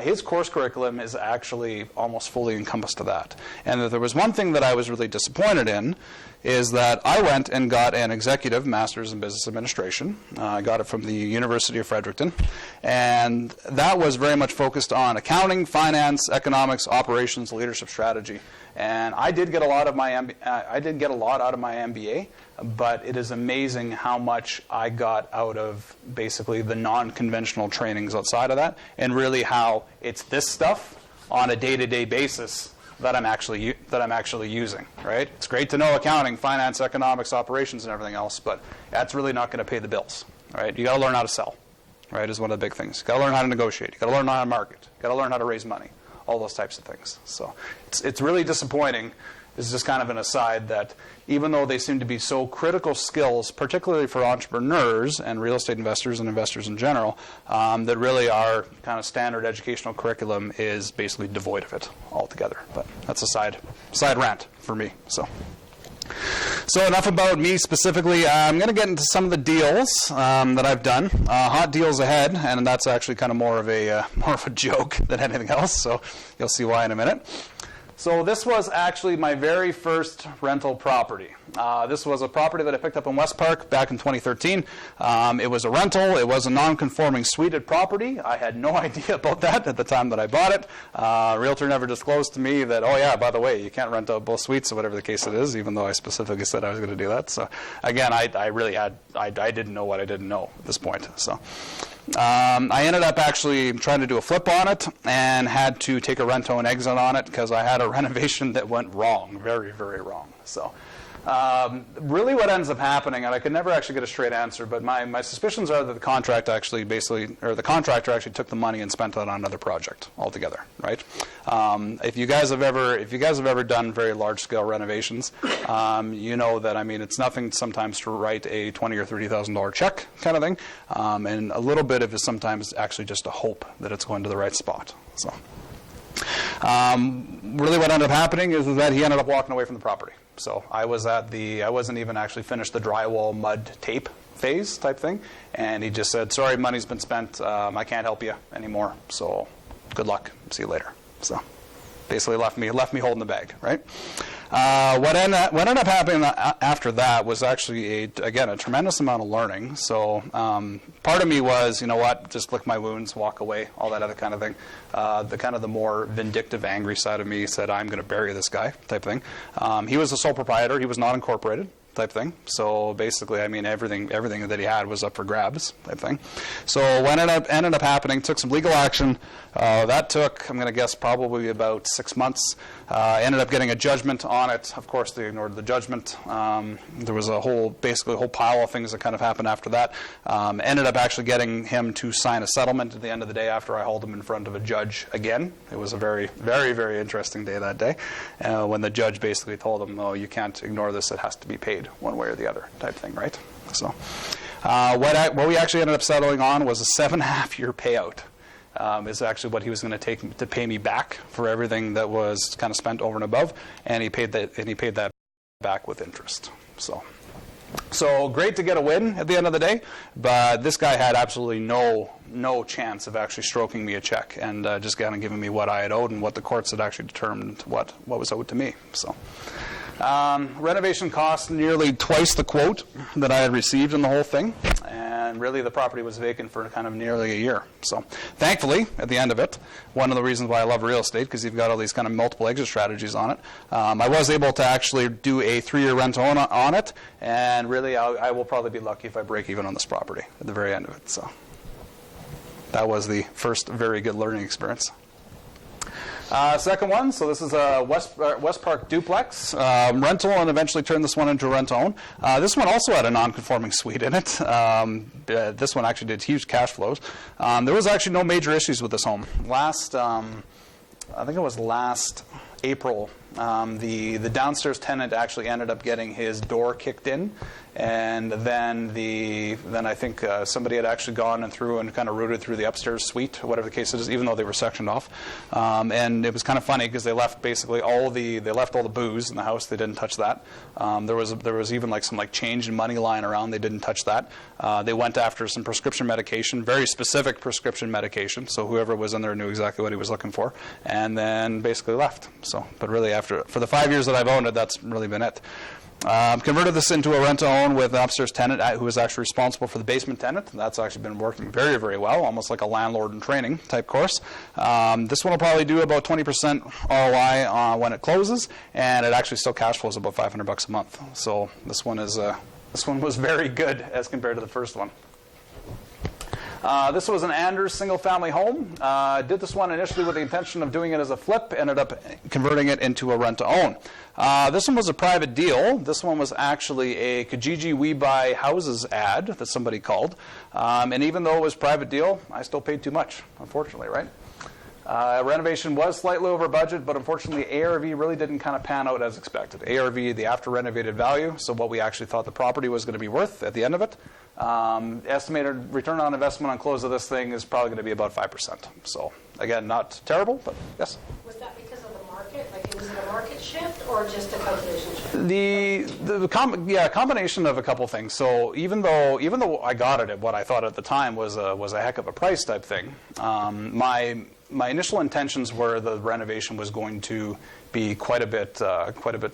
his course curriculum is actually almost fully encompassed to that. And that there was one thing that I was really disappointed in is that I went and got an executive master's in business administration. I got it from the University of Fredericton, and that was very much focused on accounting, finance, economics, operations, leadership strategy. And I did get a lot out of my MBA, but it is amazing how much I got out of basically the non-conventional trainings outside of that, and really how it's this stuff on a day-to-day basis that I'm actually using, right? It's great to know accounting, finance, economics, operations, and everything else, but that's really not going to pay the bills, right? You got to learn how to sell, right? Is one of the big things. You got to learn how to negotiate. You got to learn how to market. You got to learn how to raise money. All those types of things. So it's really disappointing. This is just kind of an aside that even though they seem to be so critical skills, particularly for entrepreneurs and real estate investors and investors in general, that really our kind of standard educational curriculum is basically devoid of it altogether. But that's a side rant for me. So enough about me specifically. I'm going to get into some of the deals that I've done. Hot deals ahead, and that's actually kind of more of a joke than anything else. So you'll see why in a minute. So this was actually my very first rental property. This was a property that I picked up in West Park back in 2013. It was a rental. It was a non-conforming suited property. I had no idea about that at the time that I bought it. Realtor never disclosed to me that, oh yeah, by the way, you can't rent out both suites or whatever the case it is, even though I specifically said I was going to do that. So again, I didn't know what I didn't know at this point. So I ended up actually trying to do a flip on it and had to take a rent-to-own exit on it because I had a renovation that went wrong, very, very wrong. So really what ends up happening, and I could never actually get a straight answer, but my suspicions are that the contractor actually took the money and spent it on another project altogether, right? If you guys have ever done very large scale renovations, you know that, I mean, it's nothing sometimes to write a $20,000 or $30,000 check kind of thing, and a little bit of it sometimes actually just a hope that it's going to the right spot. So really what ended up happening is that he ended up walking away from the property. So I wasn't even actually finished the drywall mud tape phase type thing, and he just said, sorry, money's been spent, I can't help you anymore, so good luck, see you later. So basically left me holding the bag, right? What ended up happening after that was actually, a tremendous amount of learning. So part of me was, you know what, just lick my wounds, walk away, all that other kind of thing. The more vindictive, angry side of me said, I'm going to bury this guy type thing. He was a sole proprietor. He was not incorporated type thing. So basically, I mean, everything that he had was up for grabs type thing. So what ended up happening, took some legal action. That took, I'm going to guess, probably about 6 months. Ended up getting a judgment on it. Of course, they ignored the judgment. There was a whole pile of things that kind of happened after that. Ended up actually getting him to sign a settlement at the end of the day after I hauled him in front of a judge again. It was a very, very, very interesting day that day when the judge basically told him, oh, you can't ignore this. It has to be paid one way or the other type thing, right? So what we actually ended up settling on was a 7.5-year payout. Is actually what he was going to take to pay me back for everything that was kind of spent over and above, and he paid that back with interest. So So great to get a win at the end of the day, but this guy had absolutely no chance of actually stroking me a check and just kind of giving me what I had owed and what the courts had actually determined what was owed to me. So renovation cost nearly twice the quote that I had received in the whole thing, and really the property was vacant for kind of nearly a year. So thankfully, at the end of it, one of the reasons why I love real estate, because you've got all these kind of multiple exit strategies on it, I was able to actually do a 3-year rental on it, and really I will probably be lucky if I break even on this property at the very end of it. So that was the first very good learning experience. Second one, so this is a West Park duplex rental, and eventually turned this one into a rent-to-own. This one also had a non-conforming suite in it. This one actually did huge cash flows. There was actually no major issues with this home. I think it was last April, the downstairs tenant actually ended up getting his door kicked in, and then I think somebody had actually gone and through and kind of rooted through the upstairs suite, or whatever the case is, even though they were sectioned off. And it was kind of funny because they left basically all the booze in the house. They didn't touch that. There was even like some change in money lying around. They didn't touch that. They went after some prescription medication, very specific prescription medication. So whoever was in there knew exactly what he was looking for, and then basically left. So, but really for the 5 years that I've owned it, that's really been it. Converted this into a rent-to-own with an upstairs tenant who was actually responsible for the basement tenant. That's actually been working very, very well, almost like a landlord in training type course. This one will probably do about 20% ROI when it closes, and it actually still cash flows about $500 a month. So this one was very good as compared to the first one. This was an Anders single-family home. Did this one initially with the intention of doing it as a flip, ended up converting it into a rent-to-own. This one was a private deal. This one was actually a Kijiji We Buy Houses ad that somebody called. And even though it was a private deal, I still paid too much, unfortunately, right? Renovation was slightly over budget, but unfortunately ARV really didn't kind of pan out as expected. ARV, the after renovated value, so what we actually thought the property was going to be worth at the end of it. Estimated return on investment on close of this thing is probably going to be about 5%. So again, not terrible, but yes. Was that because of the market? Like, was it a market shift or just a calculation shift? The combination of a couple things. So even though I got it at what I thought at the time was a heck of a price type thing, my initial intentions were the renovation was going to be quite a bit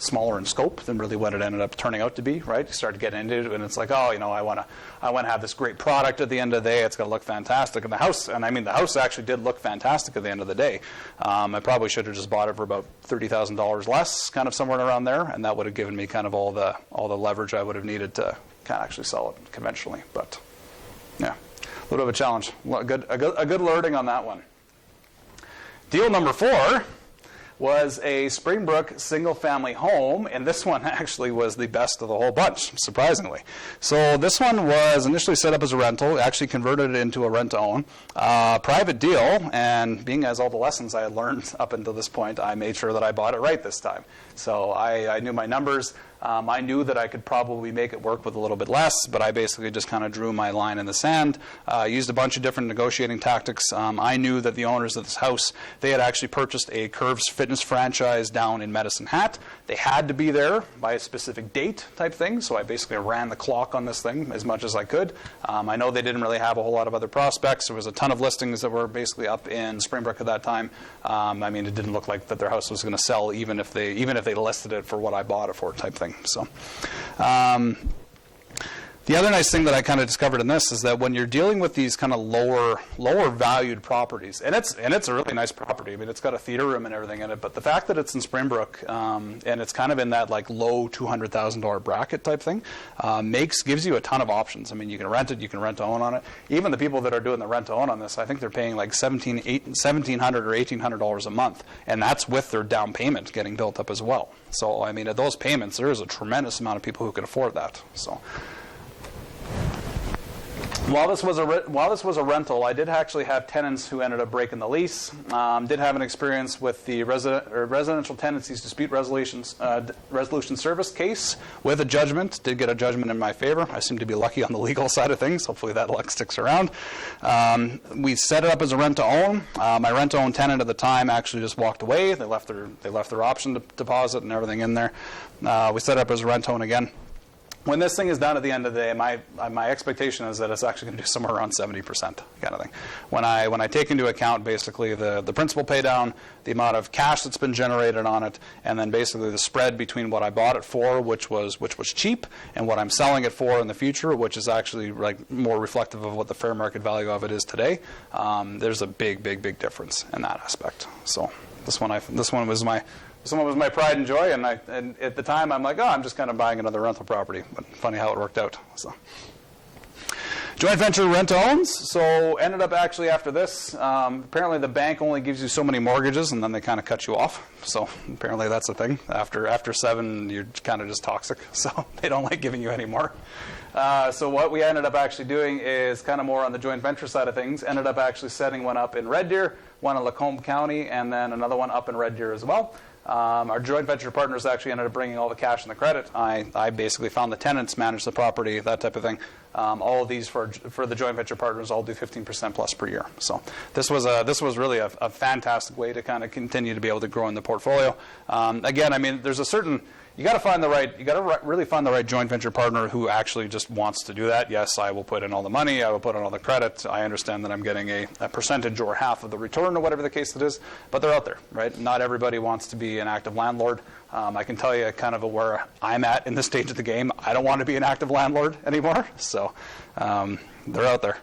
smaller in scope than really what it ended up turning out to be. Right? You start to get into it, and it's like, I want to have this great product at the end of the day. It's going to look fantastic, and the house actually did look fantastic at the end of the day. I probably should have just bought it for about $30,000 less, kind of somewhere around there, and that would have given me kind of all the leverage I would have needed to kind of actually sell it conventionally. But yeah, a little bit of a challenge. A good learning on that one. Deal number 4 was a Springbrook single-family home, and this one actually was the best of the whole bunch, surprisingly. So this one was initially set up as a rental, actually converted it into a rent-to-own. Private deal, and being as all the lessons I had learned up until this point, I made sure that I bought it right this time. So I knew my numbers. I knew that I could probably make it work with a little bit less, but I basically just kind of drew my line in the sand, used a bunch of different negotiating tactics. I knew that the owners of this house, they had actually purchased a Curves fitness franchise down in Medicine Hat. They had to be there by a specific date type thing, so I basically ran the clock on this thing as much as I could. I know they didn't really have a whole lot of other prospects. There was a ton of listings that were basically up in Springbrook at that time. It didn't look like that their house was going to sell even if they listed it for what I bought it for type thing. So, the other nice thing that I kind of discovered in this is that when you're dealing with these kind of lower valued properties, and it's a really nice property. It's got a theater room and everything in it, but the fact that it's in Springbrook and it's kind of in that low $200,000 bracket type thing gives you a ton of options. You can rent it, you can rent to own on it. Even the people that are doing the rent to own on this, I think they're paying like $1,700 or $1,800 a month, and that's with their down payment getting built up as well. So at those payments, there is a tremendous amount of people who can afford that. So. While this was a rental, I did actually have tenants who ended up breaking the lease. Did have an experience with the residential tenancies dispute resolution service case with a judgment. Did get a judgment in my favor. I seem to be lucky on the legal side of things. Hopefully that luck sticks around. We set it up as a rent to own. My rent to own tenant at the time actually just walked away. They left their option deposit and everything in there. We set it up as a rent to own again. when this thing is done at the end of the day, my expectation is that it's actually going to do somewhere around 70% kind of thing. When I take into account basically the principal pay down, the amount of cash that's been generated on it, and then basically the spread between what I bought it for, which was cheap, and what I'm selling it for in the future, which is actually like more reflective of what the fair market value of it is today. There's a big difference in that aspect. So this one was my pride and joy, and at the time I'm like, oh, I'm just kind of buying another rental property. But funny how it worked out. So, joint venture rent-owns. So ended up actually after this, apparently the bank only gives you so many mortgages, and then they kind of cut you off. So apparently that's a thing. After 7, you're kind of just toxic. So they don't like giving you any more. So what we ended up actually doing is kind of more on the joint venture side of things. Ended up actually setting one up in Red Deer, one in Lacombe County, and then another one up in Red Deer as well. Our joint venture partners actually ended up bringing all the cash and the credit. I basically found the tenants, managed the property, that type of thing. All of these for the joint venture partners all do 15% plus per year. So this was really a fantastic way to kind of continue to be able to grow in the portfolio. Again, I mean, there's a certain you got to really find the right joint venture partner who actually just wants to do that. Yes, I will put in all the money, I will put in all the credit. I understand that I'm getting a percentage or half of the return or whatever the case it is, but they're out there, right? Not everybody wants to be an active landlord. I can tell you kind of where I'm at in this stage of the game. I don't want to be an active landlord anymore, so they're out there.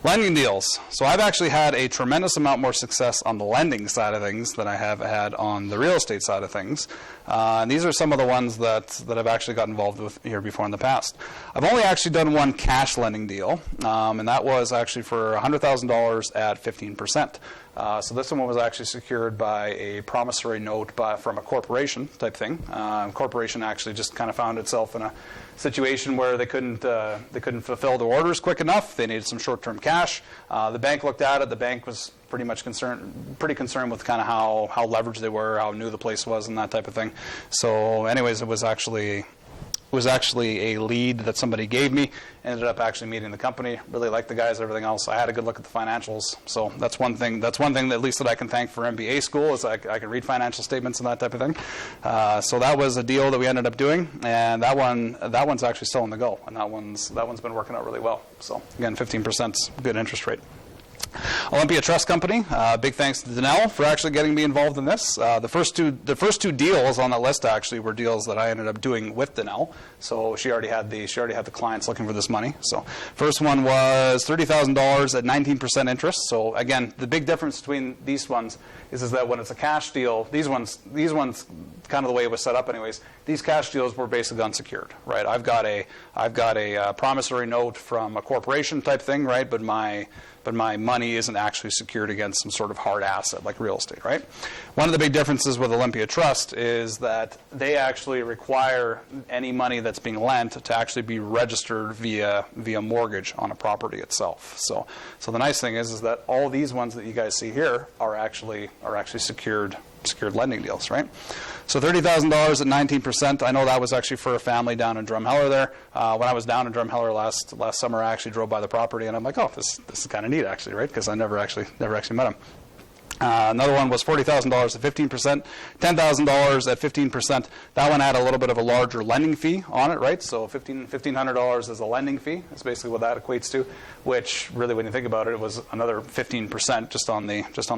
Lending deals. So I've actually had a tremendous amount more success on the lending side of things than I have had on the real estate side of things. And these are some of the ones that I've actually got involved with here before in the past. I've only actually done one cash lending deal, and that was actually for $100,000 at 15%. So this one was actually secured by a promissory note from a corporation type thing. Corporation actually just kind of found itself in a situation where they couldn't fulfill the orders quick enough. They needed some short-term cash. The bank looked at it. The bank was pretty concerned with kind of how leveraged they were, how new the place was, and that type of thing. So, anyways, it was actually a lead that somebody gave me. Ended up actually meeting the company. Really liked the guys, everything else. I had a good look at the financials. So that's one thing that at least that I can thank for MBA school is I can read financial statements and that type of thing. So that was a deal that we ended up doing, and that one's actually still on the go, and that one's been working out really well. So again, 15% is a good interest rate. Olympia Trust Company. Big thanks to Danelle for actually getting me involved in this. The first two deals on that list actually were deals that I ended up doing with Danelle. So she already had the clients looking for this money. So first one was $30,000 at 19% interest. So again, the big difference between these ones is that when it's a cash deal, these ones kind of the way it was set up anyways. These cash deals were basically unsecured, right? I've got a promissory note from a corporation type thing, right? But my money isn't actually secured against some sort of hard asset like real estate, right? One of the big differences with Olympia Trust is that they actually require any money that's being lent to actually be registered via mortgage on a property itself. So the nice thing is that all these ones that you guys see here are actually secured lending deals, right? So $30,000 at 19%. I know that was actually for a family down in Drumheller there. When I was down in Drumheller last summer, I actually drove by the property, and I'm like, oh, this is kind of neat actually, right? Because I never actually met him. Another one was $40,000 at 15%, $10,000 at 15%. That one had a little bit of a larger lending fee on it, right? So $1,500 is a lending fee. That's basically what that equates to, which really, when you think about it, it was another 15% just on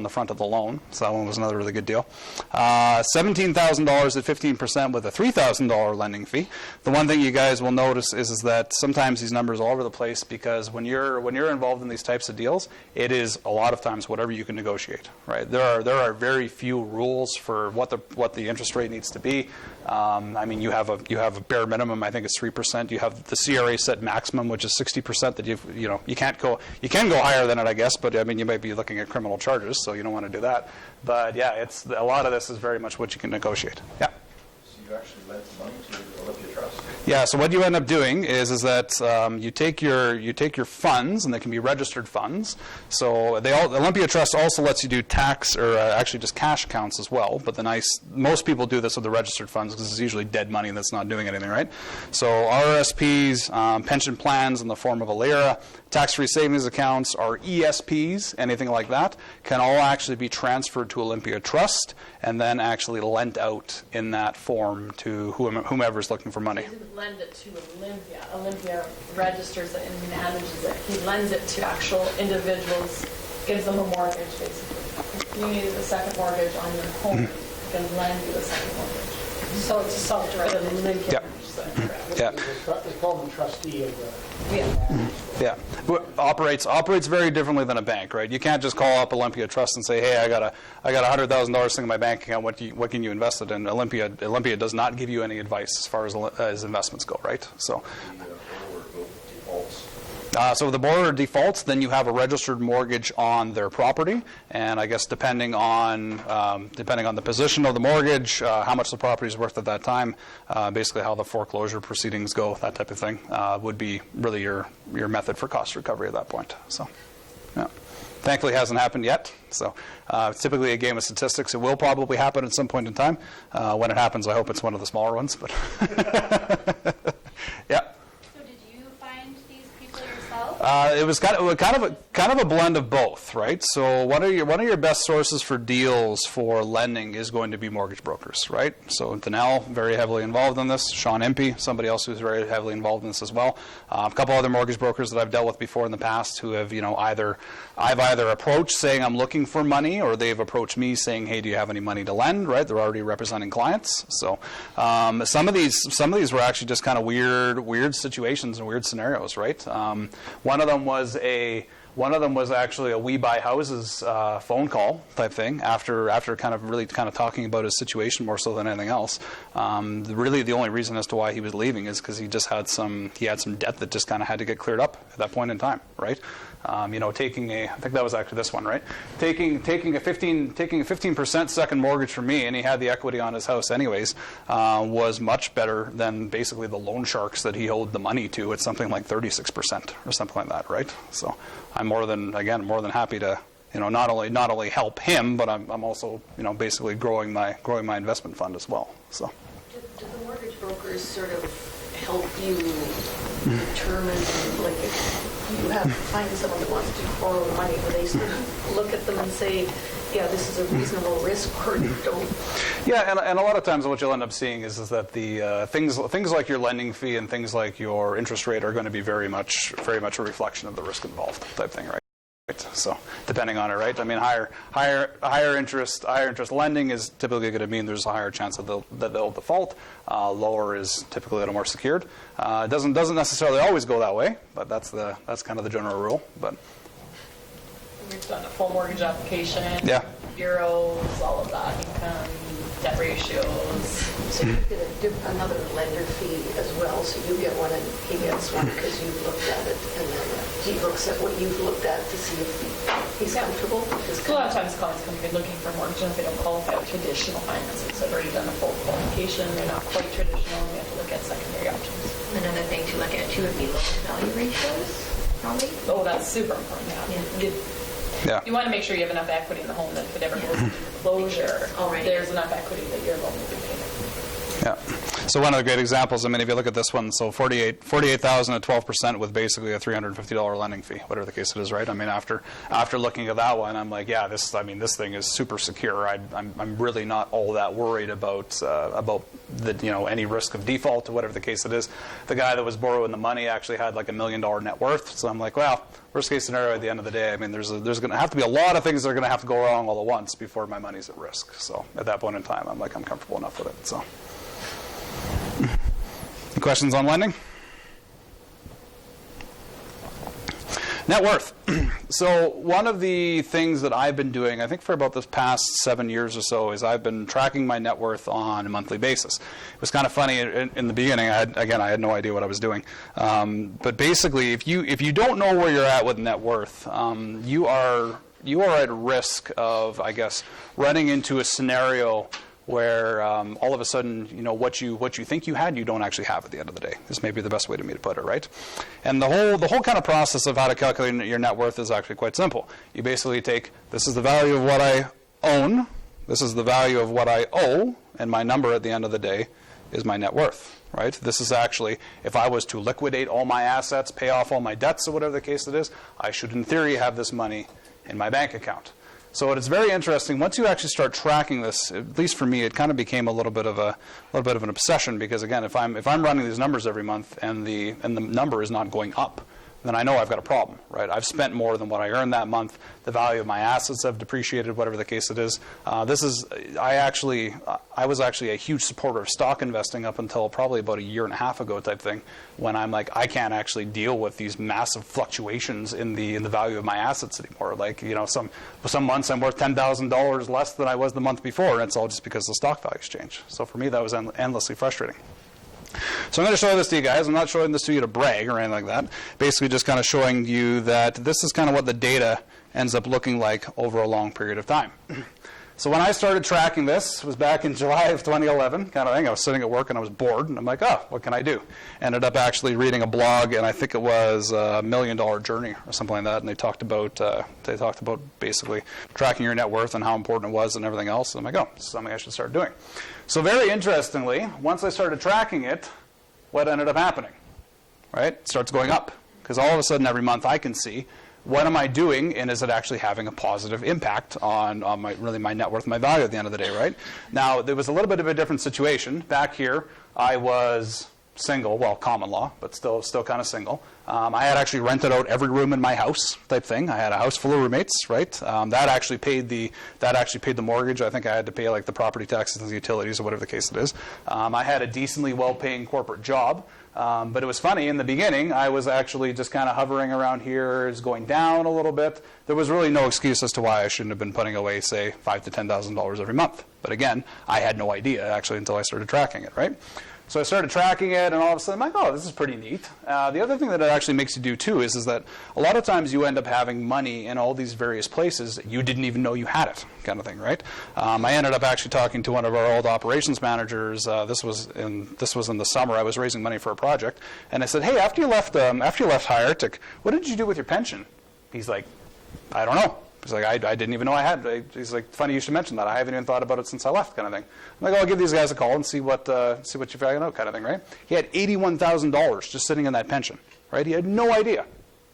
the front of the loan. So that one was another really good deal. $17,000 at 15% with a $3,000 lending fee. The one thing you guys will notice is that sometimes these numbers are all over the place because when you're involved in these types of deals, it is a lot of times whatever you can negotiate. Right. There are very few rules for what the interest rate needs to be. I mean, you have a bare minimum. I think it's 3%. You have the CRA set maximum, which is 60%. That you can go higher than it, I guess. But I mean, you might be looking at criminal charges, so you don't want to do that. But yeah, it's a lot of this is very much what you can negotiate. Yeah. So you actually lent money to Olympia Trust? Yeah, so what you end up doing is that you take your funds, and they can be registered funds. So Olympia Trust also lets you do tax or actually just cash accounts as well. But most people do this with the registered funds because it's usually dead money that's not doing anything, right? So RRSPs, pension plans in the form of a LIRA, tax-free savings accounts, or ESPs, anything like that, can all actually be transferred to Olympia Trust and then actually lent out in that form to whomever is looking for money. Isn't lend it to Olympia. Olympia registers it and manages it. He lends it to actual individuals, gives them a mortgage, basically. If you need a second mortgage on your home, he can lend you a second mortgage. So it's a self-directed. Olympia. Yeah. They call them trustee of the. Yeah, operates very differently than a bank, right? You can't just call up Olympia Trust and say, "Hey, I got $100,000 sitting in my bank account. What can you invest it in?" Olympia does not give you any advice as far as investments go, right? So. So if the borrower defaults, then you have a registered mortgage on their property, and I guess depending on the position of the mortgage, how much the property is worth at that time, basically how the foreclosure proceedings go, that type of thing, would be really your method for cost recovery at that point. So, yeah. Thankfully, it hasn't happened yet. So it's typically a game of statistics. It will probably happen at some point in time. When it happens, I hope it's one of the smaller ones. But yeah. It was kind of a blend of both, right? So one of your best sources for deals for lending is going to be mortgage brokers, right? So Danelle, very heavily involved in this. Sean Impey, somebody else who's very heavily involved in this as well. A couple other mortgage brokers that I've dealt with before in the past who have, I've either approached saying I'm looking for money, or they've approached me saying, hey, do you have any money to lend? Right? They're already representing clients. So some of these were actually just kind of weird situations and weird scenarios, right? One of them was actually a We Buy Houses phone call type thing after kind of talking about his situation more so than anything else. Really, the only reason as to why he was leaving is because he had some debt that just kind of had to get cleared up at that point in time, right? I think that was actually this one, right? Taking a 15% second mortgage from me, and he had the equity on his house anyways, was much better than basically the loan sharks that he owed the money to at something like 36% or something like that, right? So I'm more than happy to not only help him, but I'm also basically growing my investment fund as well. So do the mortgage brokers sort of help you determine, like, if you have to find someone that wants to borrow money, do they sort of look at them and say, yeah, this is a reasonable risk, or don't? Yeah, and a lot of times what you'll end up seeing is that the things like your lending fee and things like your interest rate are going to be very much a reflection of the risk involved type thing, right? So depending on it, right? I mean, higher interest lending is typically going to mean there's a higher chance that they'll default. Lower is typically a little more secured. It doesn't necessarily always go that way, but that's kind of the general rule. But we've done a full mortgage application. Yeah. Bureaus, all of that, income, debt ratios. So you get another lender fee as well. So you get one and he gets one because you've looked at it, and then he looks at what you've looked at to see if he's comfortable. A lot of times clients come in looking for mortgage, and if they don't qualify with traditional financing, so they've already done a full qualification, they're not quite traditional, we have to look at secondary options. Another thing to look at too would be loan-to-value ratios, probably. Oh, that's super important. Yeah. You want to make sure you have enough equity in the home that if it ever goes into foreclosure, there's enough equity that your loan will be paid. Yeah. So one of the great examples, I mean, if you look at this one, so $48,000 at 12% with basically a $350 lending fee, whatever the case it is, right? I mean, after looking at that one, I'm like, yeah, this thing is super secure. I'm really not all that worried about any risk of default or whatever the case it is. The guy that was borrowing the money actually had like $1 million net worth. So I'm like, well, worst case scenario at the end of the day, I mean, there's going to have to be a lot of things that are going to have to go wrong all at once before my money's at risk. So at that point in time, I'm comfortable enough with it. So. Any questions on lending? Net worth. So one of the things that I've been doing, I think for about the past 7 years or so, is I've been tracking my net worth on a monthly basis. It was kind of funny in the beginning. I had no idea what I was doing. But basically, if you don't know where you're at with net worth, you are at risk of, I guess, running into a scenario where all of a sudden, what you think you had, you don't actually have at the end of the day. This may be the best way to me to put it, right? And the whole kind of process of how to calculate your net worth is actually quite simple. You basically take, this is the value of what I own, this is the value of what I owe, and my number at the end of the day is my net worth, right? This is actually, if I was to liquidate all my assets, pay off all my debts, or whatever the case it is, I should in theory have this money in my bank account. So it's very interesting. Once you actually start tracking this, at least for me, it kind of became a little bit of an obsession, because again, if I'm running these numbers every month and the number is not going up, then I know I've got a problem, right? I've spent more than what I earned that month. The value of my assets have depreciated, whatever the case it is. I was actually a huge supporter of stock investing up until probably about a year and a half ago type thing, when I'm like, I can't actually deal with these massive fluctuations in the value of my assets anymore. Like, you know, some months I'm worth $10,000 less than I was the month before, and it's all just because the stock values change. So for me, that was endlessly frustrating. So I'm going to show this to you guys. I'm not showing this to you to brag or anything like that. Basically just kind of showing you that this is kind of what the data ends up looking like over a long period of time. So when I started tracking this, it was back in July of 2011 kind of thing. I was sitting at work and I was bored, and I'm like, oh, what can I do? Ended up actually reading a blog, and I think it was $1 Million Journey or something like that, and they talked about basically tracking your net worth and how important it was and everything else. And I'm like, oh, this is something I should start doing. So very interestingly, once I started tracking it, what ended up happening? Right? It starts going up, because all of a sudden every month I can see, what am I doing, and is it actually having a positive impact on my net worth, my value at the end of the day, right? Now, there was a little bit of a different situation. Back here, I was single, well, common law, but still kind of single. I had actually rented out every room in my house type thing. I had a house full of roommates, right? That actually paid the mortgage. I think I had to pay like the property taxes and the utilities or whatever the case it is. I had a decently well-paying corporate job. But it was funny, in the beginning, I was actually just kind of hovering around here, is going down a little bit. There was really no excuse as to why I shouldn't have been putting away, say, $5,000 to $10,000 every month. But again, I had no idea, actually, until I started tracking it, right? So I started tracking it, and all of a sudden I'm like, oh, this is pretty neat. The other thing that it actually makes you do, too, is that a lot of times you end up having money in all these various places that you didn't even know you had it, kind of thing, right? I ended up actually talking to one of our old operations managers. This was in the summer. I was raising money for a project, and I said, hey, after you left High Arctic, what did you do with your pension? He's like, I don't know. He's like, I didn't even know I had. He's like, funny you should mention that. I haven't even thought about it since I left, kind of thing. I'm like, oh, I'll give these guys a call and see what you value out, kind of thing, right? He had $81,000 just sitting in that pension, right? He had no idea,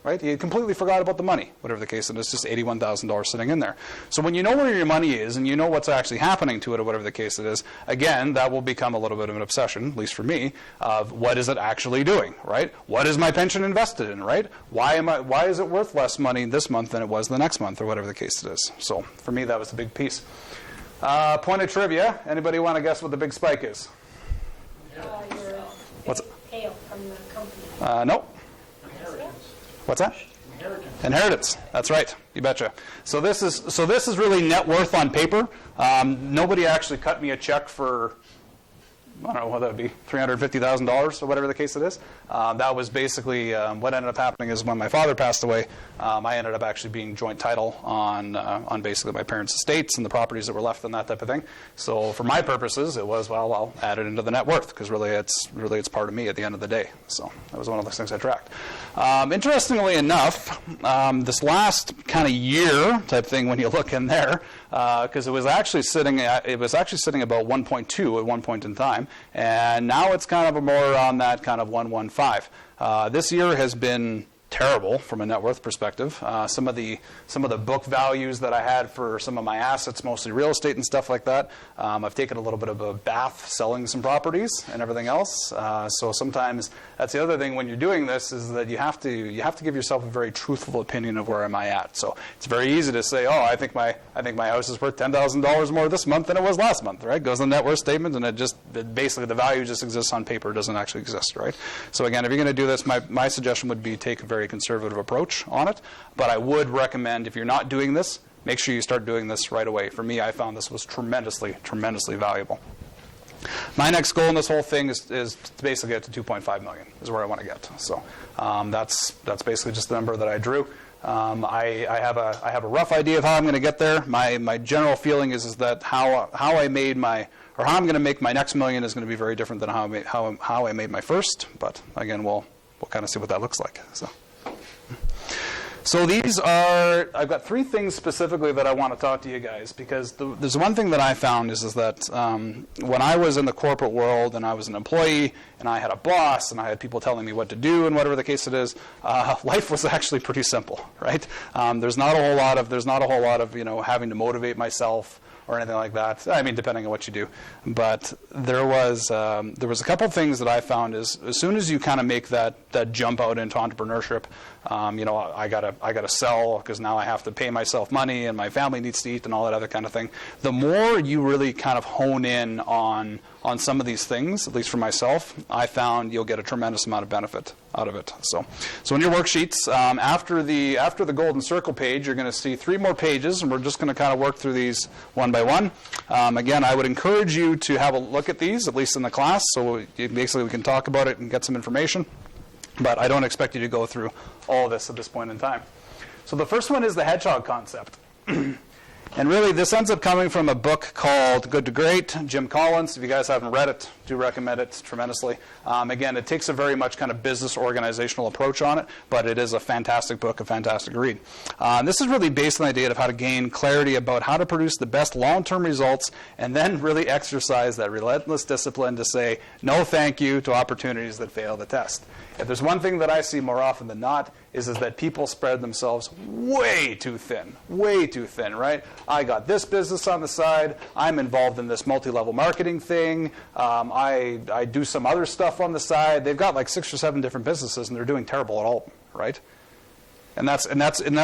right? He had completely forgot about the money, whatever the case, and it's just $81,000 sitting in there. So when you know where your money is and you know what's actually happening to it or whatever the case it is, again, that will become a little bit of an obsession, at least for me, of what is it actually doing, right? What is my pension invested in, right? Why is it worth less money this month than it was the next month or whatever the case it is? So for me, that was a big piece. Point of trivia. Anybody want to guess what the big spike is? What's it? Hail from the company. No. What's that? Inheritance. That's right. You betcha. So this is really net worth on paper. Nobody actually cut me a check for, I don't know what that would be, $350,000 or whatever the case it is. That was basically what ended up happening is when my father passed away, I ended up actually being joint title on basically my parents' estates and the properties that were left and that type of thing. So for my purposes, it was, well, I'll add it into the net worth because really it's part of me at the end of the day. So that was one of those things I tracked. Interestingly enough, this last kind of year type thing, when you look in there, because it was actually sitting about 1.2 at one point in time, and now it's kind of more on that kind of 1.15. This year has been terrible from a net worth perspective. Some of the book values that I had for some of my assets, mostly real estate and stuff like that, I've taken a little bit of a bath selling some properties and everything else. So sometimes that's the other thing when you're doing this is that you have to give yourself a very truthful opinion of where am I at. So it's very easy to say, oh, I think my house is worth $10,000 more this month than it was last month, right? Goes in the net worth statement, and basically the value just exists on paper, doesn't actually exist, right? So again, if you're going to do this, my suggestion would be take a very conservative approach on it, but I would recommend if you're not doing this, make sure you start doing this right away. For me, I found this was tremendously valuable. My next goal in this whole thing is to basically get to 2.5 million is where I want to get. So that's basically just the number that I drew. I have a rough idea of how I'm going to get there. My general feeling is that how I'm going to make my next million is going to be very different than how I made my first. But again, we'll kind of see what that looks like. So. So these are, I've got 3 things specifically that I want to talk to you guys, because there's one thing that I found is that when I was in the corporate world and I was an employee and I had a boss and I had people telling me what to do and whatever the case it is, life was actually pretty simple, right? There's not a whole lot of having to motivate myself or anything like that. I mean, depending on what you do. But there was a couple of things that I found is as soon as you kind of make that jump out into entrepreneurship, I gotta sell because now I have to pay myself money and my family needs to eat and all that other kind of thing. The more you really kind of hone in on some of these things, at least for myself, I found you'll get a tremendous amount of benefit out of it. So in your worksheets, after the golden circle page, you're going to see 3 more pages, and we're just going to kind of work through these one by one. Again, I would encourage you to have a look at these, at least in the class, so basically we can talk about it and get some information. But I don't expect you to go through all of this at this point in time. So the first one is the hedgehog concept. And really, this ends up coming from a book called Good to Great, Jim Collins. If you guys haven't read it, do recommend it tremendously. Again, it takes a very much kind of business organizational approach on it, but it is a fantastic book, a fantastic read. This is really based on the idea of how to gain clarity about how to produce the best long-term results and then really exercise that relentless discipline to say no thank you to opportunities that fail the test. If there's one thing that I see more often than not is that people spread themselves way too thin, right? I got this business on the side. I'm involved in this multi-level marketing thing. I do some other stuff on the side. They've got like 6 or 7 different businesses, and they're doing terrible at all, right? And that's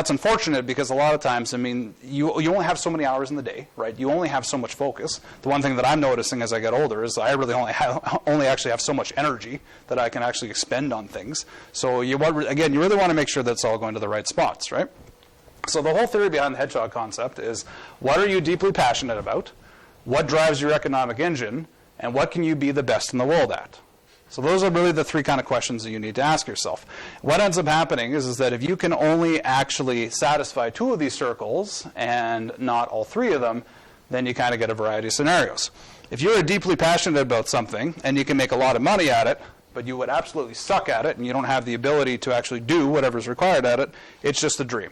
unfortunate because a lot of times, I mean, you only have so many hours in the day, right? You only have so much focus. The one thing that I'm noticing as I get older is I really only actually have so much energy that I can actually expend on things. So you really want to make sure that it's all going to the right spots, right? So the whole theory behind the hedgehog concept is what are you deeply passionate about? What drives your economic engine? And what can you be the best in the world at? So those are really the 3 kind of questions that you need to ask yourself. What ends up happening is that if you can only actually satisfy 2 of these circles and not all 3 of them, then you kind of get a variety of scenarios. If you're deeply passionate about something and you can make a lot of money at it, but you would absolutely suck at it and you don't have the ability to actually do whatever's required at it, it's just a dream,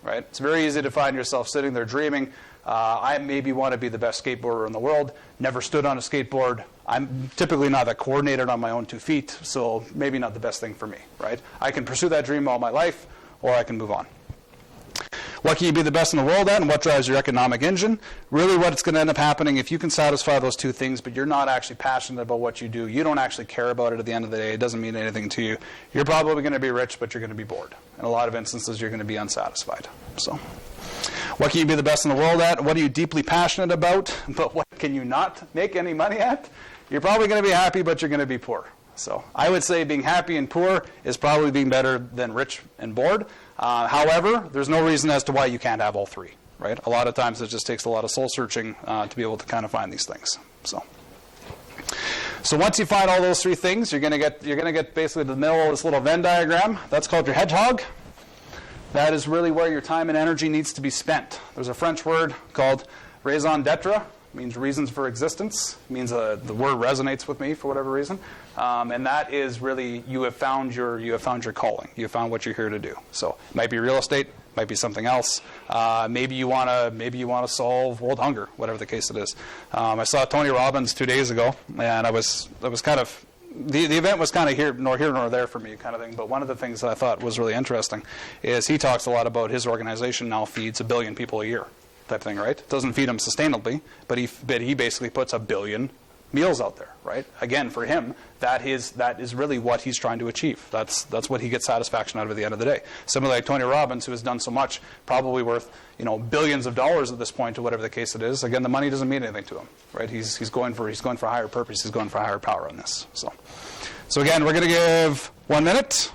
right? It's very easy to find yourself sitting there dreaming, I maybe want to be the best skateboarder in the world, never stood on a skateboard. I'm typically not that coordinated on my own 2 feet, so maybe not the best thing for me, right? I can pursue that dream all my life, or I can move on. What can you be the best in the world at, and what drives your economic engine? Really what's going to end up happening, if you can satisfy those 2 things, but you're not actually passionate about what you do, you don't actually care about it at the end of the day, it doesn't mean anything to you, you're probably going to be rich, but you're going to be bored. In a lot of instances, you're going to be unsatisfied. So, what can you be the best in the world at? What are you deeply passionate about, but what can you not make any money at? You're probably going to be happy, but you're going to be poor. So I would say being happy and poor is probably being better than rich and bored. However, there's no reason as to why you can't have all 3, right? A lot of times it just takes a lot of soul searching to be able to kind of find these things. So once you find all those 3 things, you're going to get basically the middle of this little Venn diagram. That's called your hedgehog. That is really where your time and energy needs to be spent. There's a French word called raison d'etre. Means reasons for existence. It means the word resonates with me for whatever reason, and that is really you have found your calling. You have found what you're here to do. So it might be real estate, might be something else. Maybe you want to solve world hunger, whatever the case it is. I saw Tony Robbins 2 days ago, and I was kind of the event was kind of here nor there for me kind of thing. But one of the things that I thought was really interesting is he talks a lot about his organization now feeds 1 billion people a year. Type thing, right? Doesn't feed them sustainably, but he basically puts 1 billion meals out there, right? Again, for him, that is really what he's trying to achieve. That's what he gets satisfaction out of at the end of the day. Somebody like Tony Robbins, who has done so much, probably worth billions of dollars at this point, or whatever the case it is. Again, the money doesn't mean anything to him, right? He's going for a higher purpose. He's going for a higher power on this. So again, we're going to give 1 minute.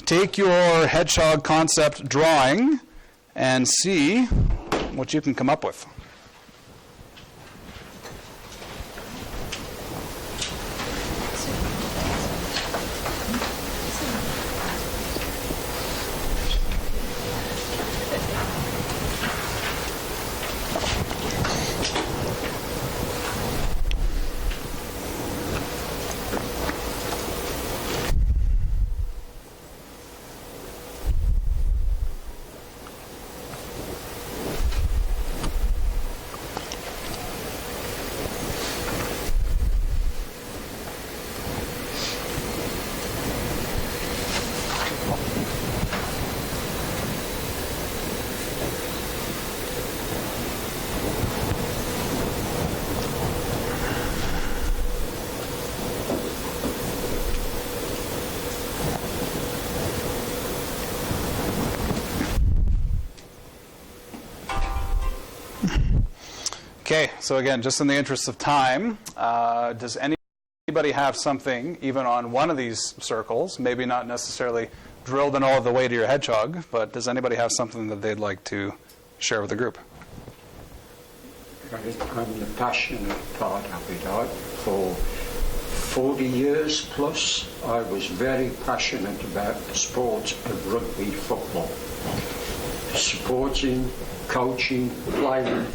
Take your hedgehog concept drawing and see what you can come up with. Okay, so again, just in the interest of time, does anybody have something, even on one of these circles, maybe not necessarily drilled in all the way to your hedgehog, but does anybody have something that they'd like to share with the group? I'm the passionate part of it. For 40 years plus, I was very passionate about the sport of rugby football. Supporting, coaching, playing.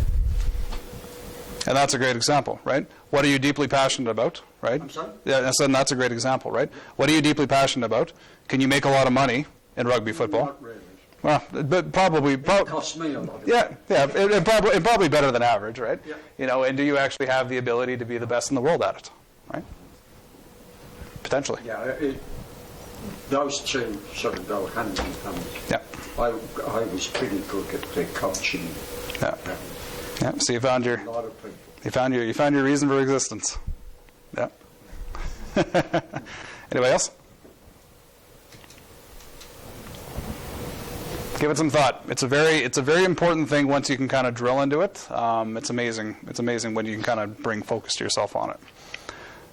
And that's a great example, right? What are you deeply passionate about, right? I'm sorry? Yeah, and that's a great example, right? What are you deeply passionate about? Can you make a lot of money in rugby football? Not really. Well, but probably. It cost me a lot. Yeah, it probably better than average, right? Yeah. You know, and do you actually have the ability to be the best in the world at it, right? Potentially. Yeah, those two sort of go hand in hand. Yeah. I was pretty good at the coaching. Yeah. Yeah. So you found your. A lot of people. You found your reason for existence. Yeah. Anybody else? Give it some thought. It's a very important thing once you can kind of drill into it. It's amazing. It's amazing when you can kind of bring focus to yourself on it.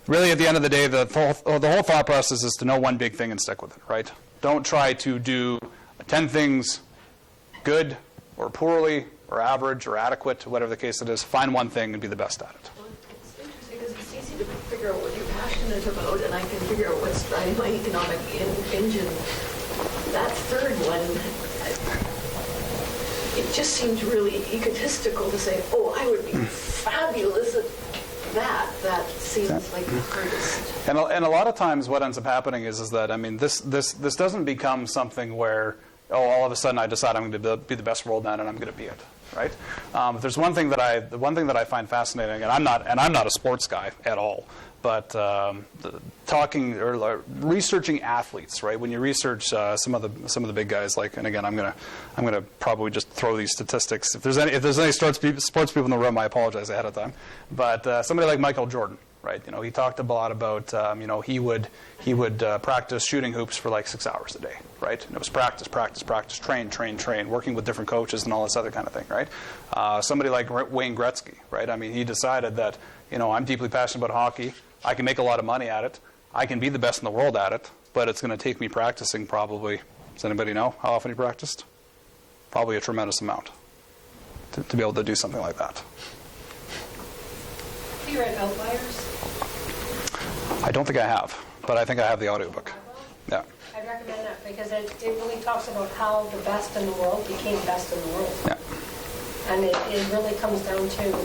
Really, at the end of the day, the whole thought process is to know one big thing and stick with it, right? Don't try to do 10 things good or poorly or average or adequate, whatever the case it is. Find one thing and be the best at it. Well, it's interesting because it's easy to figure out what you're passionate about, and I can figure out what's driving my economic engine. That third one, it just seems really egotistical to say, oh, I would be fabulous at that. That seems like the hardest. And a lot of times what ends up happening is that, I mean, this doesn't become something where, oh, all of a sudden I decide I'm going to be the best world at it and I'm going to be it, right? There's one thing that I find fascinating, and I'm not a sports guy at all, but talking or researching athletes, right? When you research some of the big guys, like, and again, I'm gonna probably just throw these statistics. If there's any sports people in the room, I apologize ahead of time. But somebody like Michael Jordan, right? You know, he talked a lot about he would practice shooting hoops for like 6 hours a day, right? And it was practice, train, working with different coaches and all this other kind of thing, right? Somebody like Wayne Gretzky, right? I mean, he decided that, you know, I'm deeply passionate about hockey. I can make a lot of money at it. I can be the best in the world at it, but it's going to take me practicing probably. Does anybody know how often he practiced? Probably a tremendous amount to be able to do something like that. Have you read Outliers? I don't think I have, but I think I have the audiobook. Yeah. I'd recommend that because it really talks about how the best in the world became best in the world. Yeah. And it really comes down to,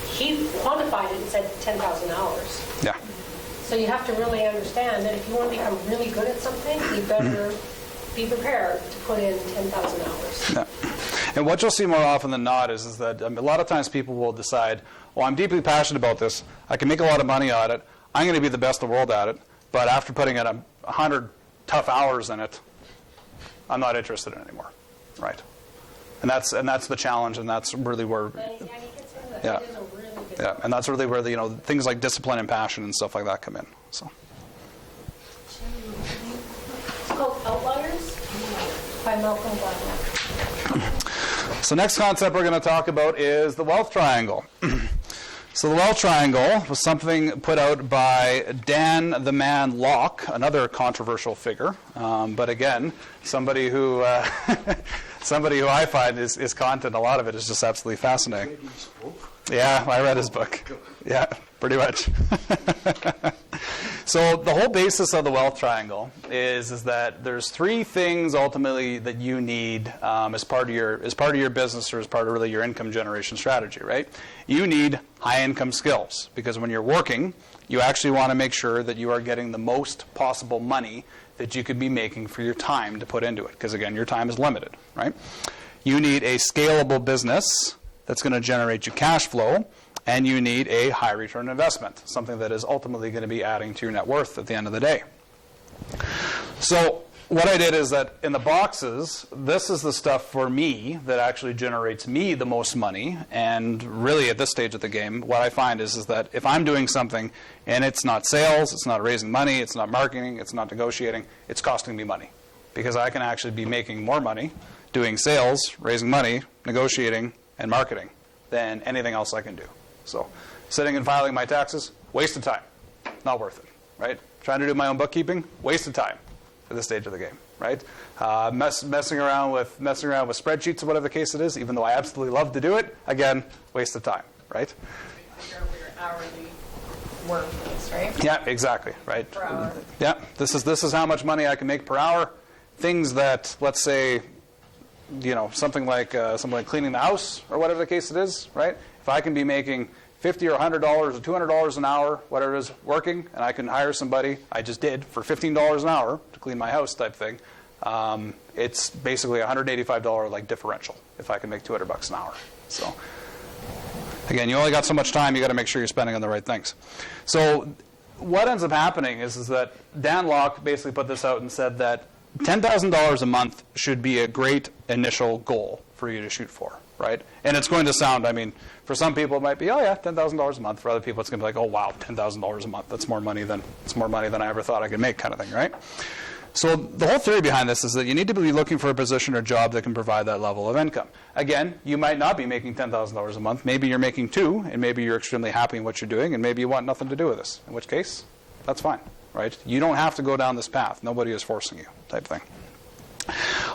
he quantified it and said 10,000 hours. Yeah. So you have to really understand that if you want to become really good at something, you better be prepared to put in 10,000 hours. Yeah. And what you'll see more often than not is that a lot of times people will decide, well, I'm deeply passionate about this. I can make a lot of money at it. I'm going to be the best in the world at it. But after putting in 100 tough hours in it, I'm not interested in it anymore, right? And that's the challenge, and that's really where, yeah, yeah, and that's really where the things like discipline and passion and stuff like that come in. So. It's called Outliers by Malcolm Gladwell. So next concept we're going to talk about is the wealth triangle. So the wealth triangle was something put out by Dan the Man Locke, another controversial figure, but again, somebody who I find is content. A lot of it is just absolutely fascinating. Yeah, I read his book. Yeah, pretty much. So the whole basis of the wealth triangle is that there's three things ultimately that you need as part of your business or as part of really your income generation strategy, right? You need high income skills because when you're working, you actually want to make sure that you are getting the most possible money that you could be making for your time to put into it because again, your time is limited, right? You need a scalable business that's going to generate you cash flow. And you need a high return investment, something that is ultimately going to be adding to your net worth at the end of the day. So what I did is that in the boxes, this is the stuff for me that actually generates me the most money. And really at this stage of the game, what I find is that if I'm doing something and it's not sales, it's not raising money, it's not marketing, it's not negotiating, it's costing me money. Because I can actually be making more money doing sales, raising money, negotiating, and marketing than anything else I can do. So sitting and filing my taxes, waste of time. Not worth it, right? Trying to do my own bookkeeping, waste of time at this stage of the game, right? Messing around with spreadsheets or whatever the case it is, even though I absolutely love to do it, again, waste of time, right? Hourly work is, right? Yeah, exactly, right? Per hour. Yeah, this is how much money I can make per hour. Things that, let's say, something like cleaning the house or whatever the case it is, right? If I can be making $50 or $100 or $200 an hour, whatever it is, working, and I can hire somebody, I just did, for $15 an hour to clean my house type thing, it's basically a $185 like differential if I can make $200 an hour. So again, you only got so much time, you got to make sure you're spending on the right things. So what ends up happening is that Dan Locke basically put this out and said that $10,000 a month should be a great initial goal for you to shoot for, right? And it's going to sound, for some people it might be, oh yeah, $10,000 a month. For other people it's going to be like, oh wow, $10,000 a month. That's more money than I ever thought I could make, kind of thing, right? So the whole theory behind this is that you need to be looking for a position or job that can provide that level of income. Again, you might not be making $10,000 a month. Maybe you're making $2,000, and maybe you're extremely happy in what you're doing, and maybe you want nothing to do with this. In which case, that's fine, right? You don't have to go down this path. Nobody is forcing you, type thing.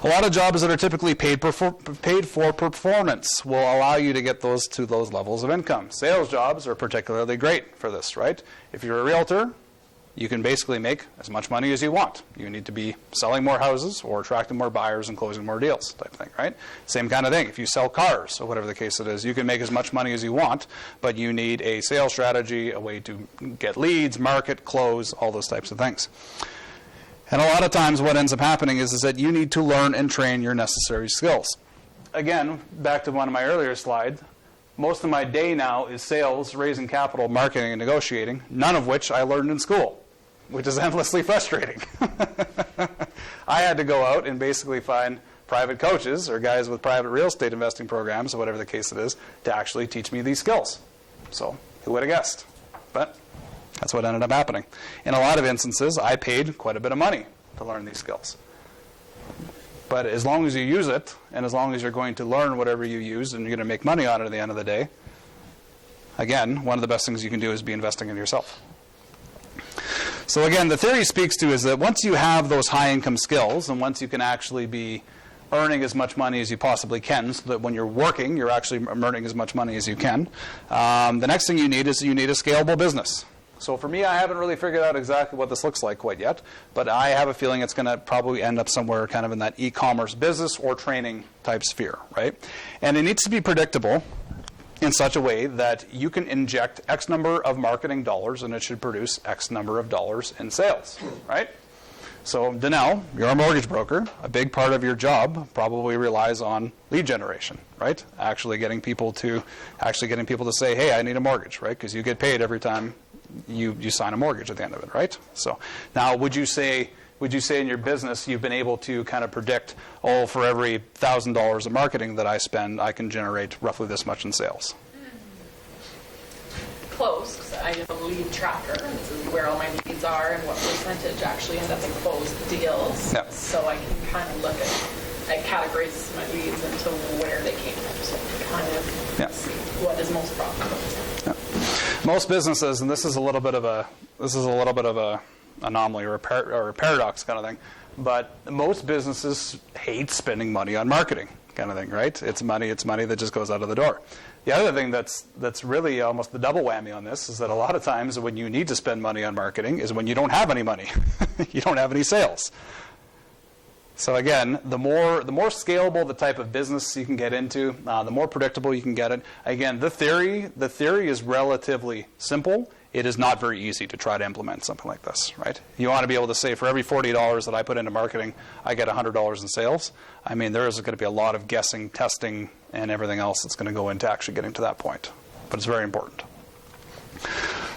A lot of jobs that are typically paid for performance will allow you to get to those levels of income. Sales jobs are particularly great for this, right? If you're a realtor, you can basically make as much money as you want. You need to be selling more houses or attracting more buyers and closing more deals, type thing, right? Same kind of thing. If you sell cars or whatever the case it is, you can make as much money as you want, but you need a sales strategy, a way to get leads, market, close, all those types of things. And a lot of times what ends up happening is that you need to learn and train your necessary skills. Again, back to one of my earlier slides, most of my day now is sales, raising capital, marketing, and negotiating, none of which I learned in school, which is endlessly frustrating. I had to go out and basically find private coaches or guys with private real estate investing programs or whatever the case it is to actually teach me these skills. So who would have guessed? But that's what ended up happening. In a lot of instances, I paid quite a bit of money to learn these skills. But as long as you use it, and as long as you're going to learn whatever you use and you're going to make money on it at the end of the day, again, one of the best things you can do is be investing in yourself. So again, the theory speaks to is that once you have those high-income skills, and once you can actually be earning as much money as you possibly can, so that when you're working, you're actually earning as much money as you can, the next thing you need is a scalable business. So for me, I haven't really figured out exactly what this looks like quite yet, but I have a feeling it's going to probably end up somewhere kind of in that e-commerce business or training type sphere, right? And it needs to be predictable in such a way that you can inject X number of marketing dollars and it should produce X number of dollars in sales, right? So Danelle, you're a mortgage broker. A big part of your job probably relies on lead generation, right? Actually getting people to say, hey, I need a mortgage, right? Because you get paid every time you sign a mortgage at the end of it, right? So now would you say in your business you've been able to kind of predict, oh, for every $1,000 of marketing that I spend, I can generate roughly this much in sales? Close, because I have a lead tracker. This is where all my leads are and what percentage actually end up in closed deals. Yeah. So I can kind of look at categorize my leads into where they came from, so I can kind of see what is most profitable. Yeah. Most businesses, and this is a little bit of a anomaly or a paradox kind of thing, but most businesses hate spending money on marketing kind of thing, right? It's money that just goes out of the door. The other thing that's really almost the double whammy on this is that a lot of times when you need to spend money on marketing is when you don't have any money. You don't have any sales. So again, the more scalable the type of business you can get into, the more predictable you can get it. Again, the theory is relatively simple. It is not very easy to try to implement something like this, right? You want to be able to say, for every $40 that I put into marketing, I get $100 in sales. I mean, there is going to be a lot of guessing, testing, and everything else that's going to go into actually getting to that point. But it's very important.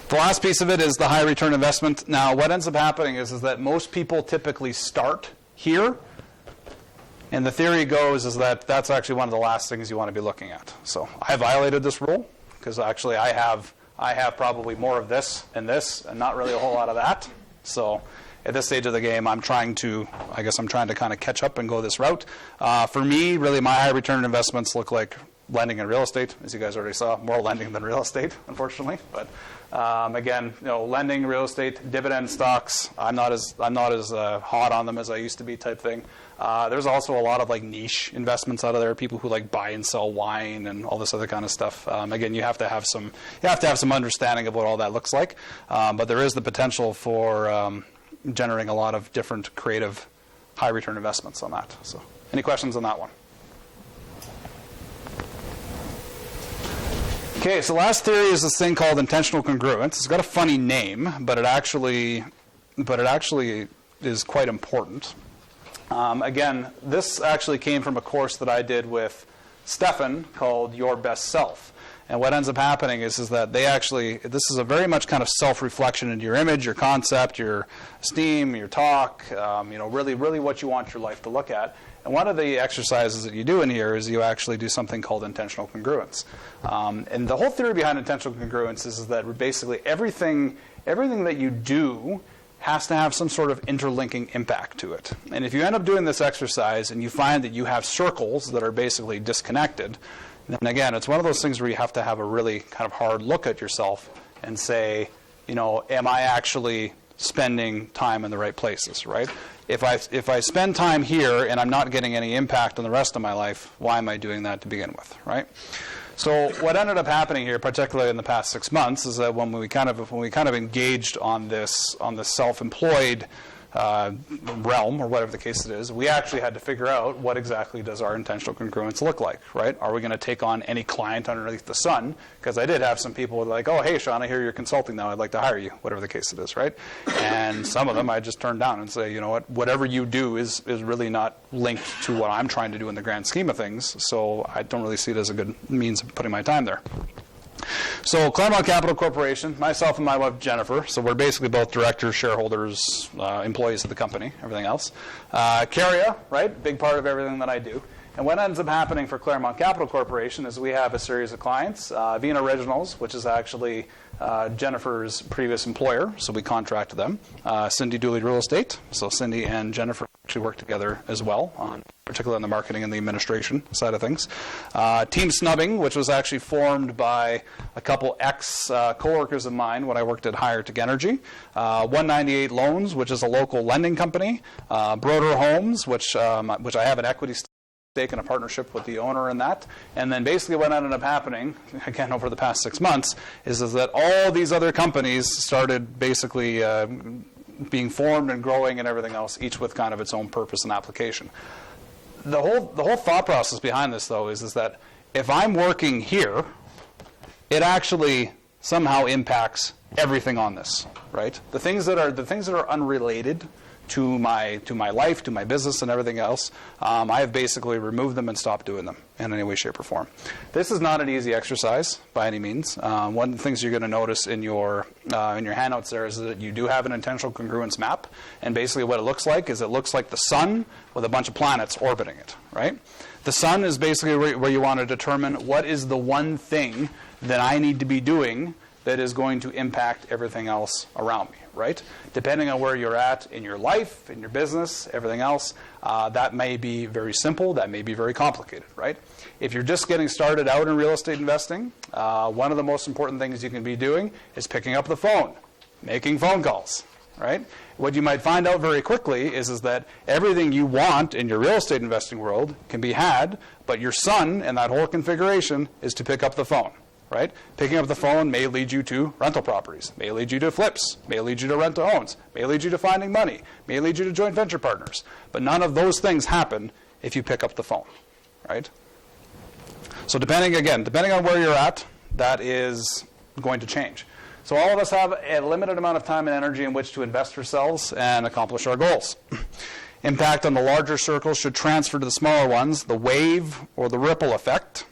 The last piece of it is the high return investment. Now, what ends up happening is that most people typically start here. And the theory goes is that that's actually one of the last things you want to be looking at. So I violated this rule because actually I have probably more of this and not really a whole lot of that. So at this stage of the game, I'm trying to kind of catch up and go this route. For me, really, my high return investments look like lending in real estate, as you guys already saw, more lending than real estate, unfortunately. But again, lending, real estate, dividend stocks, I'm not as hot on them as I used to be, type thing. There's also a lot of like niche investments out of there, people who like buy and sell wine and all this other kind of stuff. Again, you have to have some understanding of what all that looks like. But there is the potential for generating a lot of different creative high return investments on that. So any questions on that one? Okay, so last theory is this thing called intentional congruence. It's got a funny name, but it actually is quite important. Again, this actually came from a course that I did with Stefan called Your Best Self. And what ends up happening is that this is a very much kind of self-reflection into your image, your concept, your esteem, your talk, really what you want your life to look at. And one of the exercises that you do in here is you actually do something called intentional congruence. And the whole theory behind intentional congruence is that basically everything that you do has to have some sort of interlinking impact to it. And if you end up doing this exercise and you find that you have circles that are basically disconnected, then again, it's one of those things where you have to have a really kind of hard look at yourself and say, am I actually spending time in the right places, right? If I spend time here and I'm not getting any impact on the rest of my life, why am I doing that to begin with, right? So what ended up happening here, particularly in the past 6 months, is that when we kind of engaged on this self-employed realm, or whatever the case it is, we actually had to figure out what exactly does our intentional congruence look like, right? Are we going to take on any client underneath the sun? Because I did have some people like, oh, hey, Sean, I hear you're consulting now. I'd like to hire you, whatever the case it is, right? And some of them I just turn down and say, you know what, whatever you do is really not linked to what I'm trying to do in the grand scheme of things, so I don't really see it as a good means of putting my time there. So Claremont Capital Corporation, myself and my wife Jennifer, so we're basically both directors, shareholders, employees of the company, everything else. Caria, right, big part of everything that I do. And what ends up happening for Claremont Capital Corporation is we have a series of clients, Vina Originals, which is actually Jennifer's previous employer, so we contract them. Cindy Dooley Real Estate, so Cindy and Jennifer actually work together as well, particularly on the marketing and the administration side of things. Team Snubbing, which was actually formed by a couple ex-coworkers of mine when I worked at Higher Tech Energy. 198 Loans, which is a local lending company. Broder Homes, which I have an equity stake in a partnership with the owner in that. And then basically what ended up happening, again, over the past 6 months, is that all these other companies started basically being formed and growing and everything else, each with kind of its own purpose and application. The whole thought process behind this, though, is that if I'm working here, it actually somehow impacts everything on this, right? The things that are unrelated to my life, to my business, and everything else, I have basically removed them and stopped doing them in any way, shape, or form. This is not an easy exercise by any means. One of the things you're going to notice in your handouts there is that you do have an intentional congruence map, and basically what it looks like is it looks like the sun with a bunch of planets orbiting it, right? The sun is basically where you want to determine what is the one thing that I need to be doing that is going to impact everything else around me, right? Depending on where you're at in your life, in your business, everything else, that may be very simple, that may be very complicated, right? If you're just getting started out in real estate investing, one of the most important things you can be doing is picking up the phone, making phone calls, right? What you might find out very quickly is that everything you want in your real estate investing world can be had, but your sun and that whole configuration is to pick up the phone. Right? Picking up the phone may lead you to rental properties, may lead you to flips, may lead you to rent-to-owns, may lead you to finding money, may lead you to joint venture partners. But none of those things happen if you pick up the phone, right? So depending on where you're at, that is going to change. So all of us have a limited amount of time and energy in which to invest ourselves and accomplish our goals. Impact on the larger circles should transfer to the smaller ones, the wave or the ripple effect.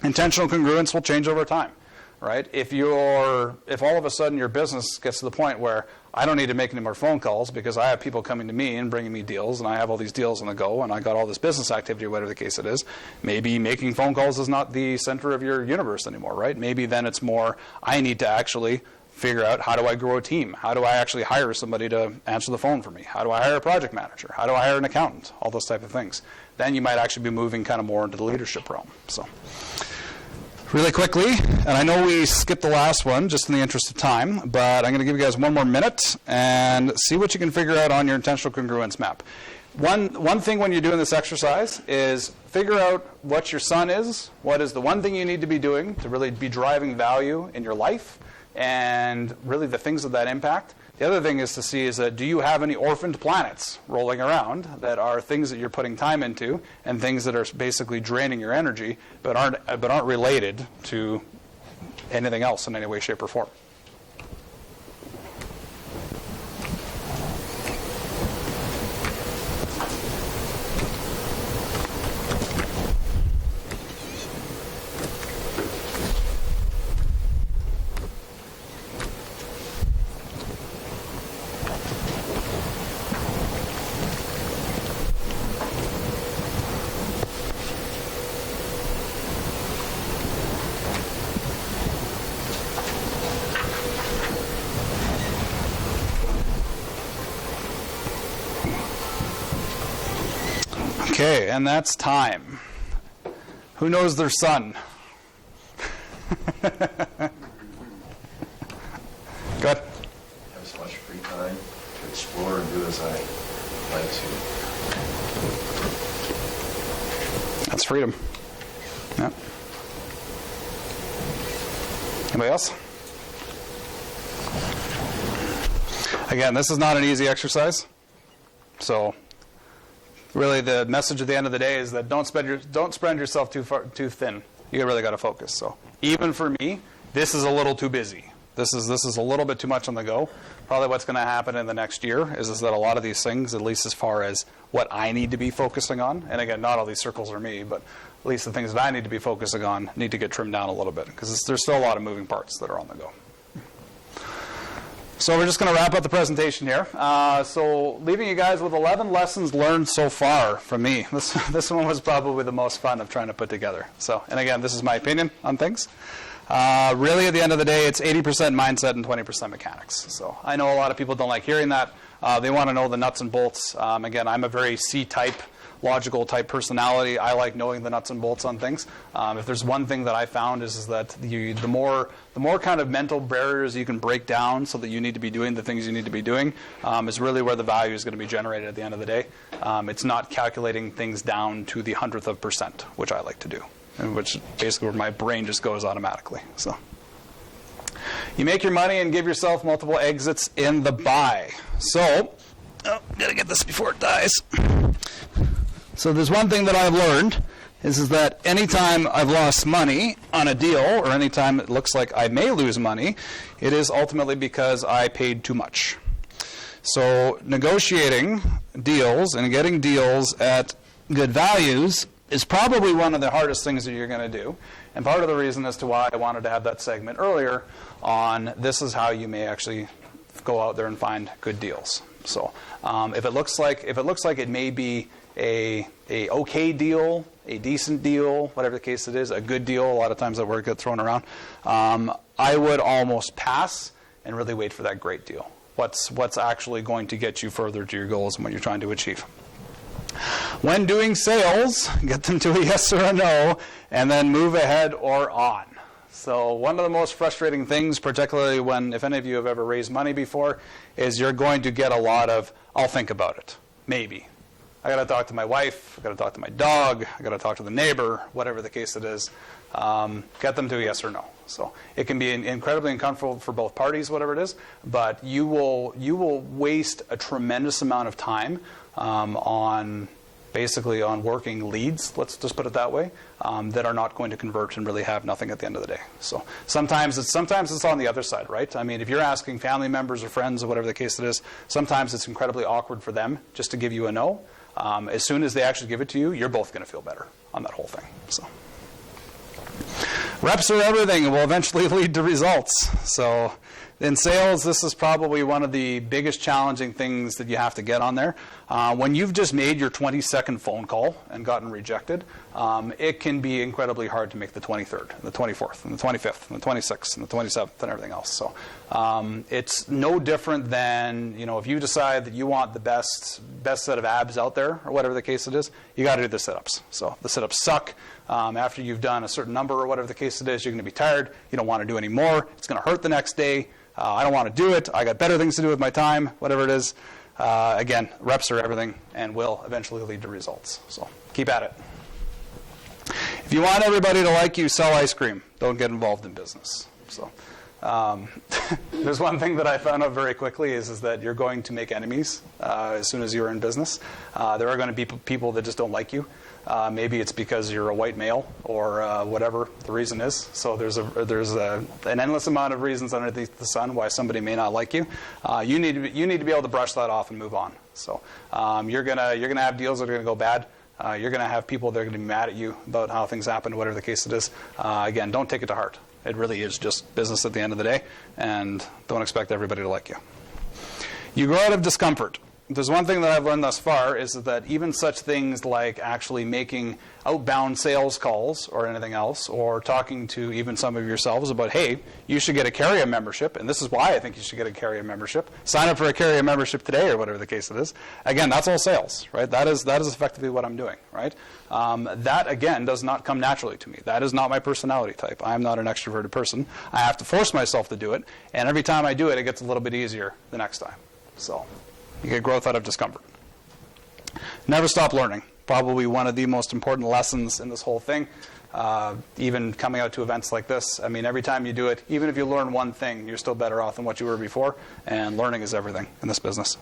Intentional congruence will change over time, right? If all of a sudden your business gets to the point where I don't need to make any more phone calls because I have people coming to me and bringing me deals and I have all these deals on the go and I got all this business activity or whatever the case it is, maybe making phone calls is not the center of your universe anymore, right? Maybe then it's more I need to actually figure out, how do I grow a team? How do I actually hire somebody to answer the phone for me? How do I hire a project manager? How do I hire an accountant? All those type of things. Then you might actually be moving kind of more into the leadership realm. So, really quickly, and I know we skipped the last one just in the interest of time, but I'm going to give you guys one more minute and see what you can figure out on your intentional congruence map. One thing when you're doing this exercise is figure out what your sun is, what is the one thing you need to be doing to really be driving value in your life, and really the things of that impact. The other thing is to see is that do you have any orphaned planets rolling around that are things that you're putting time into and things that are basically draining your energy but aren't related to anything else in any way, shape, or form. Okay, and that's time. Who knows their sun? Good. Have so much free time to explore and do as I like to. That's freedom. Yeah. Anybody else? Again, this is not an easy exercise. So really the message at the end of the day is that don't spread yourself too thin. You really got to focus. So even for me, this is a little too busy. This is a little bit too much on the go. Probably what's going to happen in the next year is that a lot of these things, at least as far as what I need to be focusing on, and again, not all these circles are me, but at least the things that I need to be focusing on need to get trimmed down a little bit because there's still a lot of moving parts that are on the go. So we're just going to wrap up the presentation here. So leaving you guys with 11 lessons learned so far from me. This one was probably the most fun of trying to put together. So, and again, this is my opinion on things. Really, at the end of the day, it's 80% mindset and 20% mechanics. So I know a lot of people don't like hearing that. They want to know the nuts and bolts. Again, I'm a very C-type, logical type personality. I like knowing the nuts and bolts on things. If there's one thing that I found is that the more kind of mental barriers you can break down so that you need to be doing the things you need to be doing is really where the value is going to be generated at the end of the day. It's not calculating things down to the 100th of percent, which I like to do, and which basically where my brain just goes automatically. So you make your money and give yourself multiple exits in the buy. So, gotta get this before it dies. So there's one thing that I've learned is that anytime I've lost money on a deal or anytime it looks like I may lose money, it is ultimately because I paid too much. So negotiating deals and getting deals at good values is probably one of the hardest things that you're going to do. And part of the reason as to why I wanted to have that segment earlier on this is how you may actually go out there and find good deals. So if it looks like it may be a okay deal, a decent deal, whatever the case it is, a good deal, a lot of times that word gets thrown around, I would almost pass and really wait for that great deal. What's actually going to get you further to your goals and what you're trying to achieve. When doing sales, get them to a yes or a no, and then move ahead or on. So one of the most frustrating things, particularly when, if any of you have ever raised money before, is you're going to get a lot of, I'll think about it, maybe. I got to talk to my wife, I got to talk to my dog, I got to talk to the neighbor, whatever the case it is. Get them to a yes or no. So it can be incredibly uncomfortable for both parties, whatever it is, but you will waste a tremendous amount of time on working leads, let's just put it that way, that are not going to convert and really have nothing at the end of the day. So sometimes it's on the other side, right? I mean, if you're asking family members or friends or whatever the case it is, sometimes it's incredibly awkward for them just to give you a no. As soon as they actually give it to you, you're both going to feel better on that whole thing. So reps are everything and will eventually lead to results. So In sales, this is probably one of the biggest challenging things that you have to get on there. When you've just made your 20-second phone call and gotten rejected, it can be incredibly hard to make the 23rd, and the 24th, and the 25th, and the 26th, and the 27th, and everything else. So it's no different than, if you decide that you want the best set of abs out there, or whatever the case it is, you got to do the sit-ups. So the sit-ups suck. After you've done a certain number or whatever the case it is, you're going to be tired. You don't want to do any more. It's going to hurt the next day. I don't want to do it. I got better things to do with my time, whatever it is. Again, reps are everything and will eventually lead to results. So keep at it. If you want everybody to like you, sell ice cream. Don't get involved in business. So there's one thing that I found out very quickly is that you're going to make enemies as soon as you're in business. There are going to be people that just don't like you. Maybe it's because you're a white male or whatever the reason is. So there's an endless amount of reasons underneath the sun why somebody may not like you. You need to be able to brush that off and move on. So you're gonna have deals that are gonna go bad. You're gonna have people that are gonna be mad at you about how things happen, whatever the case it is. Again, don't take it to heart. It really is just business at the end of the day, and don't expect everybody to like you. You grow out of discomfort. If there's one thing that I've learned thus far is that even such things like actually making outbound sales calls or anything else, or talking to even some of yourselves about, hey, you should get a Carrier membership, and this is why I think you should get a Carrier membership. Sign up for a Carrier membership today, or whatever the case it is. Again, that's all sales, right? That is effectively what I'm doing, right? That, again, does not come naturally to me. That is not my personality type. I'm not an extroverted person. I have to force myself to do it, and every time I do it, it gets a little bit easier the next time. So you get growth out of discomfort. Never stop learning. Probably one of the most important lessons in this whole thing. Even coming out to events like this, I mean, every time you do it, even if you learn one thing, you're still better off than what you were before, and learning is everything in this business.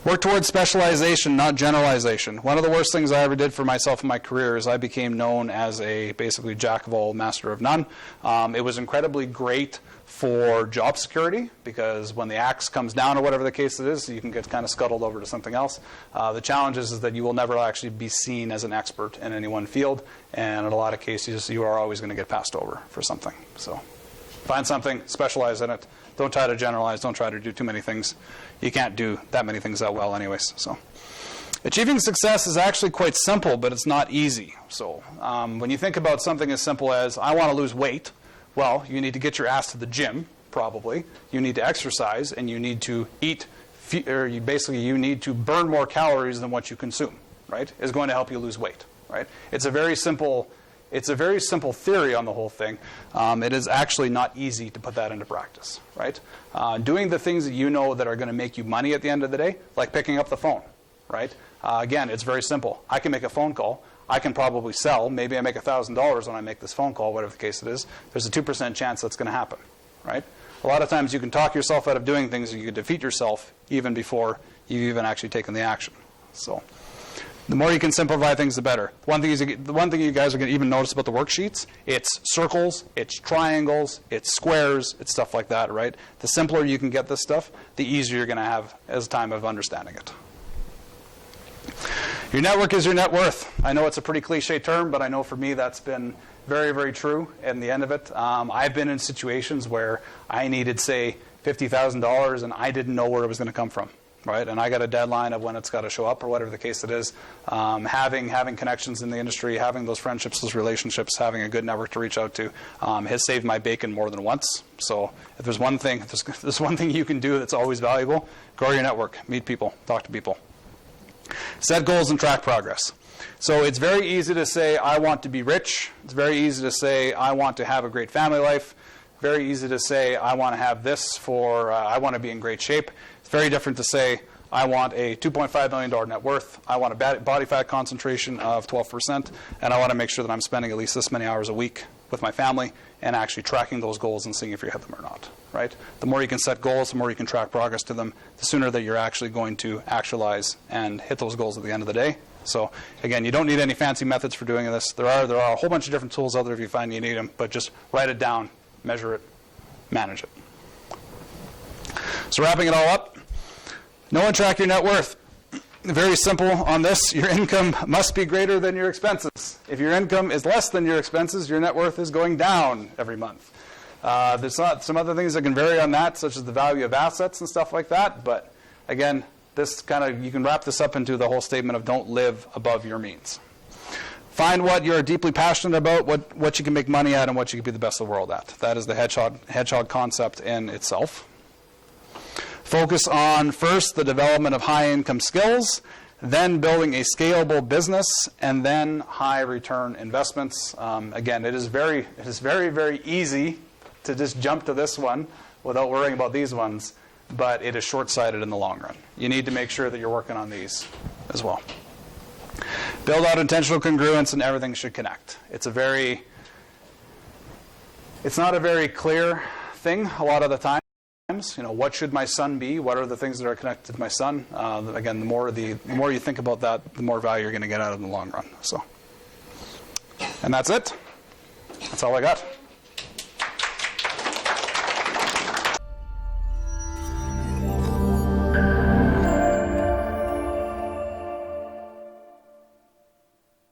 Work towards specialization, not generalization. One of the worst things I ever did for myself in my career is I became known as a basically jack of all, master of none. It was incredibly great for job security, because when the axe comes down or whatever the case it is, you can get kind of scuttled over to something else. The challenge is that you will never actually be seen as an expert in any one field, and in a lot of cases you are always going to get passed over for something. So find something, specialize in it. Don't try to generalize. Don't try to do too many things. You can't do that many things that well anyways. So achieving success is actually quite simple, but it's not easy. So when you think about something as simple as, I want to lose weight, well, you need to get your ass to the gym, probably. You need to exercise, and you need to eat, or you need to burn more calories than what you consume, right? Is going to help you lose weight, right? It's a very simple theory on the whole thing. It is actually not easy to put that into practice, right? Doing the things that you know that are going to make you money at the end of the day, like picking up the phone, right? Again, it's very simple. I can make a phone call. I can probably sell. Maybe I make $1,000 when I make this phone call, whatever the case it is. There's a 2% chance that's going to happen, right? A lot of times you can talk yourself out of doing things, and you can defeat yourself even before you've even actually taken the action. So the more you can simplify things, the better. The one thing you guys are going to even notice about the worksheets, it's circles, it's triangles, it's squares, it's stuff like that, right? The simpler you can get this stuff, the easier you're going to have as time of understanding it. Your network is your net worth. I know it's a pretty cliche term, but I know for me that's been very, very true in the end of it. I've been in situations where I needed, say, $50,000, and I didn't know where it was going to come from, right? And I got a deadline of when it's got to show up, or whatever the case it is. Having connections in the industry, having those friendships, those relationships, having a good network to reach out to has saved my bacon more than once. So if there's one thing you can do that's always valuable, grow your network, meet people, talk to people. Set goals and track progress. So it's very easy to say, I want to be rich. It's very easy to say, I want to have a great family life. Very easy to say, I want to have this I want to be in great shape. It's very different to say, I want a $2.5 million net worth. I want a body fat concentration of 12%. And I want to make sure that I'm spending at least this many hours a week with my family and actually tracking those goals and seeing if you hit them or not, right? The more you can set goals, the more you can track progress to them, the sooner that you're actually going to actualize and hit those goals at the end of the day. So again, you don't need any fancy methods for doing this. There are a whole bunch of different tools out there if you find you need them, but just write it down, measure it, manage it. So wrapping it all up, know and track your net worth. Very simple on this. Your income must be greater than your expenses. If your income is less than your expenses, your net worth is going down every month. There's some other things that can vary on that, such as the value of assets and stuff like that. But again, this kind of, you can wrap this up into the whole statement of don't live above your means. Find what you're deeply passionate about, what you can make money at, and what you can be the best of the world at. That is the hedgehog concept in itself. Focus on, first, the development of high-income skills, then building a scalable business, and then high-return investments. Again, it is very, very easy to just jump to this one without worrying about these ones, but it is short-sighted in the long run. You need to make sure that you're working on these as well. Build out intentional congruence, and everything should connect. It's not a very clear thing a lot of the time. You know, what should my son be? What are the things that are connected to my son? Again, the more you think about that, the more value you're going to get out of it in the long run. So, and that's it. That's all I got.